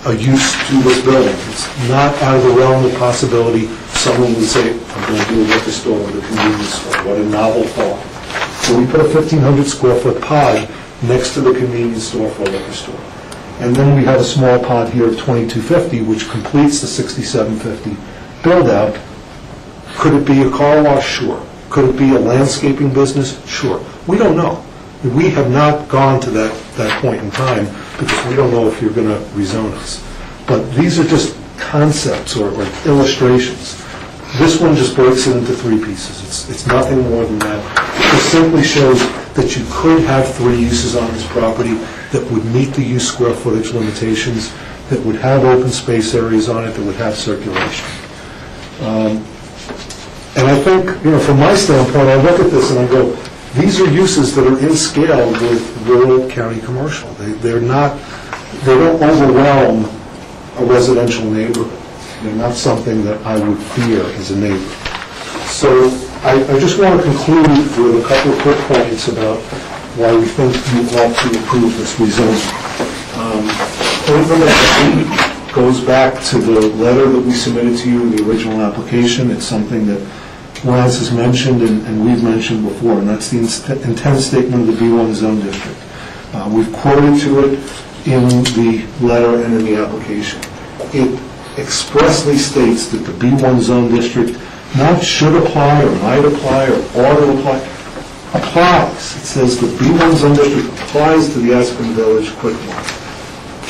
a use to this building, it's not out of the realm of possibility someone would say, I'm going to do a liquor store with a convenience store. What a novel thought. So we put a 1,500 square foot pod next to the convenience store for a liquor store. And then we have a small pod here of 2,250, which completes the 6,750 build-out. Could it be a car wash? Sure. Could it be a landscaping business? Sure. We don't know. We have not gone to that point in time because we don't know if you're going to rezone us. But these are just concepts or illustrations. This one just breaks it into three pieces. It's nothing more than that. It just simply shows that you could have three uses on this property that would meet the use square footage limitations, that would have open space areas on it, that would have circulation. And I think, from my standpoint, I look at this and I go, these are uses that are in scale with rural county commercial. They don't overwhelm a residential neighborhood. They're not something that I would fear as a neighbor. So I just want to conclude with a couple of quick points about why we think you ought to approve this rezoning. Point number 8 goes back to the letter that we submitted to you in the original application. It's something that Lance has mentioned and we've mentioned before, and that's the intent statement of the B1 zone district. We've quoted to it in the letter and in the application. It expressly states that the B1 zone district not should apply or might apply or ought to apply, applies. It says the B1 zone district applies to the Aspen Village quick mart.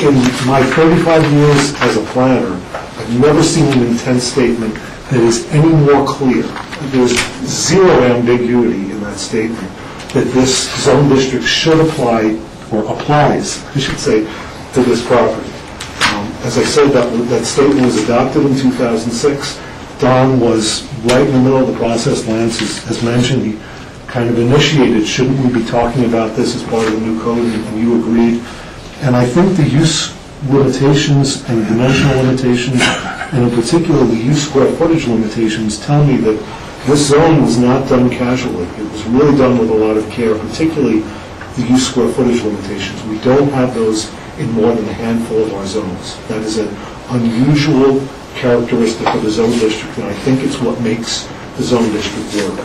In my 35 years as a planner, I've never seen an intent statement that is any more clear. There's zero ambiguity in that statement that this zone district should apply, or applies, I should say, to this property. As I said, that statement was adopted in 2006. Don was right in the middle of the process. Lance has mentioned he kind of initiated, shouldn't we be talking about this as part of the new code, and you agreed. And I think the use limitations and dimensional limitations, and in particular the use square footage limitations, tell me that this zone was not done casually. It was really done with a lot of care, particularly the use square footage limitations. We don't have those in more than a handful of our zones. That is an unusual characteristic of the zone district, and I think it's what makes the zone district work.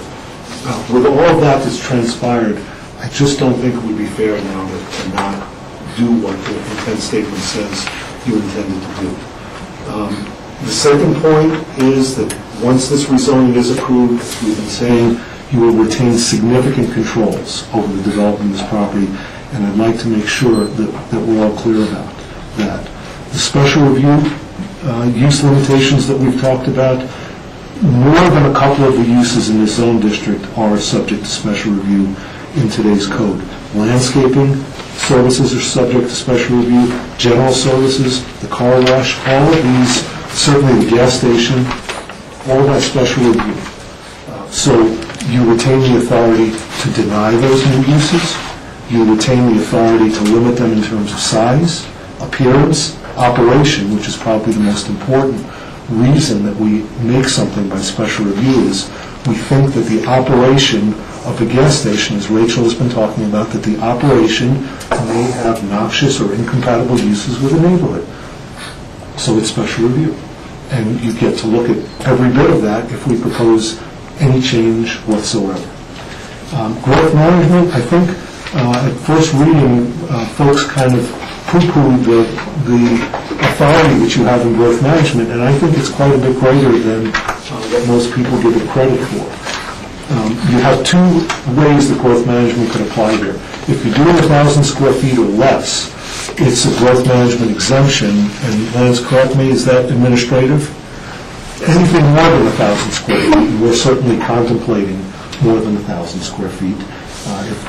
With all of that that's transpired, I just don't think it would be fair now to not do what the intent statement says you intended to do. The second point is that once this rezoning is approved, as we've been saying, you will retain significant controls over the development of this property, and I'd like to make sure that we're all clear about that. The special review use limitations that we've talked about, more than a couple of the uses in the zone district are subject to special review in today's code. Landscaping services are subject to special review, general services, the car wash, all of these, certainly the gas station, all of that special review. So you retain the authority to deny those new uses. You retain the authority to limit them in terms of size, appearance, operation, which is probably the most important reason that we make something by special review is we think that the operation of the gas station, as Rachel has been talking about, that the operation may have noxious or incompatible uses with the neighborhood. So it's special review. And you get to look at every bit of that if we propose any change whatsoever. Growth management, I think at first reading, folks kind of poo-pooed the authority that you have in growth management, and I think it's quite a bit greater than what most people give it credit for. You have two ways that growth management can apply here. If you're doing 1,000 square feet or less, it's a growth management exemption, and Lance, correct me, is that administrative? Anything more than 1,000 square feet, we're certainly contemplating more than 1,000 square feet.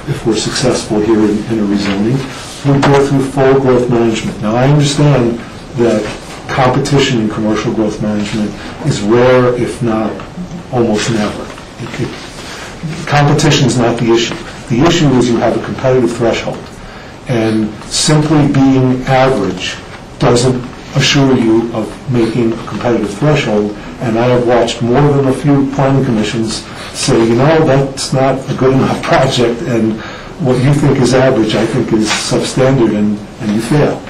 If we're successful here in a rezoning, we'll go through full growth management. Now, I understand that competition in commercial growth management is rare, if not almost never. Competition is not the issue. The issue is you have a competitive threshold, and simply being average doesn't assure you of making a competitive threshold. And I have watched more than a few planning commissions say, that's not a good enough project, and what you think is average, I think is substandard, and you fail.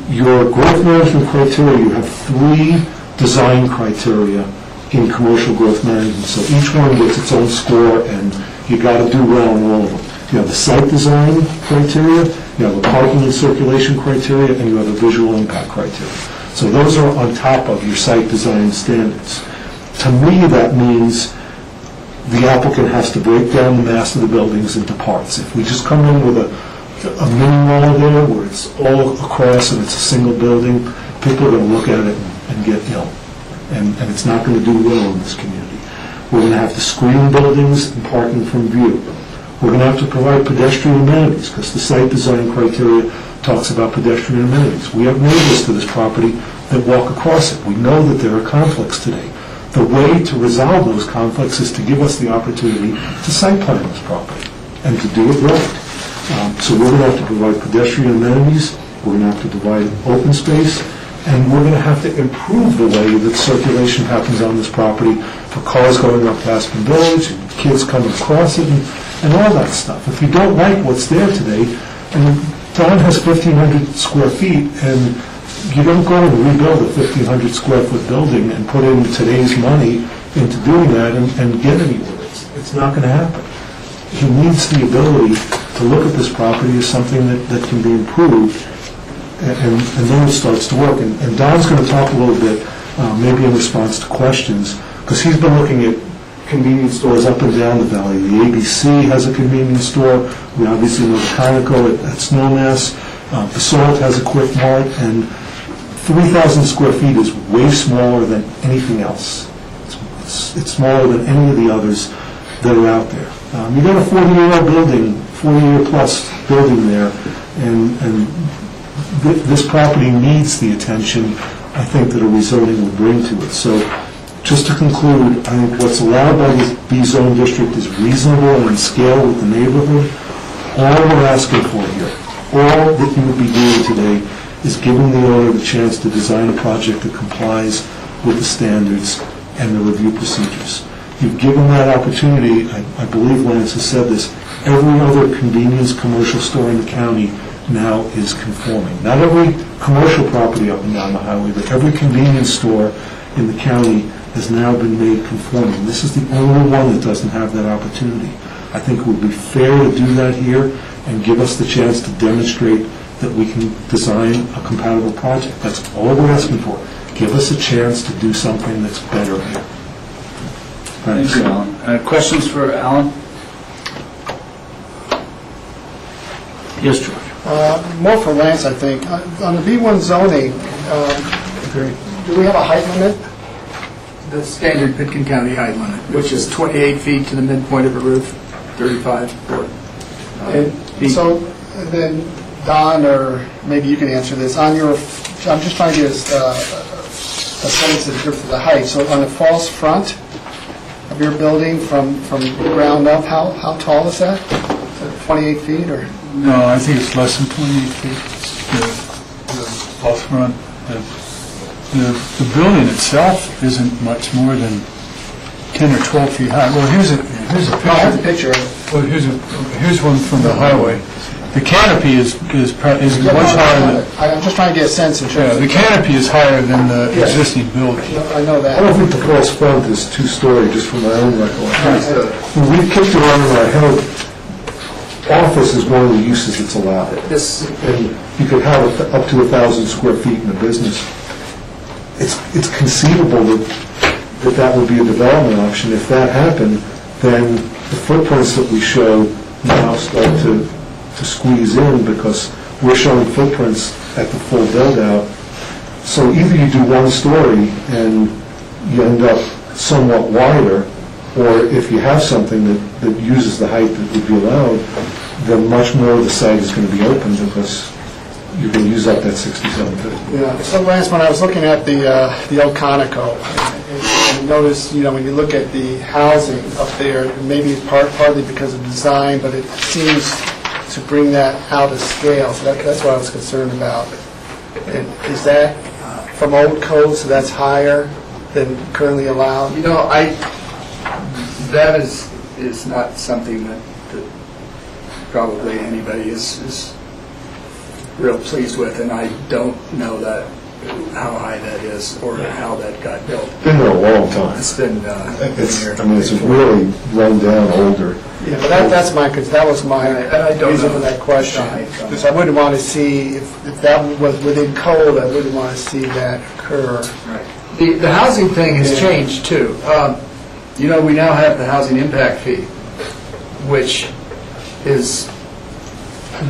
Your growth management criteria, you have 3 design criteria in commercial growth management. So each one gets its own score, and you got to do well in all of them. You have the site design criteria, you have the parking and circulation criteria, and you have the visual impact criteria. So those are on top of your site design standards. To me, that means the applicant has to break down the mass of the buildings into parts. If we just come in with a mini wall there where it's all across and it's a single building, people are going to look at it and get ill. And it's not going to do well in this community. We're going to have to screen buildings and parking from view. We're going to have to provide pedestrian amenities, because the site design criteria talks about pedestrian amenities. We have neighbors to this property that walk across it. We know that there are conflicts today. The way to resolve those conflicts is to give us the opportunity to site plan this property and to do it right. So we're going to have to provide pedestrian amenities, we're going to have to provide open space, and we're going to have to improve the way that circulation happens on this property for cars going up Aspen Village and kids coming across it and all that stuff. If you don't like what's there today, and Don has 1,500 square feet, and you don't go and rebuild a 1,500 square foot building and put in today's money into doing that and get anywhere. It's not going to happen. He needs the ability to look at this property as something that can be improved, and then it starts to work. And Don's going to talk a little bit, maybe in response to questions, because he's been looking at convenience stores up and down the valley. The ABC has a convenience store. We obviously know the Conoco at Snowmass. The Salt has a Quick Mart, and 3,000 square feet is way smaller than anything else. It's smaller than any of the others that are out there. You got a 40-year-old building, 40-year-plus building there, and this property needs the attention, I think, that a rezoning will bring to it. So, just to conclude, I think what's allowed by the B-zone district is reasonable and in scale with the neighborhood. All we're asking for here, all that you would be doing today, is giving the owner the chance to design a project that complies with the standards and the review procedures. You've given that opportunity. I believe Lance has said this. Every other convenience commercial store in the county now is conforming. Not every commercial property up and down the highway, but every convenience store in the county has now been made conforming. This is the only one that doesn't have that opportunity. I think it would be fair to do that here and give us the chance to demonstrate that we can design a compatible project. That's all we're asking for. Give us a chance to do something that's better here. Thanks, Alan. Questions for Alan? Yes, George. More for Lance, I think. On the B1 zoning, do we have a height limit? The standard Pitkin County height limit, which is 28 feet to the midpoint of a roof, 35 feet. So then, Don, or maybe you can answer this. I'm just trying to get a sense of the height. So on the false front of your building from the ground up, how tall is that? Is that 28 feet or? No, I think it's less than 28 feet, the false front. The building itself isn't much more than 10 or 12 feet high. Well, here's a picture. I have a picture. Well, here's one from the highway. The canopy is much higher than... I'm just trying to get a sense in terms of... the canopy is higher than the existing building. I know that. I don't think the false front is two-story, just from my own recollection. We've kicked around in our head, office is one of the uses that's allowed. And you could have up to 1,000 square feet in a business. It's conceivable that that would be a development option. If that happened, then the footprints that we show now start to squeeze in because we're showing footprints at the full build-out. So either you do one story and you end up somewhat wider, or if you have something that uses the height that would be allowed, then much more of the site is going to be open because you can use up that 6750. Yeah, so Lance, when I was looking at the old Conoco, and noticed, when you look at the housing up there, maybe it's partly because of design, but it seems to bring that out of scale, so that's what I was concerned about. And is that from old code, so that's higher than currently allowed? That is not something that probably anybody is real pleased with, and I don't know how high that is or how that got built. It's been there a long time. It's been it's really run down older. Yeah, but that was my reason for that question. Because I wouldn't want to see, if that was within code, I wouldn't want to see that occur. Right. The housing thing has changed too. We now have the housing impact fee, which is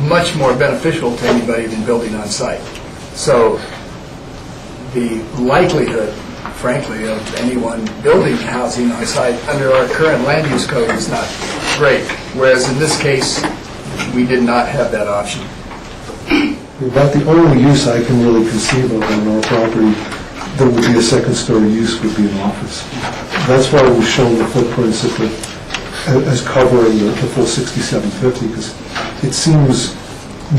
much more beneficial to anybody than building on site. So the likelihood, frankly, of anyone building housing on site under our current land use code is not great, whereas in this case, we did not have that option. About the only use I can really conceive of on our property that would be a second-story use would be an office. That's why we've shown the footprints as covering the full 6750, because it seems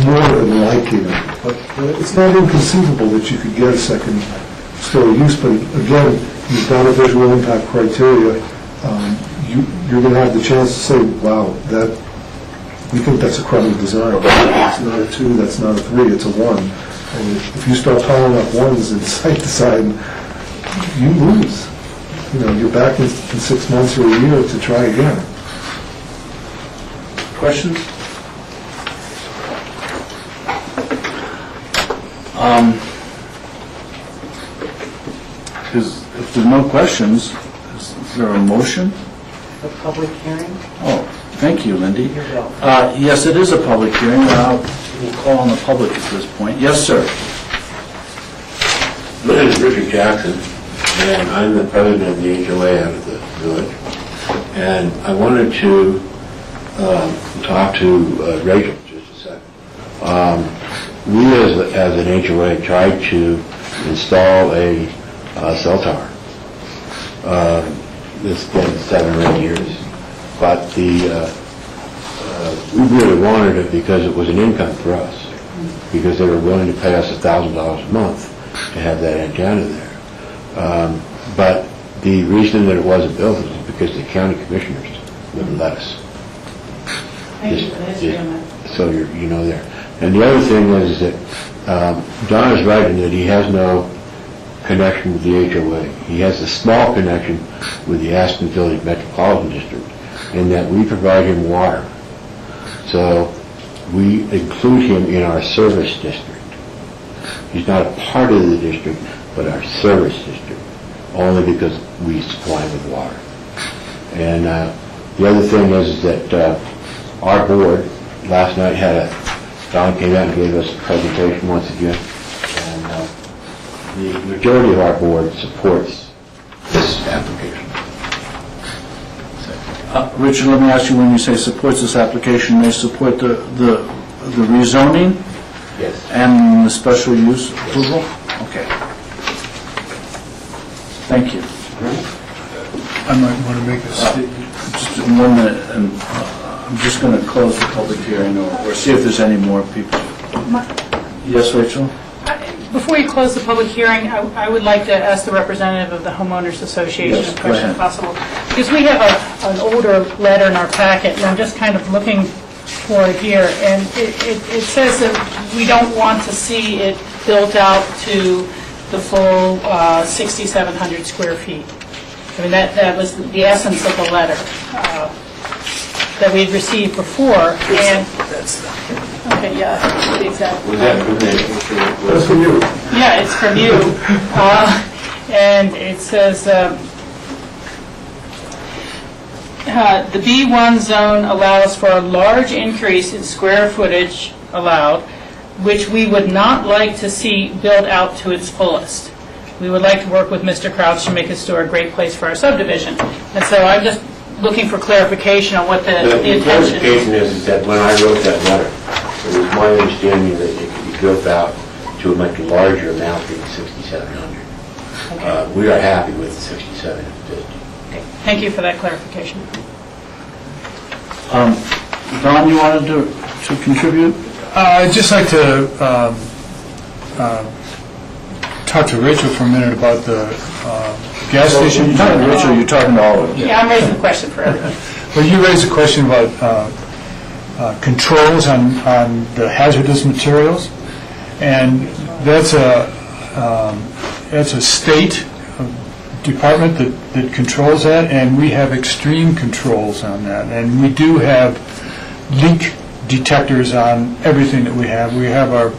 more than likely. But it's not inconceivable that you could get a second-story use, but again, you've got a visual impact criteria. You're going to have the chance to say, wow, we think that's a crummy design. It's not a 2, that's not a 3, it's a 1. And if you start piling up 1s in site design, you lose. You're back in 6 months or a year to try again. Questions? If there's no questions, is there a motion? A public hearing? Oh, thank you, Lindy. You're welcome. Yes, it is a public hearing. We'll call on the public at this point. Yes, sir. My name is Richard Jackson, and I'm the president of the HOA out of the village. And I wanted to talk to Rachel just a second. We, as an HOA, tried to install a cell tower. It's been 7 or 8 years, but we really wanted it because it was an income for us, because they were willing to pay us $1,000 a month to have that antenna there. But the reason that it wasn't built is because the county commissioners wouldn't let us. So you know there. And the other thing is that Don is right in that he has no connection with the HOA. He has a small connection with the Aspen Village Metropolitan District in that we provide him water. So we include him in our service district. He's not a part of the district, but our service district, only because we supply him with water. And the other thing is that our board last night Don came out and gave us a presentation once again, and the majority of our board supports this application. Richard, let me ask you, when you say supports this application, they support the rezoning? Yes. And the special use approval? Okay. Thank you. I might want to make a statement. Just in 1 minute, and I'm just going to close the public hearing or see if there's any more people. Yes, Rachel? Before you close the public hearing, I would like to ask the representative of the Homeowners Association Yes, a go question ahead. if possible. Because we have an older letter in our packet, and I'm just kind of looking for it here. And it says that we don't want to see it built out to the full 6,700 square feet. I mean, that was the essence of the letter that we had received before. And okay, yeah, exactly. Was that from the... That's for you. Yeah, it's from you. And it says, the B1 zone allows for a large increase in square footage allowed, which we would not like to see built out to its fullest. We would like to work with Mr. Crouch to make this store a great place for our subdivision. And so I'm just looking for clarification on what the intention clarification is. is that when I wrote that letter, it was my understanding that it could be built out to a much larger amount than 6,700. We are happy with the 6,750. Okay. Thank you for that clarification. Don, you wanted to contribute? I'd just like to talk to Rachel for a minute about the gas station. You're talking to Rachel, you're talking to all of us. Yeah, I'm raising the question for everyone. Well, you raised a question about controls on the hazardous materials, and that's a state department that controls that, and we have extreme controls on that. And we do have leak detectors on everything that we have. We have our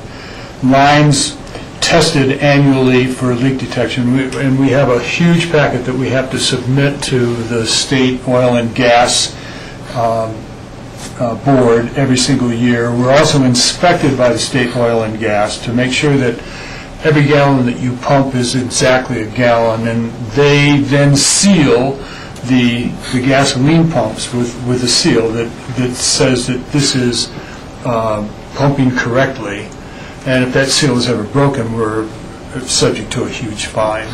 lines tested annually for leak detection, and we have a huge packet that we have to submit to the state oil and gas board every single year. We're also inspected by the state oil and gas to make sure that every gallon that you pump is exactly a gallon, and they then seal the gasoline pumps with a seal that says that this is pumping correctly. And if that seal is ever broken, we're subject to a huge fine.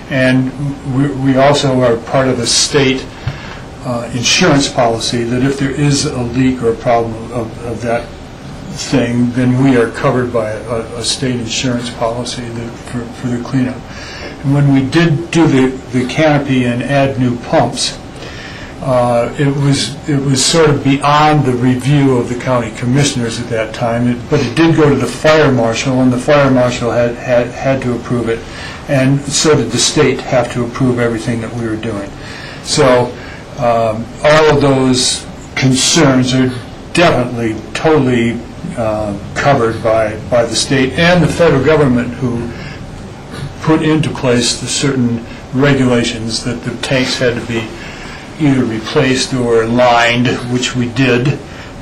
And we also are part of a state insurance policy that if there is a leak or a problem of that thing, then we are covered by a state insurance policy for the cleanup. And when we did do the canopy and add new pumps, it was sort of beyond the review of the county commissioners at that time, but it did go to the fire marshal, and the fire marshal had to approve it, and so did the state have to approve everything that we were doing. So all of those concerns are definitely totally covered by the state and the federal government, who put into place the certain regulations that the tanks had to be either replaced or lined, which we did,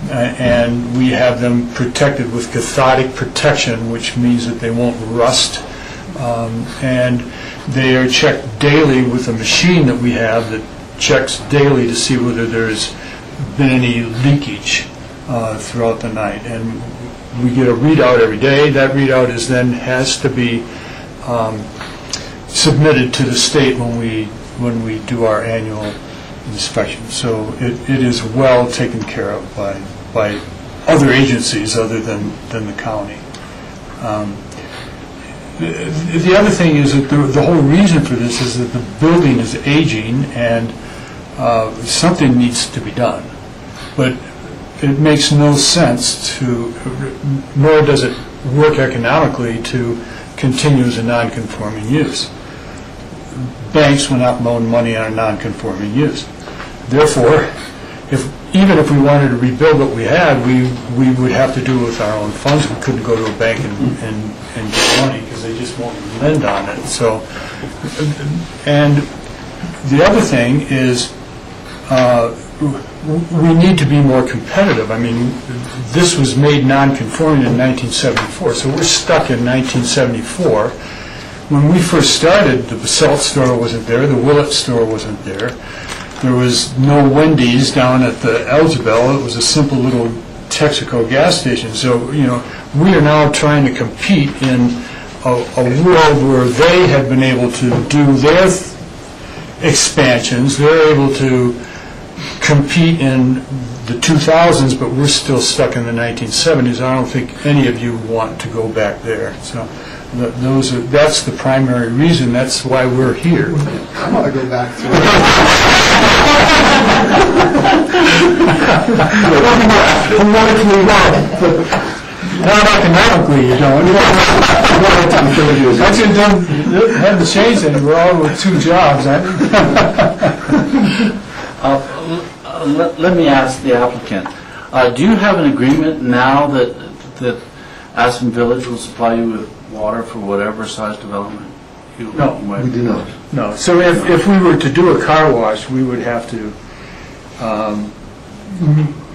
and we have them protected with cathodic protection, which means that they won't rust, and they are checked daily with a machine that we have that checks daily to see whether there's been any leakage throughout the night. And we get a readout every day. That readout has to be submitted to the state when we do our annual inspection. So it is well taken care of by other agencies other than the county. The other thing is that the whole reason for this is that the building is aging and something needs to be done. But it makes no sense nor does it work economically to continue as a non-conforming use. Banks will not loan money on a non-conforming use. Therefore, even if we wanted to rebuild what we had, we would have to do it with our own funds. We couldn't go to a bank and get money because they just won't lend on it. So, and the other thing is we need to be more competitive. I mean, this was made non-conforming in 1974, so we're stuck in 1974. When we first started, the BOCC store wasn't there, the Willett store wasn't there. There was no Wendy's down at the Elgibel. It was a simple little Texaco gas station. So, we are now trying to compete in a world where they have been able to do their expansions. They're able to compete in the 2000s, but we're still stuck in the 1970s. I don't think any of you want to go back there. So that's the primary reason. That's why we're here. I want to go back to Not economically, you don't. That's it. Haven't changed any. We're all with two jobs. Let me ask the applicant, do you have an agreement now that Aspen Village will supply you with water for whatever size development? No. We do not. No, so if we were to do a car wash, we would have to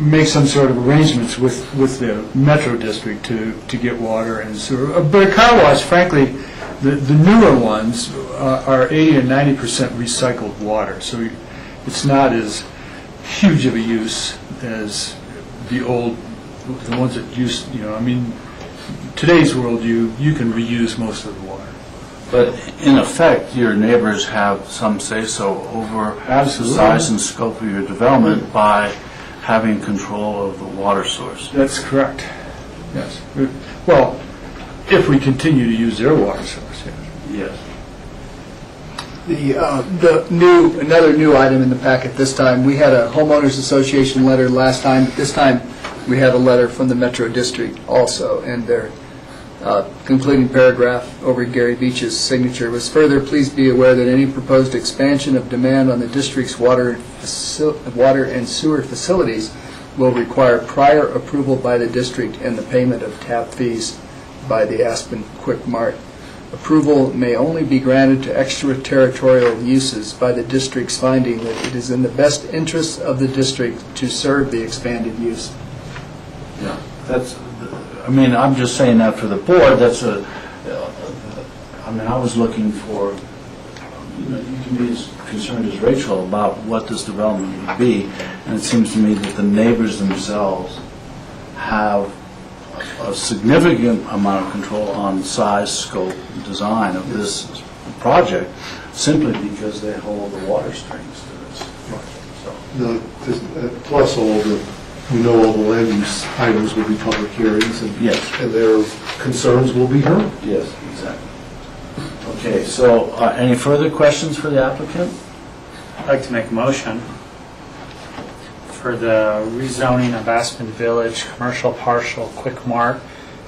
make some sort of arrangements with the Metro District to get water and sewer. But a car wash, frankly, the newer ones are 80 and 90% recycled water, so it's not as huge of a use as the ones that use, I mean, today's world, you can reuse most of the water. But in effect, your neighbors have some say-so over the size and scope of your development by having control of the water source. That's correct, yes. Well, if we continue to use their water source, yes. Yes. Another new item in the packet this time, we had a homeowners association letter last time, but this time we had a letter from the Metro District also, and their concluding paragraph over Gary Beach's signature was, further, please be aware that any proposed expansion of demand on the district's water and sewer facilities will require prior approval by the district and the payment of tap fees by the Aspen Quick Mart. Approval may only be granted to extraterritorial uses by the district's finding that it is in the best interest of the district to serve the expanded use. Yeah, I'm just saying that for the board, I was looking for, you can be as concerned as Rachel about what this development would be, and it seems to me that the neighbors themselves have a significant amount of control on size, scope, design of this project, simply because they hold the water strings to this project. So. Plus we know all the land use items will be public hearings, and yes, and their concerns will be heard. Yes, exactly. Okay, so any further questions for the applicant? I'd like to make a motion for the rezoning of Aspen Village Commercial Partial Quick Mart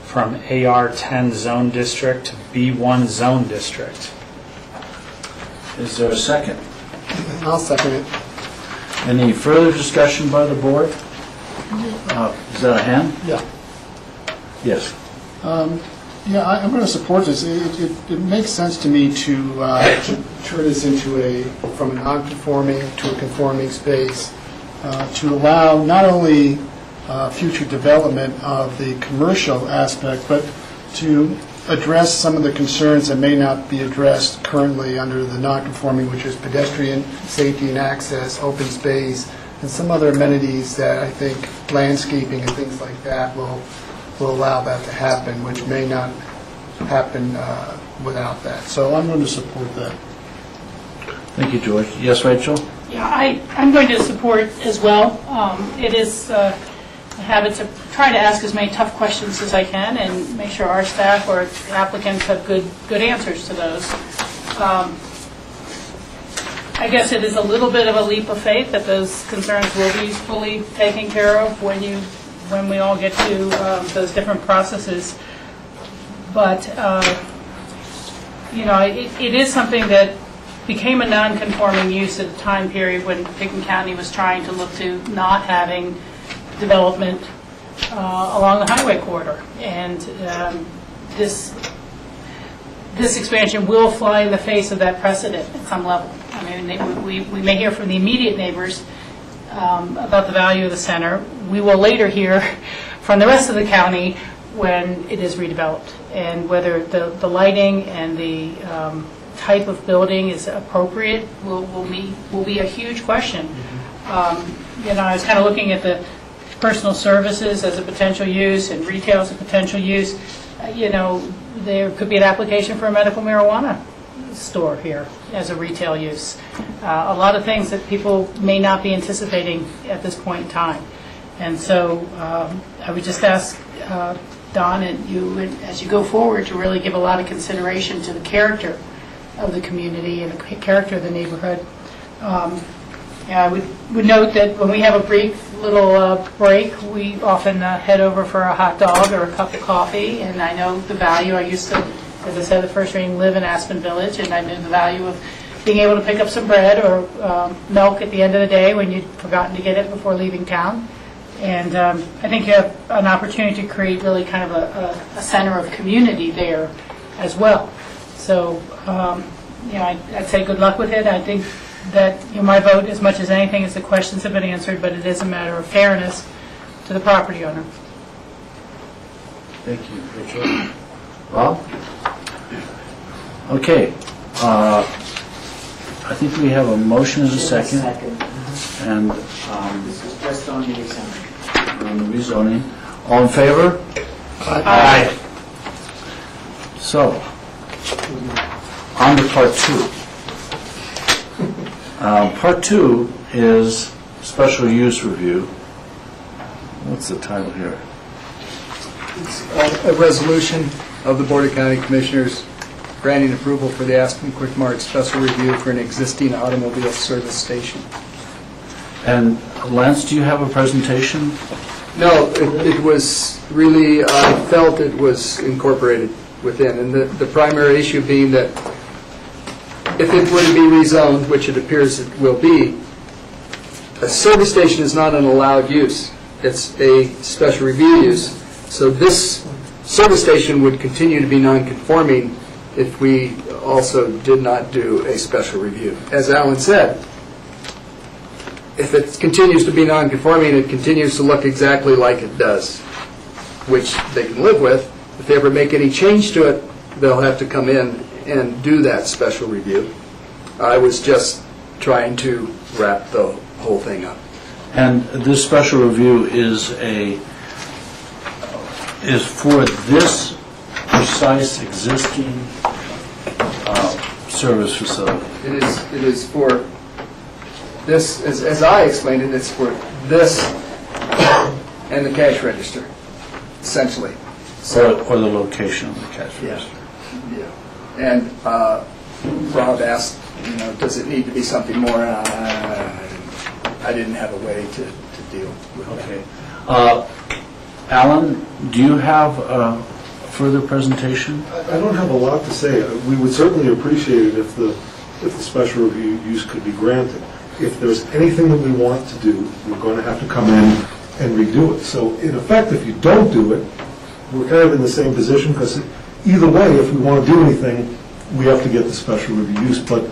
from AR10 Zone District to B1 Zone District. Is there a second? I'll second it. Any further discussion by the board? Is that a hand? Yeah. Yes. Yeah, I'm going to support this. It makes sense to me to turn this into from a non-conforming to a conforming space, to allow not only future development of the commercial aspect, but to address some of the concerns that may not be addressed currently under the non-conforming, which is pedestrian safety and access, open space, and some other amenities that I think landscaping and things like that will allow that to happen, which may not happen without that. So I'm going to support that. Thank you, George. Yes, Rachel? Yeah, I'm going to support as well. It is a habit to try to ask as many tough questions as I can and make sure our staff or applicants have good answers to those. I guess it is a little bit of a leap of faith that those concerns will be fully taken care of when we all get to those different processes. But it is something that became a non-conforming use at a time period when Pickens County was trying to look to not having development along the highway corridor. And this expansion will fly in the face of that precedent at some level. I mean, we may hear from the immediate neighbors about the value of the center. We will later hear from the rest of the county when it is redeveloped, and whether the lighting and the type of building is appropriate will be a huge question. I was kind of looking at the personal services as a potential use and retail as a potential use. There could be an application for a medical marijuana store here as a retail use. A lot of things that people may not be anticipating at this point in time. And so I would just ask Don and you, as you go forward, to really give a lot of consideration to the character of the community and the character of the neighborhood. I would note that when we have a brief little break, we often head over for a hot dog or a cup of coffee, and I know the value. I used to, as I said, the first reign, live in Aspen Village, and I knew the value of being able to pick up some bread or milk at the end of the day when you'd forgotten to get it before leaving town. And I think you have an opportunity to create really kind of a center of community there as well. So, I'd say good luck with it. I think that my vote, as much as anything, is the questions have been answered, but it is a matter of fairness to the property owner. Thank you, Rachel. Rob? Okay. I think we have a motion and a second. And This is just on the rezoning. on the rezoning. All in favor? Aye. So, on to part two. Part two is special use review. What's the title here? It's a resolution of the Board of County Commissioners granting approval for the Aspen Quick Mart special review for an existing automobile service station. And Lance, do you have a presentation? No, it was really, I felt it was incorporated within, and the primary issue being that if it were to be rezoned, which it appears it will be, a service station is not an allowed use. It's a special review use. So this service station would continue to be non-conforming if we also did not do a special review. As Alan said, if it continues to be non-conforming, it continues to look exactly like it does, which they can live with. If they ever make any change to it, they'll have to come in and do that special review. I was just trying to wrap the whole thing up. And this special review is for this precise existing service facility. It is for this, as I explained it, it's for this and the cash register, essentially. Or the location of the cash register. Yeah. And Rob asked, does it need to be something more? I didn't have a way to deal with that. Okay. Alan, do you have a further presentation? I don't have a lot to say. We would certainly appreciate it if the special review use could be granted. If there's anything that we want to do, we're going to have to come in and redo it. So in effect, if you don't do it, we're kind of in the same position, because either way, if we want to do anything, we have to get the special review use. But,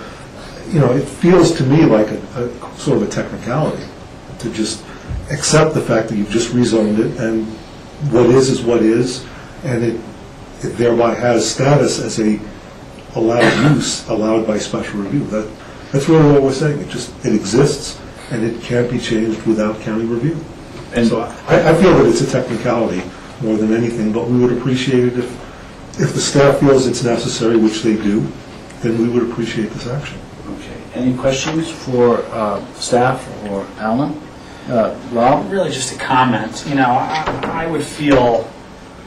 it feels to me like a sort of a technicality to just accept the fact that you've just rezoned it, and what is what is, and it thereby has status as a allowed use, allowed by special review. That's really what we're saying. It exists, and it can't be changed without county review. And so I feel that it's a technicality more than anything, but we would appreciate it if the staff feels it's necessary, which they do, then we would appreciate this action. Okay. Any questions for staff or Alan? Rob? Really just a comment. I would feel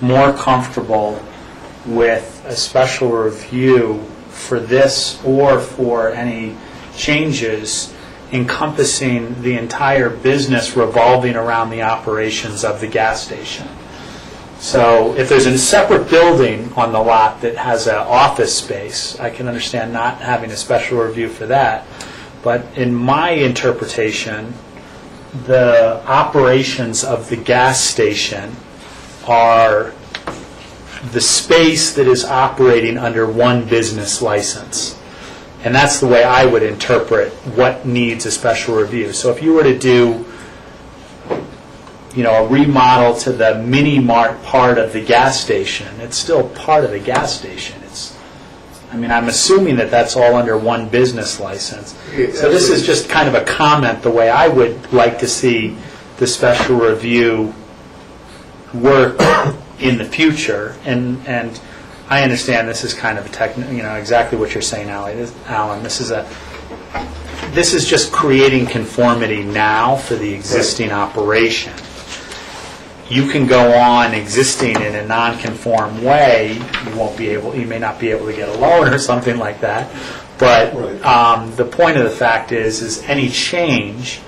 more comfortable with a special review for this or for any changes encompassing the entire business revolving around the operations of the gas station. So if there's a separate building on the lot that has an office space, I can understand not having a special review for that. But in my interpretation, the operations of the gas station are the space that is operating under one business license. And that's the way I would interpret what needs a special review. So if you were to do a remodel to the mini-mart part of the gas station, it's still part of the gas station. I'm assuming that that's all under one business license. So this is just kind of a comment, the way I would like to see the special review work in the future. And I understand this is kind of a exactly what you're saying, Alan. This is just creating conformity now for the existing operation. You can go on existing in a non-conform way. You may not be able to get a loan or something like that. But the point of the fact is any change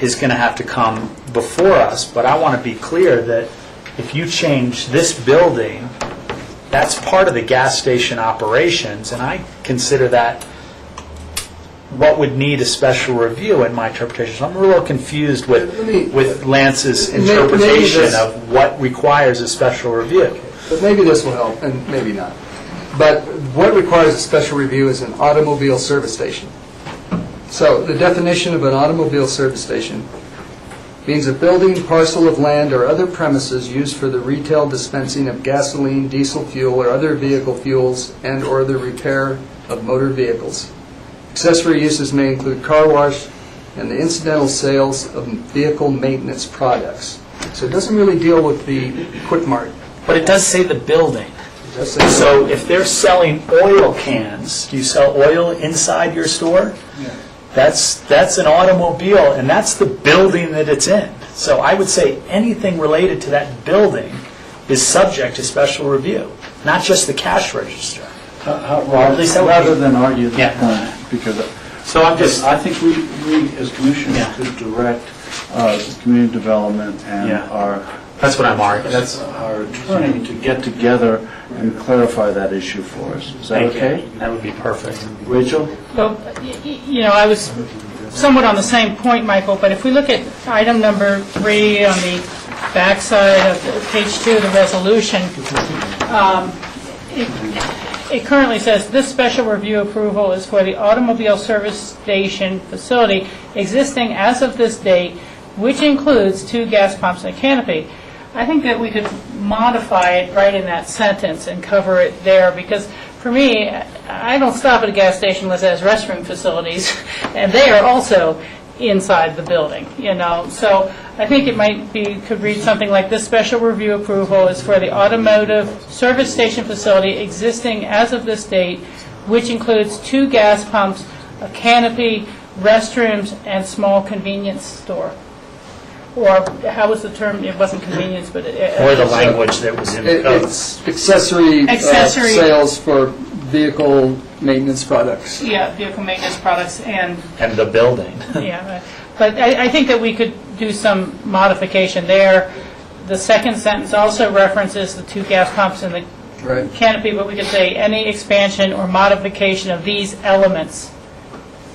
is going to have to come before us. But I want to be clear that if you change this building, that's part of the gas station operations, and I consider that what would need a special review in my interpretation. So I'm a little confused with Lance's interpretation of what requires a special review. But maybe this will help, and maybe not. But what requires a special review is an automobile service station. So the definition of an automobile service station means a building, parcel of land, or other premises used for the retail dispensing of gasoline, diesel fuel, or other vehicle fuels, and/or the repair of motor vehicles. Accessory uses may include car wash and the incidental sales of vehicle maintenance products. So it doesn't really deal with the Quick Mart. But it does say the building. So if they're selling oil cans, do you sell oil inside your store? That's an automobile, and that's the building that it's in. So I would say anything related to that building is subject to special review, not just the cash register. Well, rather than argue that point, because I think we as commissioners could direct community development and our That's what I'm arguing. That's our attorney to get together and clarify that issue for us. Is that okay? That would be perfect. Rachel? Well, I was somewhat on the same point, Michael, but if we look at item number 3 on the backside of page 2 of the resolution, it currently says, this special review approval is for the automobile service station facility existing as of this date, which includes 2 gas pumps and a canopy. I think that we could modify it right in that sentence and cover it there, because for me, I don't stop at a gas station unless it has restroom facilities, and they are also inside the building, So I think it could read something like, this special review approval is for the automotive service station facility existing as of this date, which includes 2 gas pumps, a canopy, restrooms, and small convenience store. Or how was the term? It wasn't convenience, but or the language that was in the code. It's accessory sales for vehicle maintenance products. Yeah, vehicle maintenance products and the building. Yeah, but I think that we could do some modification there. The second sentence also references the 2 gas pumps and the canopy, but we could say any expansion or modification of these elements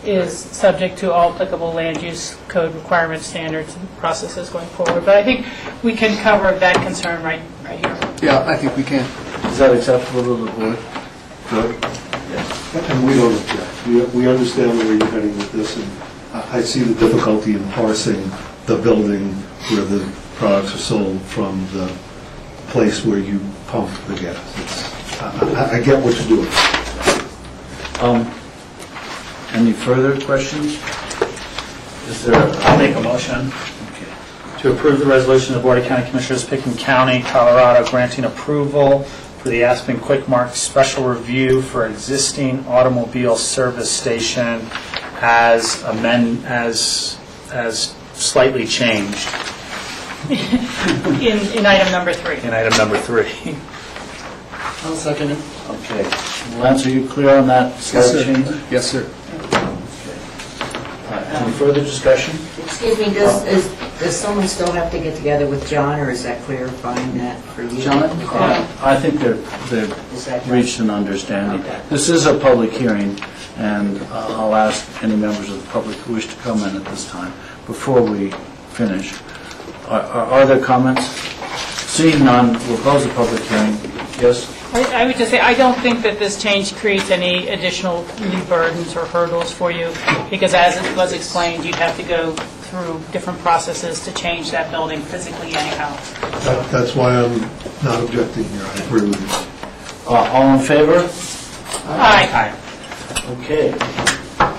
is subject to all applicable land use code requirements, standards, and processes going forward. But I think we can cover that concern right here. Yeah, I think we can. Is that acceptable to the board? Good? And we don't object. We understand where you're heading with this, and I see the difficulty in parsing the building where the products are sold from the place where you pump the gas. I get what you're doing. Any further questions? I'll make a motion to approve the resolution of the Board of County Commissioners, Pickens County, Colorado, granting approval for the Aspen Quick Mart special review for existing automobile service station as slightly changed. In item number 3. In item number 3. I'll second it. Okay. Lance, are you clear on that slight change? Yes, sir. Any further discussion? Excuse me, does someone still have to get together with John, or is that clarifying that for you? John? I think they've reached an understanding. This is a public hearing, and I'll ask any members of the public who wish to comment at this time before we finish. Are there comments? Seeing none, we'll close the public hearing. Yes? I would just say, I don't think that this change creates any additional new burdens or hurdles for you, because as it was explained, you'd have to go through different processes to change that building physically anyhow. That's why I'm not objecting here. I agree with you. All in favor? Aye. Okay.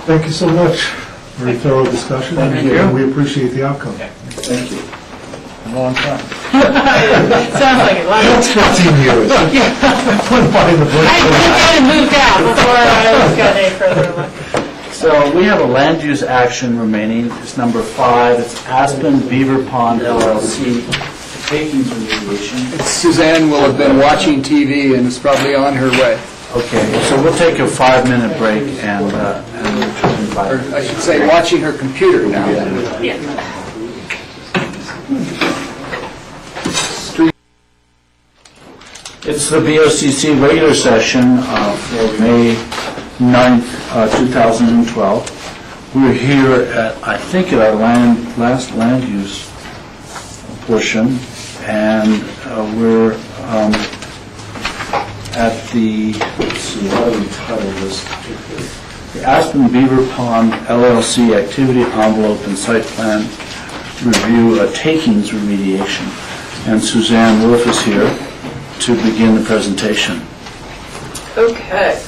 Thank you so much. Very thorough discussion. Thank you. And we appreciate the outcome. Thank you. A long time. Sounds like it. That's 15 years. Went by in the bush. I moved out before I got any further. So we have a land use action remaining. It's number 5. It's Aspen Beaver Pond LLC, takings remediation. Suzanne will have been watching TV and is probably on her way. Okay, so we'll take a 5-minute break and return by. Or I should say, watching her computer now. It's the BOCC regular session for May 9th, 2012. We're here at, I think, at our last land use portion, and we're at the, let's see, how do we title this? The Aspen Beaver Pond LLC Activity Envelope and Site Plan Review, a takings remediation. And Suzanne Wolf is here to begin the presentation. Okay.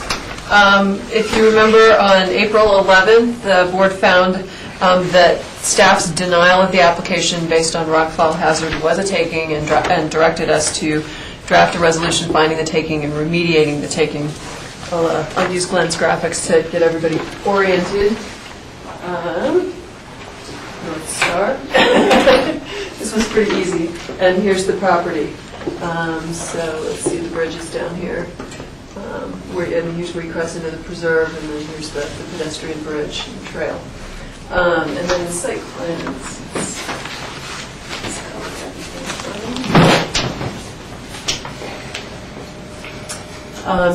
If you remember, on April 11th, the board found that staff's denial of the application based on rockfall hazard was a taking and directed us to draft a resolution finding the taking and remediating the taking. I'll use Glenn's graphics to get everybody oriented. North Star. This was pretty easy. And here's the property. So let's see, the bridge is down here. And here's where you cross into the preserve, and then here's the pedestrian bridge and trail. And then the site plans.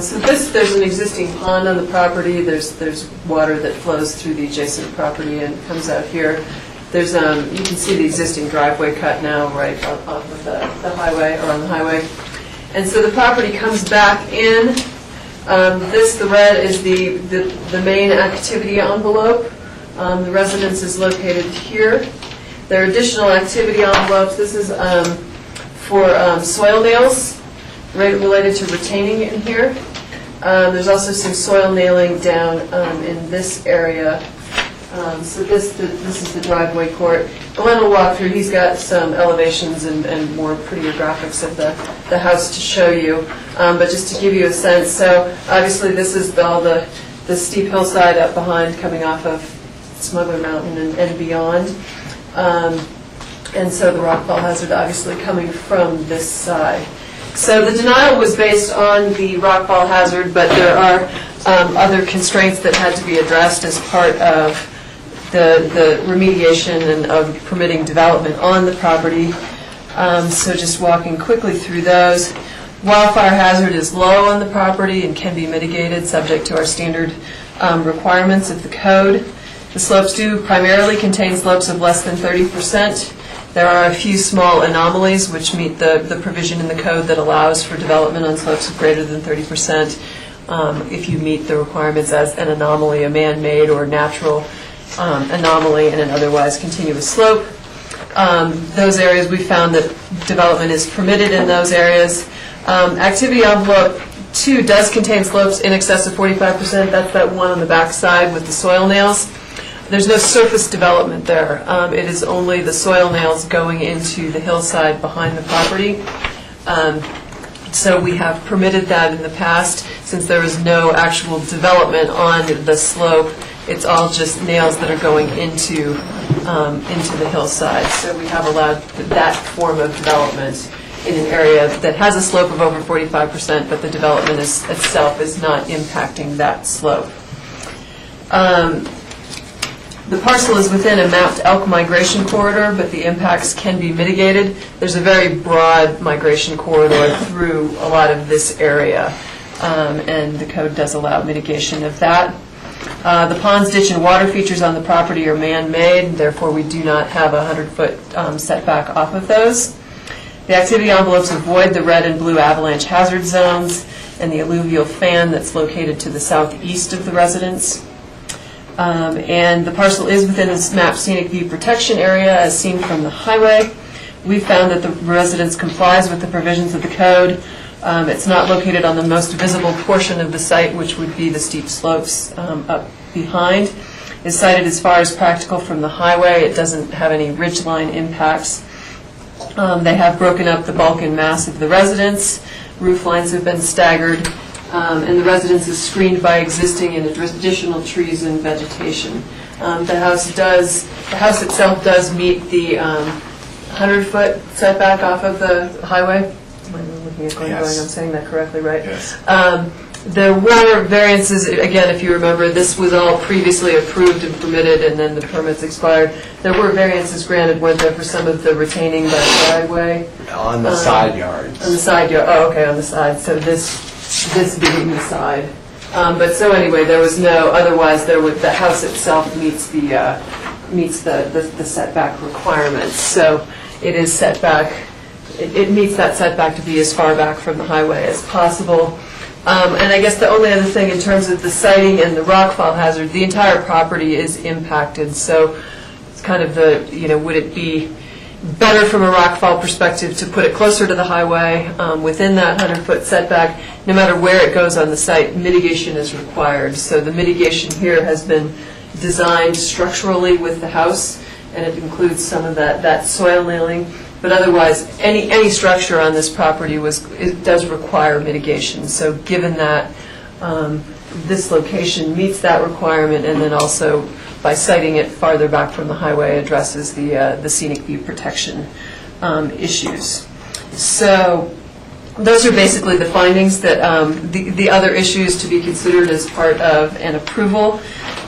So there's an existing pond on the property. There's water that flows through the adjacent property and comes out here. There's you can see the existing driveway cut now right off of the highway, or on the highway. And so the property comes back in. The red is the main activity envelope. The residence is located here. There are additional activity envelopes. This is for soil nails related to retaining in here. There's also some soil nailing down in this area. So this is the driveway court. Glenn will walk through. He's got some elevations and more prettier graphics of the house to show you. But just to give you a sense, so obviously this is all the steep hillside up behind coming off of Smuggler Mountain and beyond. And so the rockfall hazard obviously coming from this side. So the denial was based on the rockfall hazard, but there are other constraints that had to be addressed as part of the remediation and of permitting development on the property. So just walking quickly through those. Wildfire hazard is low on the property and can be mitigated subject to our standard requirements of the code. The slopes do primarily contain slopes of less than 30%. There are a few small anomalies which meet the provision in the code that allows for development on slopes of greater than 30% if you meet the requirements as an anomaly, a man-made or natural anomaly in an otherwise continuous slope. Those areas, we found that development is permitted in those areas. Activity envelope 2 does contain slopes in excess of 45%. That's that one on the back side with the soil nails. There's no surface development there. It is only the soil nails going into the hillside behind the property. So we have permitted that in the past. Since there is no actual development on the slope, it's all just nails that are going into the hillside. So we have allowed that form of development in an area that has a slope of over 45%, but the development itself is not impacting that slope. The parcel is within a mapped elk migration corridor, but the impacts can be mitigated. There's a very broad migration corridor through a lot of this area, and the code does allow mitigation of that. The ponds, ditch, and water features on the property are man-made, therefore we do not have a 100-foot setback off of those. The activity envelopes avoid the red and blue avalanche hazard zones and the alluvial fan that's located to the southeast of the residence. And the parcel is within this mapped scenic view protection area as seen from the highway. We found that the residence complies with the provisions of the code. It's not located on the most visible portion of the site, which would be the steep slopes up behind. It's sited as far as practical from the highway. It doesn't have any ridgeline impacts. They have broken up the bulk and mass of the residence. Roof lines have been staggered. And the residence is screened by existing and additional trees and vegetation. The house itself does meet the 100-foot setback off of the highway. I'm looking at Yes. I'm saying that correctly, right? Yes. There were variances, again, if you remember, this was all previously approved and permitted, and then the permits expired. There were variances granted, weren't there, for some of the retaining by the driveway? On the side yards. On the side yard, oh, okay, on the side. So this being the side. But so anyway, there was no, otherwise the house itself meets the setback requirements. So it is setback, it meets that setback to be as far back from the highway as possible. And I guess the only other thing in terms of the siting and the rockfall hazard, the entire property is impacted. So it's kind of the, would it be better from a rockfall perspective to put it closer to the highway within that 100-foot setback? No matter where it goes on the site, mitigation is required. So the mitigation here has been designed structurally with the house, and it includes some of that soil nailing. But otherwise, any structure on this property it does require mitigation. So given that this location meets that requirement, and then also by siting it farther back from the highway addresses the scenic view protection issues. So those are basically the findings. That the other issues to be considered as part of an approval.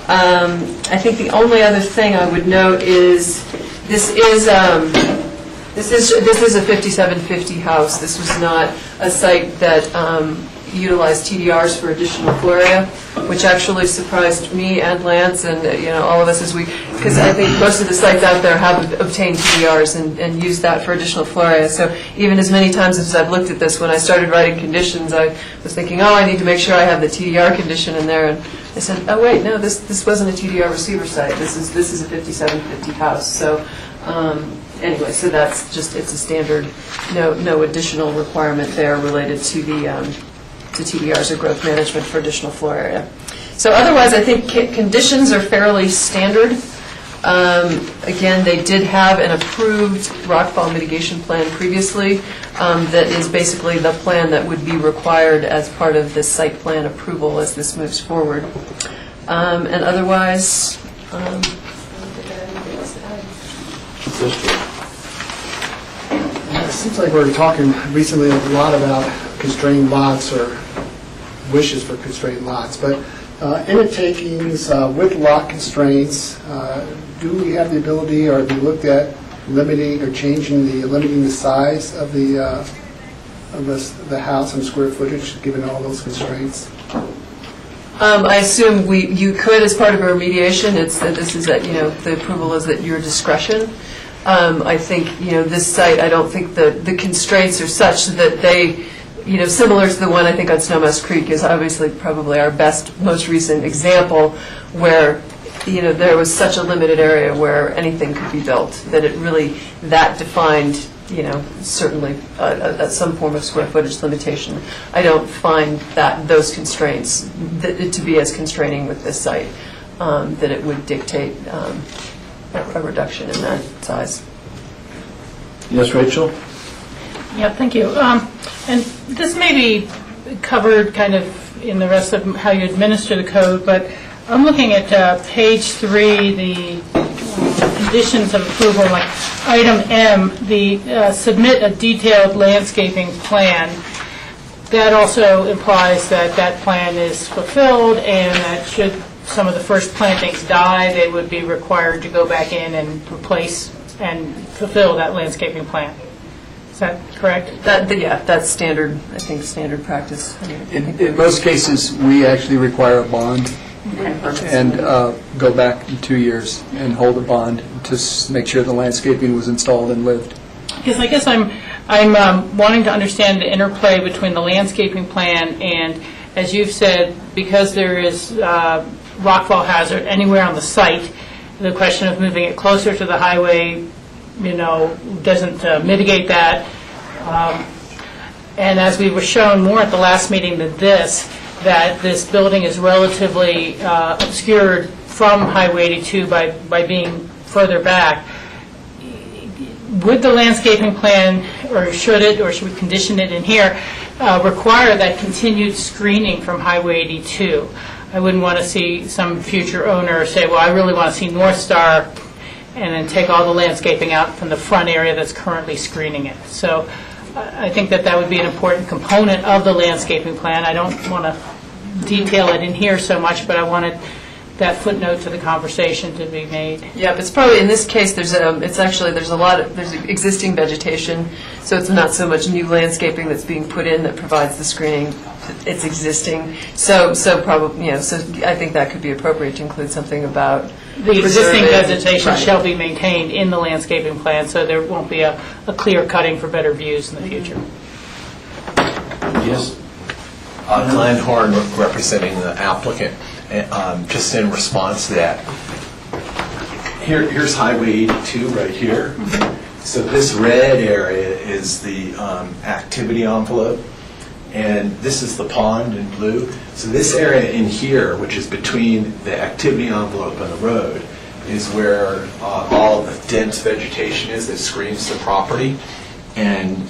I think the only other thing I would note is this is a 5750 house. This was not a site that utilized TDRs for additional floor area, which actually surprised me and Lance and all of us because I think most of the sites out there have obtained TDRs and used that for additional floor area. So even as many times as I've looked at this, when I started writing conditions, I was thinking, I need to make sure I have the TDR condition in there. And I said, oh wait, no, this wasn't a TDR receiver site. This is a 5750 house. So anyway, so that's just, it's a standard, no additional requirement there related to the to TDRs or growth management for additional floor area. So otherwise, I think conditions are fairly standard. Again, they did have an approved rockfall mitigation plan previously that is basically the plan that would be required as part of this site plan approval as this moves forward. And otherwise, It seems like we're talking recently a lot about constrained lots or wishes for constrained lots, but in the takings with lot constraints, do we have the ability, or have you looked at limiting or limiting the size of the house and square footage given all those constraints? I assume you could, as part of a remediation. This is at the approval is at your discretion. I think this site. I don't think the constraints are such that they. Similar to the one I think on Snowmass Creek is obviously probably our most recent example where, there was such a limited area where anything could be built that it really, that defined, certainly some form of square footage limitation. I don't find those constraints to be as constraining with this site, that it would dictate a reduction in that size. Yes, Rachel? Yeah, thank you. And this may be covered kind of in the rest of how you administer the code, but I'm looking at page 3, the conditions of approval, like item M, the submit a detailed landscaping plan. That also implies that plan is fulfilled, and that should some of the first plantings die, they would be required to go back in and replace and fulfill that landscaping plan. Is that correct? Yeah, that's standard, I think, standard practice. In most cases, we actually require a bond and go back in 2 years and hold a bond to make sure the landscaping was installed and lived. Because I guess I'm wanting to understand the interplay between the landscaping plan and, as you've said, because there is rockfall hazard anywhere on the site, the question of moving it closer to the highway, doesn't mitigate that. And as we were shown more at the last meeting than this, that this building is relatively obscured from Highway 82 by being further back. Would the landscaping plan, or should we condition it in here, require that continued screening from Highway 82? I wouldn't want to see some future owner say, well, I really want to see North Star, and then take all the landscaping out from the front area that's currently screening it. So I think that would be an important component of the landscaping plan. I don't want to detail it in here so much, but I wanted that footnote to the conversation to be made. Yeah, but it's probably, in this case, there's existing vegetation, so it's not so much new landscaping that's being put in that provides the screening. It's existing. So probably, so I think that could be appropriate to include something about the existing vegetation right. shall be maintained in the landscaping plan, so there won't be a clear cutting for better views in the future. Yes. Glenn Horn, representing the applicant. Just in response to that, here's Highway 82 right here. So this red area is the activity envelope, and this is the pond in blue. So this area in here, which is between the activity envelope and the road, is where all the dense vegetation is that screens the property. And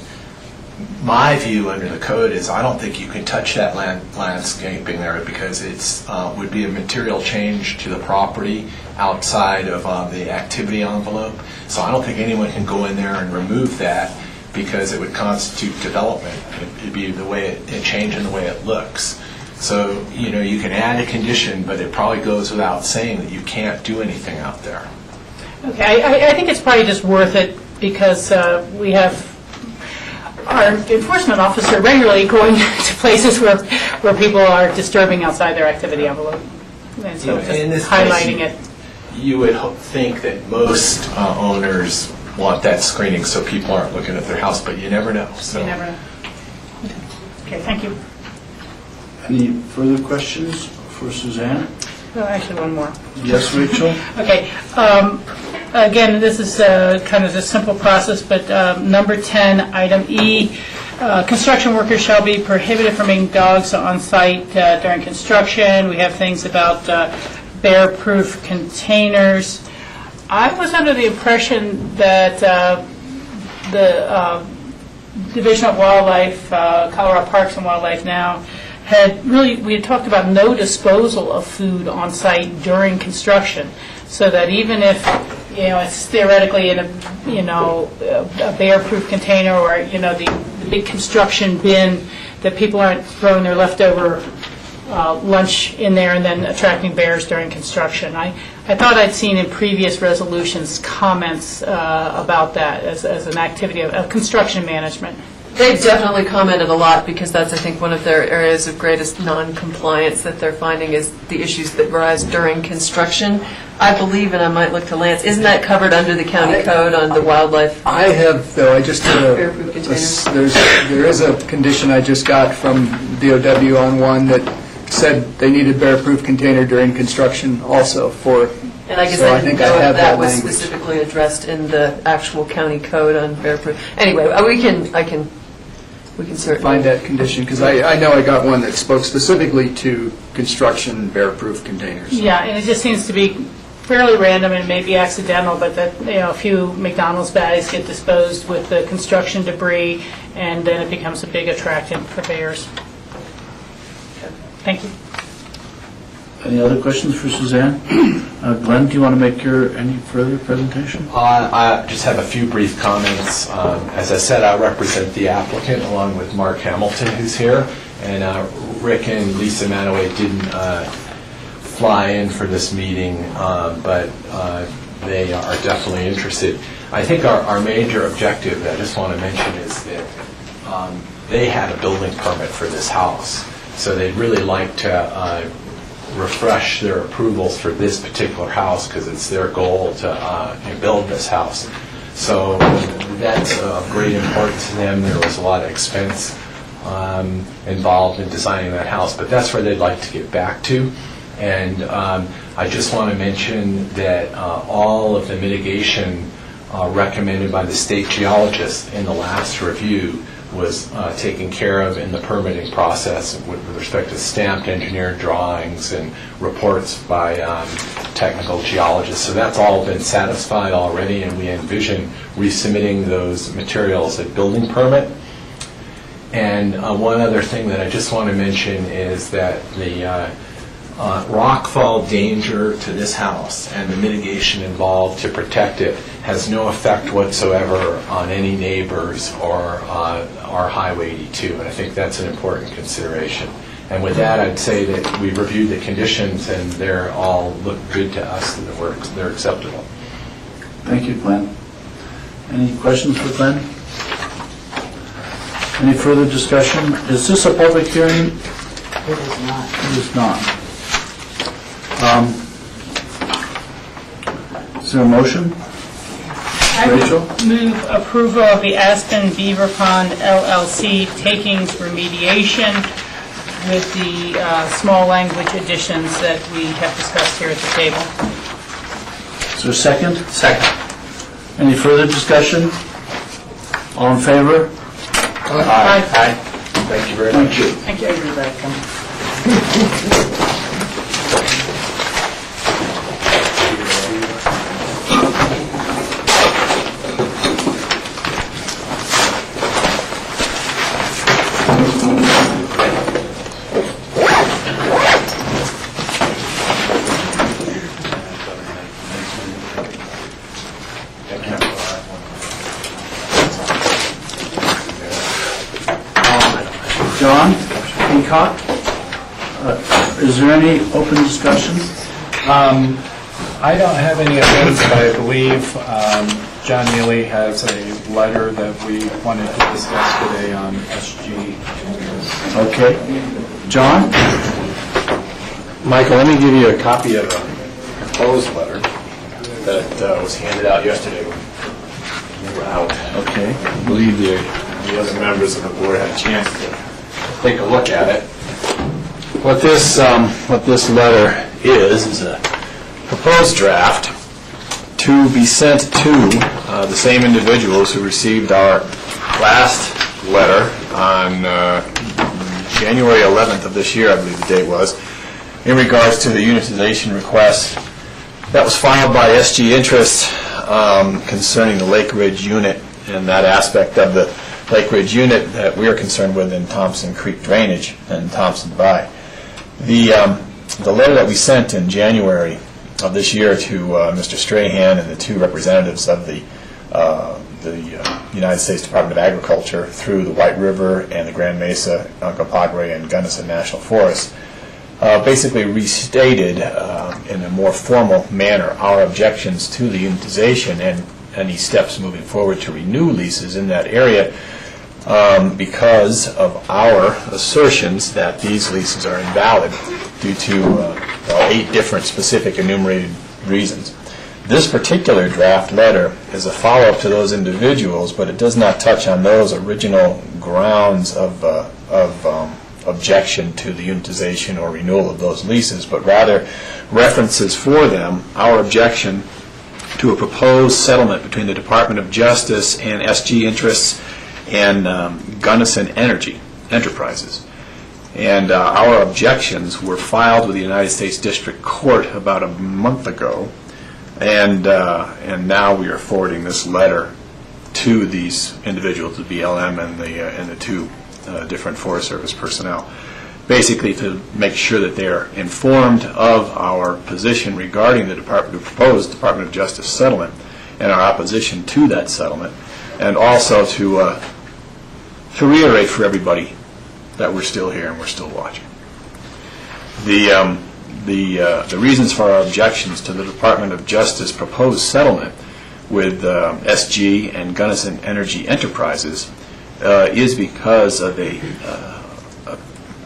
my view under the code is I don't think you can touch that landscaping there because it's would be a material change to the property outside of the activity envelope. So I don't think anyone can go in there and remove that because it would constitute development. It'd be the way a change in the way it looks. So, you know, you can add a condition, but it probably goes without saying that you can't do anything out there. Okay, I think it's probably just worth it because we have our enforcement officer regularly going to places where people are disturbing outside their activity envelope. And so just in this highlighting case, it. You would think that most owners want that screening so people aren't looking at their house, but you never know. So. You never know. Okay, thank you. Any further questions for Suzanne? Oh, actually, one more. Yes, Rachel? Okay. Again, this is kind of a simple process, but number 10, item E, construction workers shall be prohibited from bringing dogs on site during construction. We have things about bear-proof containers. I was under the impression that the Division of Wildlife, Colorado Parks and Wildlife now, we had talked about no disposal of food on site during construction, so that even if, you know, it's theoretically in a bear-proof container or, you know, the big construction bin, that people aren't throwing their leftover lunch in there and then attracting bears during construction. I thought I'd seen in previous resolutions comments about that as an activity of construction management. They've definitely commented a lot because that's, I think, one of their areas of greatest non-compliance that they're finding is the issues that arise during construction. I believe, and I might look to Lance, isn't that covered under the county code on the wildlife? I have, though, I just did Bear-proof containers. there is a condition I just got from DOW on one that said they needed bear-proof container during construction also for. And I guess so I didn't think I know have if that was language. specifically addressed in the actual county code on bear-proof. Anyway, we can certainly Find that condition, because I know I got one that spoke specifically to construction bear-proof containers. Yeah, and it just seems to be fairly random and maybe accidental, but that, you know, a few McDonald's bags get disposed with the construction debris, and then it becomes a big attractant for bears. Thank you. Any other questions for Suzanne? Glenn, do you want to make any further presentation? I just have a few brief comments. As I said, I represent the applicant along with Mark Hamilton, who's here, and Rick and Lisa Manaway didn't fly in for this meeting, but they are definitely interested. I think our major objective that I just want to mention is that they had a building permit for this house, so they'd really like to refresh their approvals for this particular house because it's their goal to build this house. So that's of great importance to them. There was a lot of expense involved in designing that house, but that's where they'd like to get back to. And I just want to mention that all of the mitigation recommended by the state geologist in the last review was taken care of in the permitting process with respect to stamped engineered drawings and reports by technical geologists. So that's all been satisfied already, and we envision resubmitting those materials at building permit. And one other thing that I just want to mention is that the rockfall danger to this house and the mitigation involved to protect it has no effect whatsoever on any neighbors or Highway 82, and I think that's an important consideration. And with that, I'd say that we reviewed the conditions and they're all look good to us and they're acceptable. Thank you, Glenn. Any questions for Glenn? Any further discussion? Is this a public hearing? It is not. It is not. Is there a motion? Rachel? I move approval of the Aspen Beaver Pond LLC takings remediation with the small language additions that we have discussed here at the table. Is there a second? Second. Any further discussion? All in favor? Aye. Thank you very much. Thank you. Thank you. John Peacock, is there any open discussion? I don't have any events, but I believe John Neely has a letter that we wanted to discuss today on SG. Okay. John? Michael, let me give you a copy of a proposed letter that was handed out yesterday when you were out. Okay. I believe the other members of the board had a chance to take a look at it. What this letter is a proposed draft to be sent to the same individuals who received our last letter on January 11th of this year, I believe the date was, in regards to the unitization request that was filed by SG Interest concerning the Lake Ridge unit and that aspect of the Lake Ridge unit that we are concerned with in Thompson Creek Drainage and Thompson Divide. The letter that we sent in January of this year to Mr. Strahan and the two representatives of the United States Department of Agriculture through the White River and the Grand Mesa, Uncompahgre, and Gunnison National Forests basically restated in a more formal manner our objections to the unitization and any steps moving forward to renew leases in that area because of our assertions that these leases are invalid due to 8 different specific enumerated reasons. This particular draft letter is a follow-up to those individuals, but it does not touch on those original grounds of objection to the unitization or renewal of those leases, but rather references for them our objection to a proposed settlement between the Department of Justice and SG Interests and Gunnison Energy Enterprises. And our objections were filed with the United States District Court about a month ago, and now we are forwarding this letter to these individuals, the BLM and the two different Forest Service personnel, basically to make sure that they are informed of our position regarding the proposed Department of Justice settlement and our opposition to that settlement, and also to reiterate for everybody that we're still here and we're still watching. The reasons for our objections to the Department of Justice proposed settlement with SG and Gunnison Energy Enterprises is because of a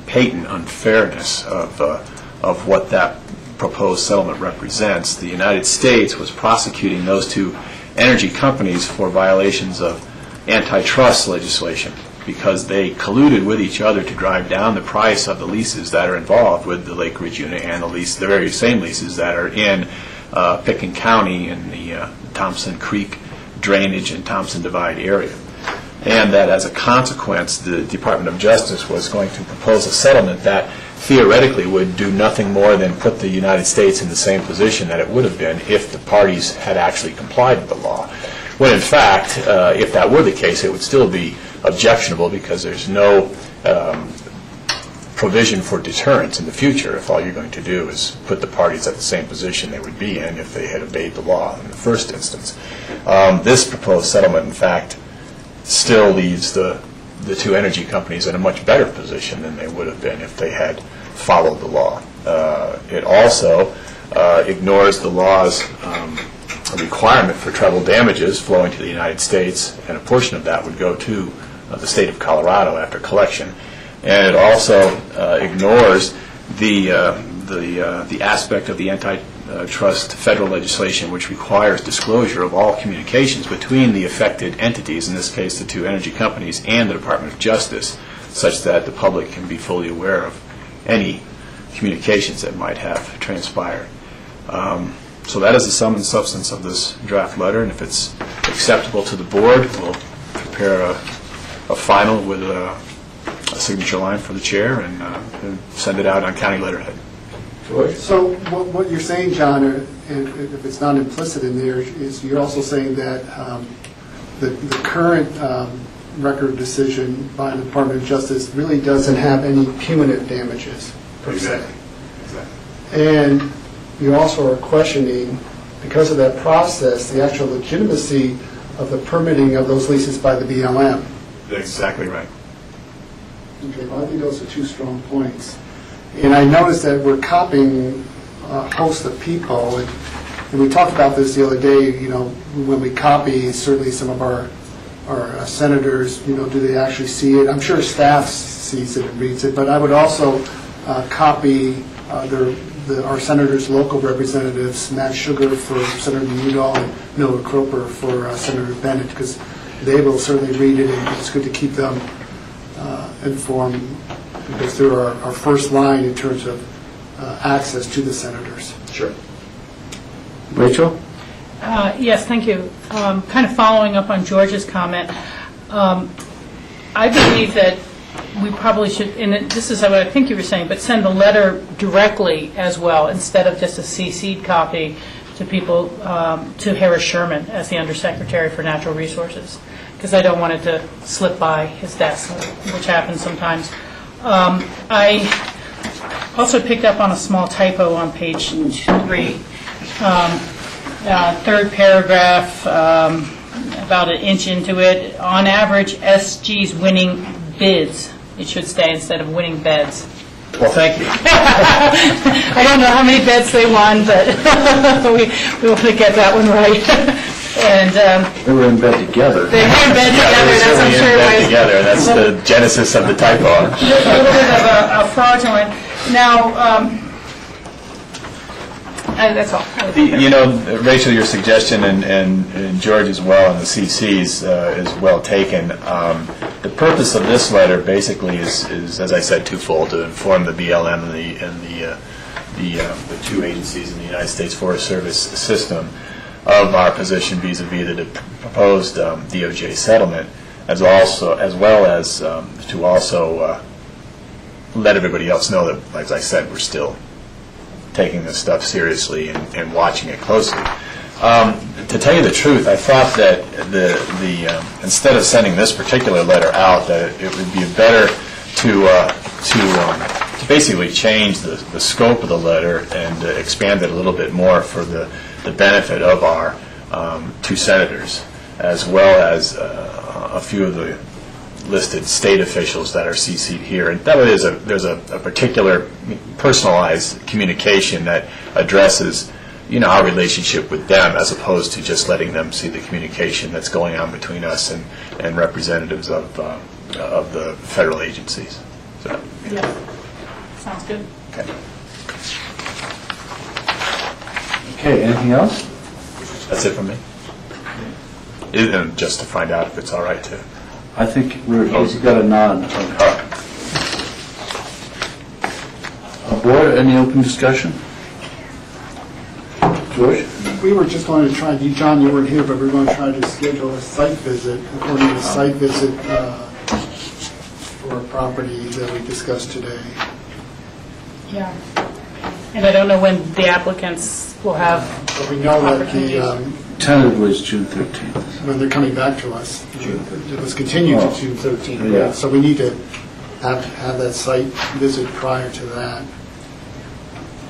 patent unfairness of what that proposed settlement represents. The United States was prosecuting those two energy companies for violations of antitrust legislation because they colluded with each other to drive down the price of the leases that are involved with the Lake Ridge unit and the very same leases that are in Pickens County in the Thompson Creek Drainage and Thompson Divide area. And that as a consequence, the Department of Justice was going to propose a settlement that theoretically would do nothing more than put the United States in the same position that it would have been if the parties had actually complied with the law. When in fact, if that were the case, it would still be objectionable because there's no provision for deterrence in the future if all you're going to do is put the parties at the same position they would be in if they had obeyed the law in the first instance. This proposed settlement, in fact, still leaves the two energy companies in a much better position than they would have been if they had followed the law. It also ignores the law's requirement for treble damages flowing to the United States, and a portion of that would go to the state of Colorado after collection. And it also ignores the aspect of the antitrust federal legislation which requires disclosure of all communications between the affected entities, in this case the two energy companies and the Department of Justice, such that the public can be fully aware of any communications that might have transpired. So that is the sum and substance of this draft letter, and if it's acceptable to the board, we'll prepare a final with a signature line for the chair and send it out on county letterhead. So what you're saying, John, if it's not implicit in there, is you're also saying that the current record decision by the Department of Justice really doesn't have any punitive damages, per se. Exactly. And you also are questioning, because of that process, the actual legitimacy of the permitting of those leases by the BLM. That's exactly right. Okay, well, I think those are two strong points. And I noticed that we're copying a host of people, and we talked about this the other day, when we copy, certainly some of our senators, do they actually see it? I'm sure staff sees it and reads it, but I would also copy our senators' local representatives, Matt Sugar for Senator Udall and Miller Croper for Senator Bennett, because they will certainly read it, and it's good to keep them informed, because they're our first line in terms of access to the senators. Sure. Rachel? Yes, thank you. Kind of following up on George's comment, I believe that we probably should, and this is what I think you were saying, but send the letter directly as well, instead of just a CC'd copy to people, to Harris Sherman as the Undersecretary for Natural Resources, because I don't want it to slip by his desk, which happens sometimes. I also picked up on a small typo on page 3. Third paragraph, about an inch into it. On average, SG's winning bids. It should stay instead of winning beds. Well, thank you. I don't know how many beds they won, but we want to get that one right. And they were in bed together. They were in bed together. That's, I'm sure, in bed together. That's the genesis of the typo. A little bit of a fraudulent. Now, that's all. Rachel, your suggestion, and George as well, and the CC's is well taken. The purpose of this letter basically is, as I said, twofold: to inform the BLM and the two agencies in the United States Forest Service system of our position vis-a-vis the proposed DOJ settlement, as well as to also let everybody else know that, as I said, we're still taking this stuff seriously and watching it closely. To tell you the truth, I thought that instead of sending this particular letter out, that it would be better to basically change the scope of the letter and expand it a little bit more for the benefit of our two senators, as well as a few of the listed state officials that are CC'd here. And that way there's a particular personalized communication that addresses our relationship with them, as opposed to just letting them see the communication that's going on between us and representatives of the federal agencies. So, yeah, sounds good. Okay. Okay, anything else? That's it from me. And just to find out if it's all right to... I think we've got a nod. Board, any open discussion? George? We were just going to try, John, you weren't here, but we were going to try to schedule a site visit, according to the site visit for a property that we discussed today. Yeah. And I don't know when the applicants will have But we know that opportunities. Tentatively it's June 13th. when they're coming back to us. It was continued to June 13th. Yeah. So we need to have that site visit prior to that.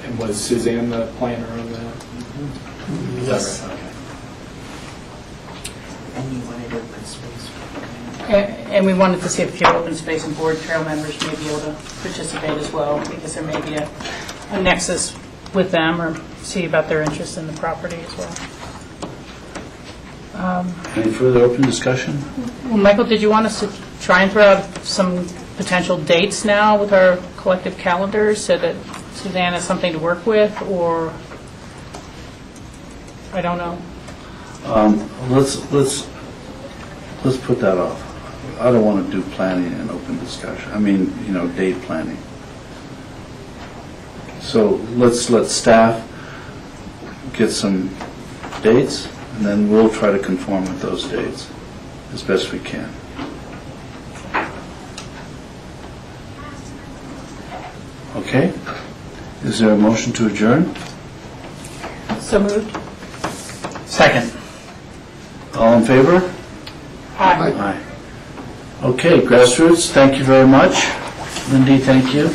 And was Suzanne the planner of that? Yes. And you wanted open space. And we wanted to see if your open space and board trail members may be able to participate as well, because there may be a nexus with them, or see about their interest in the property as well. Any further open discussion? Well, Michael, did you want us to try and throw out some potential dates now with our collective calendars, so that Suzanne has something to work with, or, I don't know. Let's put that off. I don't want to do planning and open discussion, I mean, date planning. So let's let staff get some dates, and then we'll try to conform with those dates as best we can. Okay? Is there a motion to adjourn? So moved. Second. All in favor? Aye. Aye. Okay, grassroots, thank you very much. Lindy, thank you.